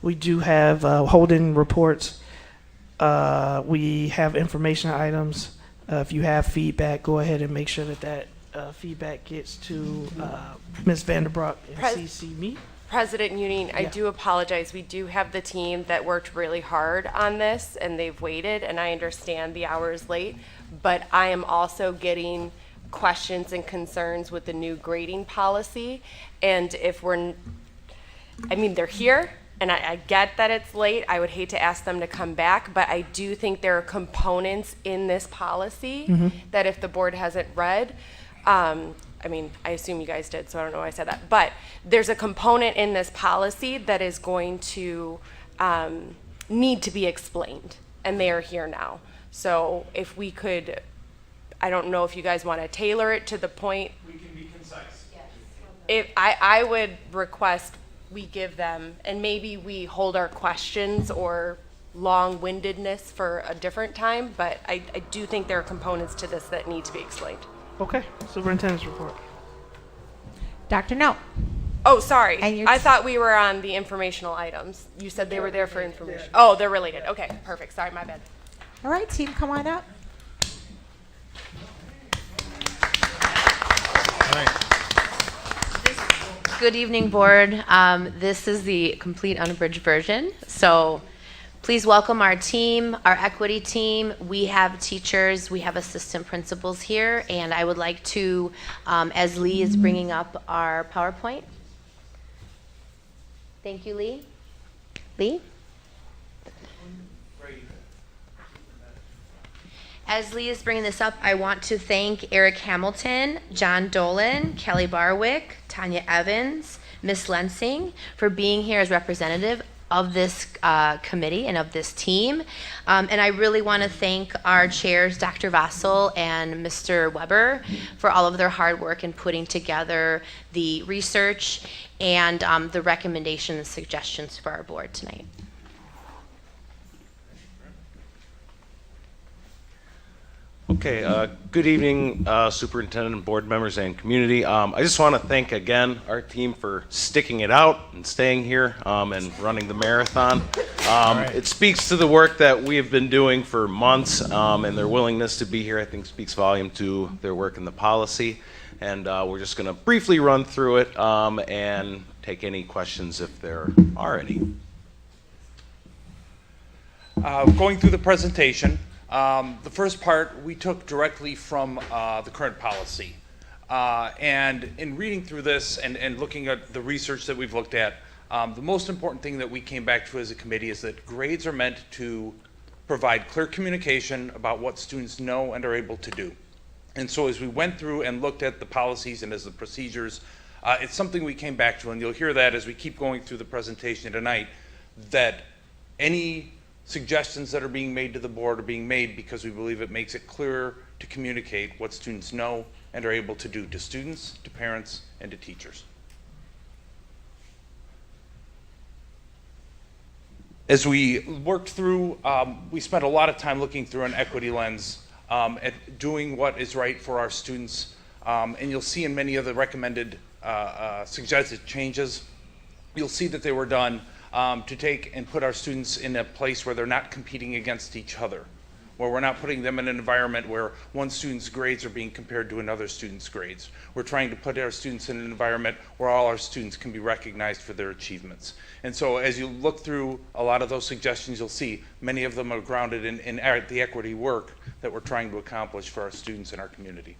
We do have holding reports. We have information items. If you have feedback, go ahead and make sure that feedback gets to Ms. Vanderbroek and CC me. President Ewing, I do apologize. We do have the team that worked really hard on this, and they've waited, and I understand the hour is late, but I am also getting questions and concerns with the new grading policy, and if they're here, and I get that it's late. I would hate to ask them to come back, but I do think there are components in this policy that if the board hasn't read, I assume you guys did, so I don't know why I said that, but there's a component in this policy that is going to need to be explained, and they are here now. So if we could, I don't know if you guys want to tailor it to the point. We can be concise. If I would request we give them, and maybe we hold our questions or long-windedness for a different time, but I do think there are components to this that need to be explained. Okay, superintendent's report. Dr. No. Oh, sorry. And I thought we were on the informational items. You said they were there for information. Oh, they're related. Okay, perfect. Sorry, my bad. All right, team, come on up. Good evening, board. This is the complete unabridged version. So please welcome our team, our equity team. We have teachers, we have assistant principals here, and I would like to, as Lee is bringing up our PowerPoint. Thank you, Lee. Lee? As Lee is bringing this up, I want to thank Eric Hamilton, John Dolan, Kelly Barwick, Tanya Evans, Ms. Lensing for being here as representative of this committee and of this team. And I really want to thank our chairs, Dr. Vassal and Mr. Weber, for all of their hard work in putting together the research and the recommendations and suggestions for our board tonight. Okay, good evening, superintendent, board members, and community. I just want to thank again our team for sticking it out and staying here and running the marathon. It speaks to the work that we have been doing for months, and their willingness to be here, I think, speaks volume to their work in the policy. And we're just going to briefly run through it and take any questions if there are any. Going through the presentation, the first part we took directly from the current policy. And in reading through this and looking at the research that we've looked at, the most important thing that we came back to as a committee is that grades are meant to provide clear communication about what students know and are able to do. And so as we went through and looked at the policies and as the procedures, it's something we came back to, and you'll hear that as we keep going through the presentation tonight, that any suggestions that are being made to the board are being made because we believe it makes it clearer to communicate what students know and are able to do to students, to parents, and to teachers. As we worked through, we spent a lot of time looking through an equity lens at doing what is right for our students. And you'll see in many of the recommended suggested changes, you'll see that they were done to take and put our students in a place where they're not competing against each other, where we're not putting them in an environment where one student's grades are being compared to another student's grades. We're trying to put our students in an environment where all our students can be recognized for their achievements. And so as you look through a lot of those suggestions, you'll see many of them are grounded in the equity work that we're trying to accomplish for our students in our community.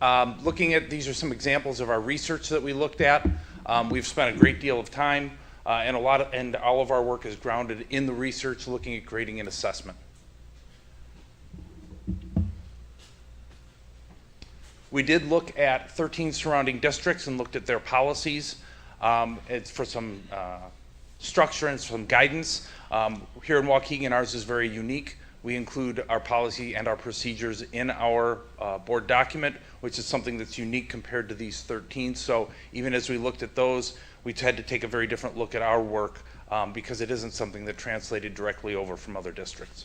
Looking at, these are some examples of our research that we looked at. We've spent a great deal of time and all of our work is grounded in the research looking at grading and assessment. We did look at 13 surrounding districts and looked at their policies. It's for some structure and some guidance. Here in Waukegan, ours is very unique. We include our policy and our procedures in our board document, which is something that's unique compared to these 13. So even as we looked at those, we had to take a very different look at our work because it isn't something that translated directly over from other districts.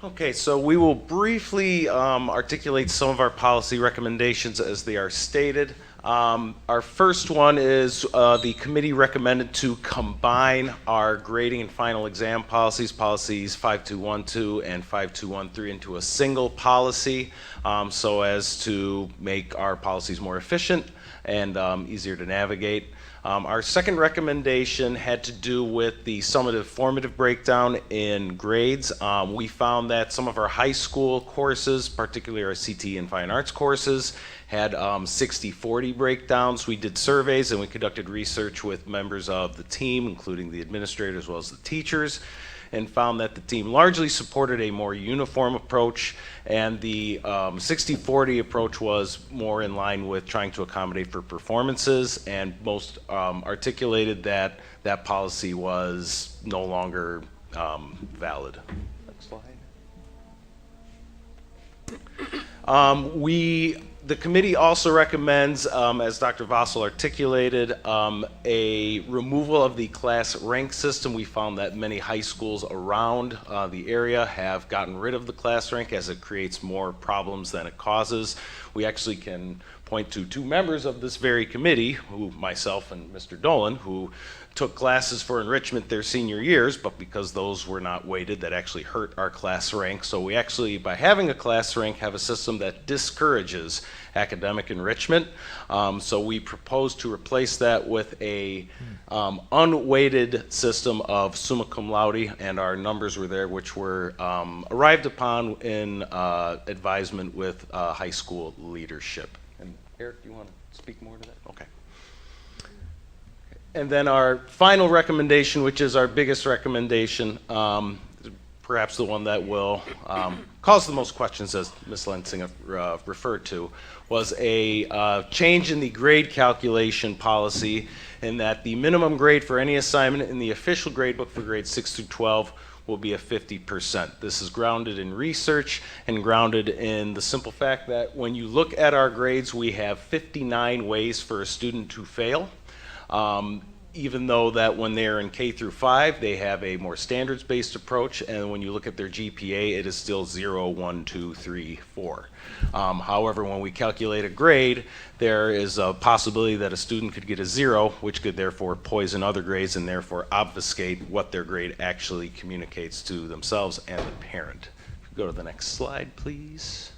Okay, so we will briefly articulate some of our policy recommendations as they are stated. Our first one is the committee recommended to combine our grading and final exam policies 5212 and 5213 into a single policy so as to make our policies more efficient and easier to navigate. Our second recommendation had to do with the summative formative breakdown in grades. We found that some of our high school courses, particularly our CT and fine arts courses, had 60-40 breakdowns. We did surveys and we conducted research with members of the team, including the administrator as well as the teachers, and found that the team largely supported a more uniform approach, and the 60-40 approach was more in line with trying to accommodate for performances, and most articulated that that policy was no longer valid. Next slide. The committee also recommends, as Dr. Vossel articulated, a removal of the class rank system. We found that many high schools around the area have gotten rid of the class rank as it creates more problems than it causes. We actually can point to two members of this very committee, myself and Mr. Dolan, who took classes for enrichment their senior years, but because those were not weighted, that actually hurt our class rank. So we actually, by having a class rank, have a system that discourages academic enrichment. So we propose to replace that with a unweighted system of summa cum laude, and our numbers were there, which were arrived upon in advisement with high school leadership. And Eric, do you want to speak more to that? Okay. And then our final recommendation, which is our biggest recommendation, perhaps the one that will cause the most questions, as Ms. Lensing referred to, was a change in the grade calculation policy, in that the minimum grade for any assignment in the official gradebook for grades 6 through 12 will be a 50%. This is grounded in research and grounded in the simple fact that when you look at our grades, we have 59 ways for a student to fail. Even though that when they're in K through 5, they have a more standards-based approach, and when you look at their GPA, it is still 0, 1, 2, 3, 4. However, when we calculate a grade, there is a possibility that a student could get a 0, which could therefore poison other grades and therefore obfuscate what their grade actually communicates to themselves and the parent. Go to the next slide, please.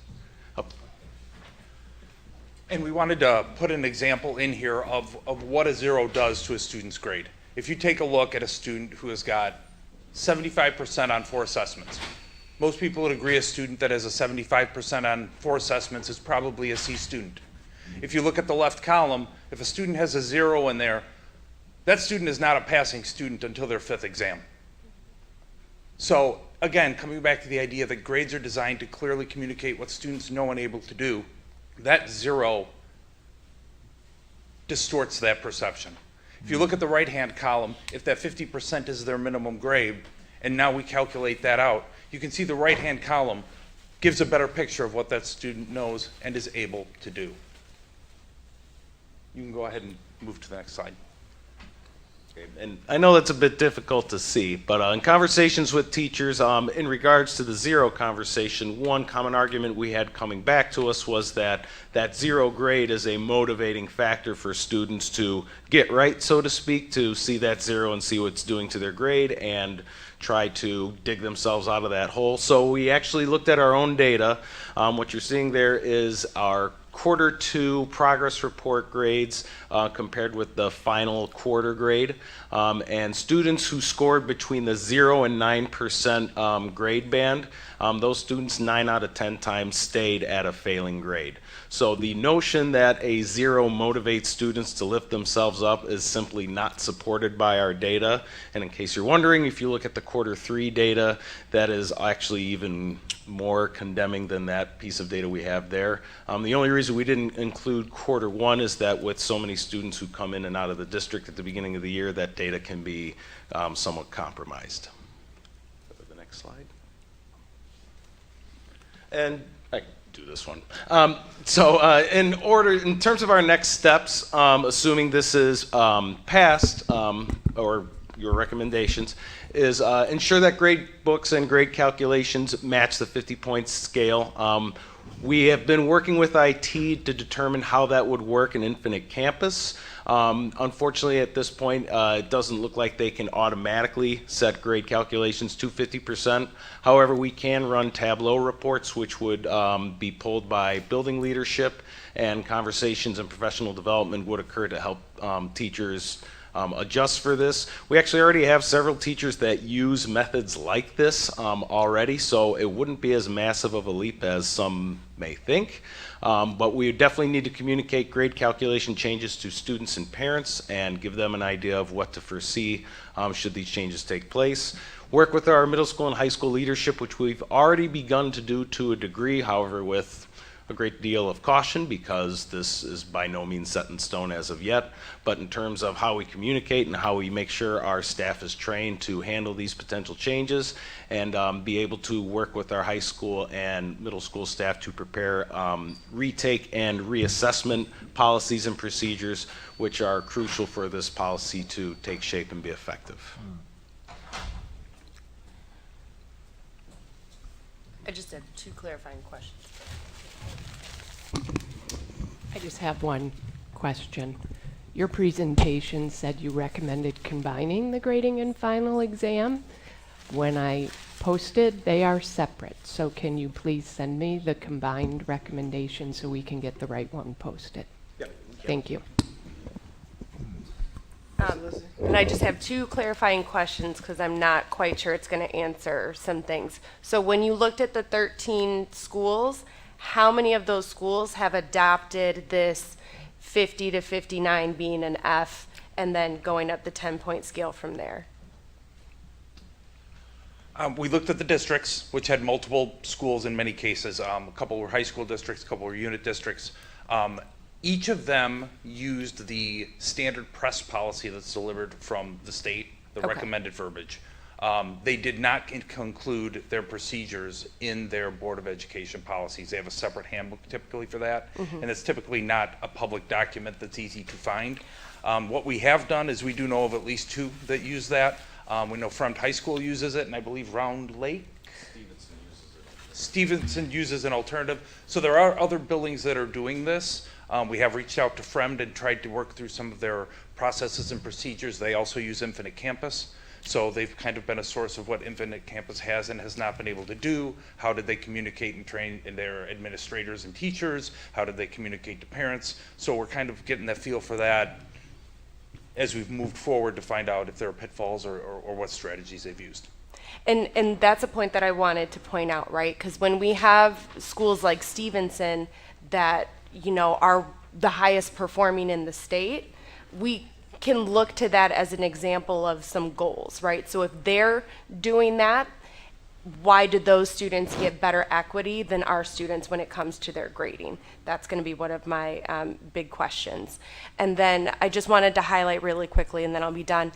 And we wanted to put an example in here of what a 0 does to a student's grade. If you take a look at a student who has got 75% on 4 assessments, most people would agree a student that has a 75% on 4 assessments is probably a C student. If you look at the left column, if a student has a 0 in there, that student is not a passing student until their 5th exam. So again, coming back to the idea that grades are designed to clearly communicate what students know and able to do, that 0 distorts that perception. If you look at the right-hand column, if that 50% is their minimum grade, and now we calculate that out, you can see the right-hand column gives a better picture of what that student knows and is able to do. You can go ahead and move to the next slide. And I know that's a bit difficult to see, but in conversations with teachers, in regards to the 0 conversation, one common argument we had coming back to us was that that 0 grade is a motivating factor for students to get right, so to speak, to see that 0 and see what it's doing to their grade and try to dig themselves out of that hole. So we actually looked at our own data. What you're seeing there is our quarter 2 progress report grades compared with the final quarter grade. And students who scored between the 0 and 9% grade band, those students 9 out of 10 times stayed at a failing grade. So the notion that a 0 motivates students to lift themselves up is simply not supported by our data. And in case you're wondering, if you look at the quarter 3 data, that is actually even more condemning than that piece of data we have there. The only reason we didn't include quarter 1 is that with so many students who come in and out of the district at the beginning of the year, that data can be somewhat compromised. Go to the next slide. And I can do this one. In terms of our next steps, assuming this is passed, or your recommendations, is ensure that grade books and grade calculations match the 50-point scale. We have been working with IT to determine how that would work in Infinite Campus. Unfortunately, at this point, it doesn't look like they can automatically set grade calculations to 50%. However, we can run Tableau reports, which would be pulled by building leadership, and conversations and professional development would occur to help teachers adjust for this. We actually already have several teachers that use methods like this already, so it wouldn't be as massive of a leap as some may think. But we definitely need to communicate grade calculation changes to students and parents and give them an idea of what to foresee should these changes take place. Work with our middle school and high school leadership, which we've already begun to do to a degree, however, with a great deal of caution because this is by no means set in stone as of yet. But in terms of how we communicate and how we make sure our staff is trained to handle these potential changes and be able to work with our high school and middle school staff to prepare retake and reassessment policies and procedures, which are crucial for this policy to take shape and be effective. I just had 2 clarifying questions. I just have one question. Your presentation said you recommended combining the grading and final exam. When I posted, they are separate. So can you please send me the combined recommendation so we can get the right one posted? Yep. Thank you. And I just have 2 clarifying questions because I'm not quite sure it's going to answer some things. So when you looked at the 13 schools, how many of those schools have adopted this 50 to 59 being an F and then going up the 10-point scale from there? We looked at the districts, which had multiple schools in many cases. A couple were high school districts, a couple were unit districts. Each of them used the standard press policy that's delivered from the state, the recommended verbiage. They did not conclude their procedures in their Board of Education policies. They have a separate handbook typically for that, and it's typically not a public document that's easy to find. What we have done is we do know of at least 2 that use that. We know Front High School uses it, and I believe Round Lake? Stevenson uses an alternative. So there are other buildings that are doing this. We have reached out to Fremd and tried to work through some of their processes and procedures. They also use Infinite Campus. So they've kind of been a source of what Infinite Campus has and has not been able to do. How did they communicate and train their administrators and teachers? How did they communicate to parents? So we're kind of getting that feel for that as we've moved forward to find out if there are pitfalls or what strategies they've used. And that's a point that I wanted to point out, right? Because when we have schools like Stevenson that, you know, are the highest performing in the state, we can look to that as an example of some goals, right? So if they're doing that, why did those students get better equity than our students when it comes to their grading? That's going to be one of my big questions. And then I just wanted to highlight really quickly, and then I'll be done.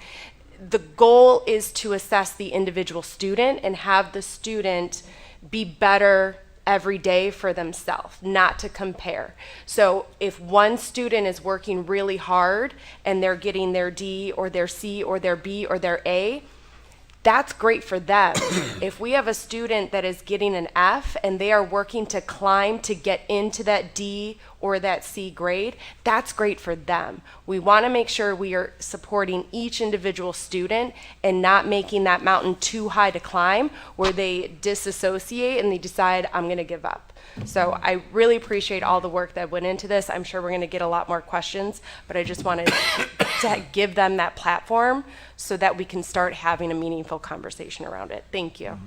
The goal is to assess the individual student and have the student be better every day for themselves, not to compare. So if one student is working really hard and they're getting their D or their C or their B or their A, that's great for them. If we have a student that is getting an F and they are working to climb to get into that D or that C grade, that's great for them. We want to make sure we are supporting each individual student and not making that mountain too high to climb where they disassociate and they decide, I'm going to give up. So I really appreciate all the work that went into this. I'm sure we're going to get a lot more questions, but I just wanted to give them that platform so that we can start having a meaningful conversation around it. Thank you.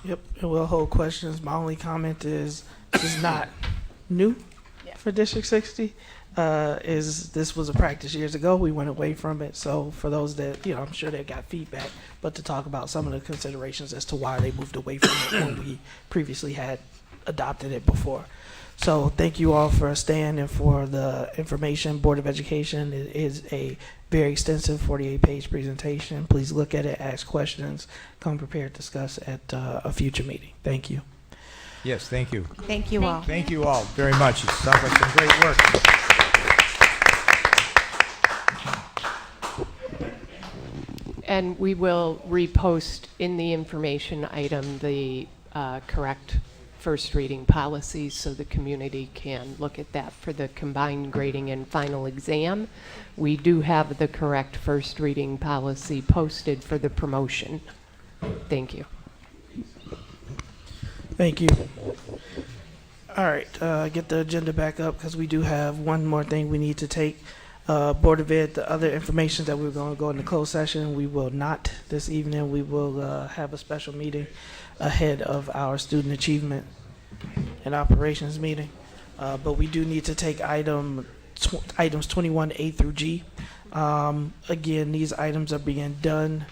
Yep, and we'll hold questions. My only comment is this is not new for District 60. This was a practice years ago. We went away from it. So for those that, I'm sure they got feedback, but to talk about some of the considerations as to why they moved away from it when we previously had adopted it before. So thank you all for staying and for the information. Board of Education is a very extensive 48-page presentation. Please look at it, ask questions, come prepared to discuss at a future meeting. Thank you. Yes, thank you. Thank you all. Thank you all very much. It sounds like some great work. And we will repost in the information item the correct first reading policies so the community can look at that for the combined grading and final exam. We do have the correct first reading policy posted for the promotion. Thank you. Thank you. All right, get the agenda back up because we do have one more thing we need to take. Board of Ed, the other information that we're going to go into closed session, we will not this evening. We will have a special meeting ahead of our student achievement and operations meeting. But we do need to take items 21A through G. Again, these items are being done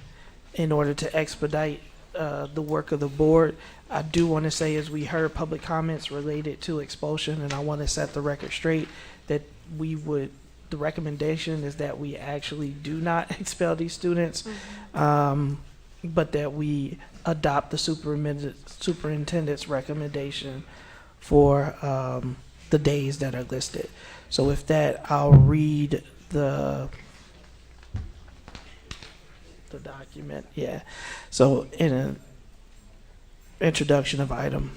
in order to expedite the work of the board. I do want to say, as we heard public comments related to expulsion, and I want to set the record straight that the recommendation is that we actually do not expel these students, but that we adopt the superintendent's recommendation for the days that are listed. So with that, I'll read the document. Yeah. So in an introduction of item,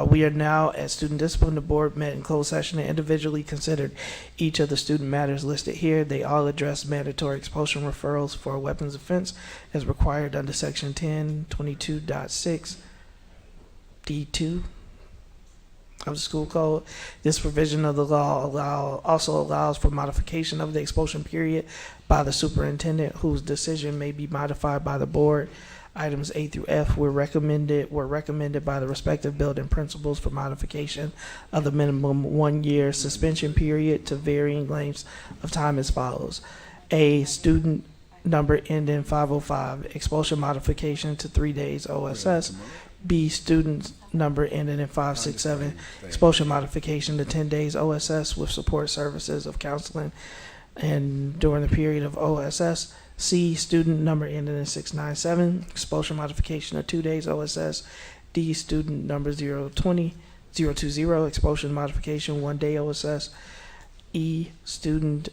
we are now at student discipline. The board met in closed session and individually considered each of the student matters listed here. They all address mandatory expulsion referrals for a weapons offense as required under section 1022.6 D2 of the school code. This provision of the law also allows for modification of the expulsion period by the superintendent, whose decision may be modified by the board. Items A through F were recommended by the respective building principals for modification of the minimum 1-year suspension period to varying lengths of time as follows. A, student number ending 505, expulsion modification to 3 days OSS. B, student number ending in 567, expulsion modification to 10 days OSS with support services of counseling and during the period of OSS. C, student number ending in 697, expulsion modification of 2 days OSS. D, student number 020, expulsion modification 1 day OSS. E, student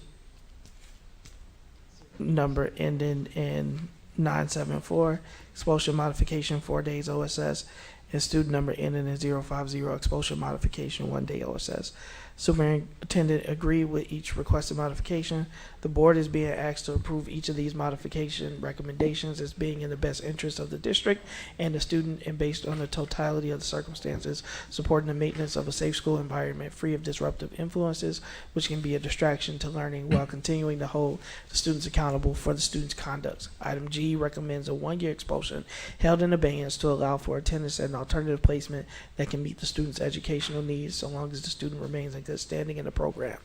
number ending in 974, expulsion modification 4 days OSS. And student number ending in 050, expulsion modification 1 day OSS. Superintendent agreed with each requested modification. The board is being asked to approve each of these modification recommendations as being in the best interest of the district and the student, and based on the totality of the circumstances, supporting the maintenance of a safe school environment free of disruptive influences, which can be a distraction to learning, while continuing to hold the students accountable for the students' conduct. Item G recommends a 1-year expulsion held in abeyance to allow for attendance at an alternative placement that can meet the student's educational needs so long as the student remains in good standing in the program.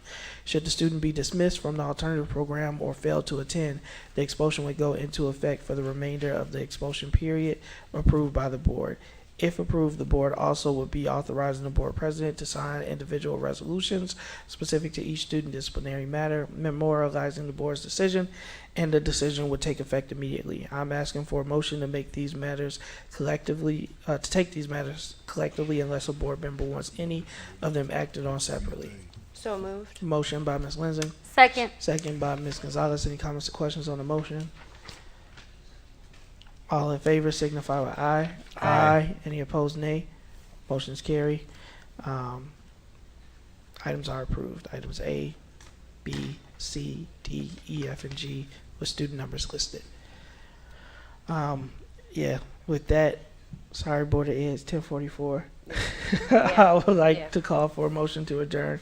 Should the student be dismissed from the alternative program or fail to attend, the expulsion would go into effect for the remainder of the expulsion period approved by the board. If approved, the board also would be authorizing the board president to sign individual resolutions specific to each student disciplinary matter, memorializing the board's decision, and the decision would take effect immediately. I'm asking for a motion to make these matters collectively, unless a board member wants any of them acted on separately. So moved. Motion by Ms. Lensing. Second. Second by Ms. Gonzalez. Any comments or questions on the motion? All in favor signify with aye. Aye. Any opposed, nay. Motion's carry. Items are approved. Items A, B, C, D, E, F, and G with student numbers listed. With that, sorry, Board of Ed, it's 10:44. I would like to call for a motion to adjourn.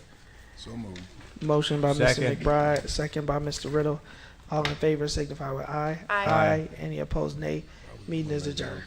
So moved. Motion by Second. Mr. McBride, second by Mr. Riddle. All in favor signify with aye. Aye. Any opposed, nay. Meeting is adjourned.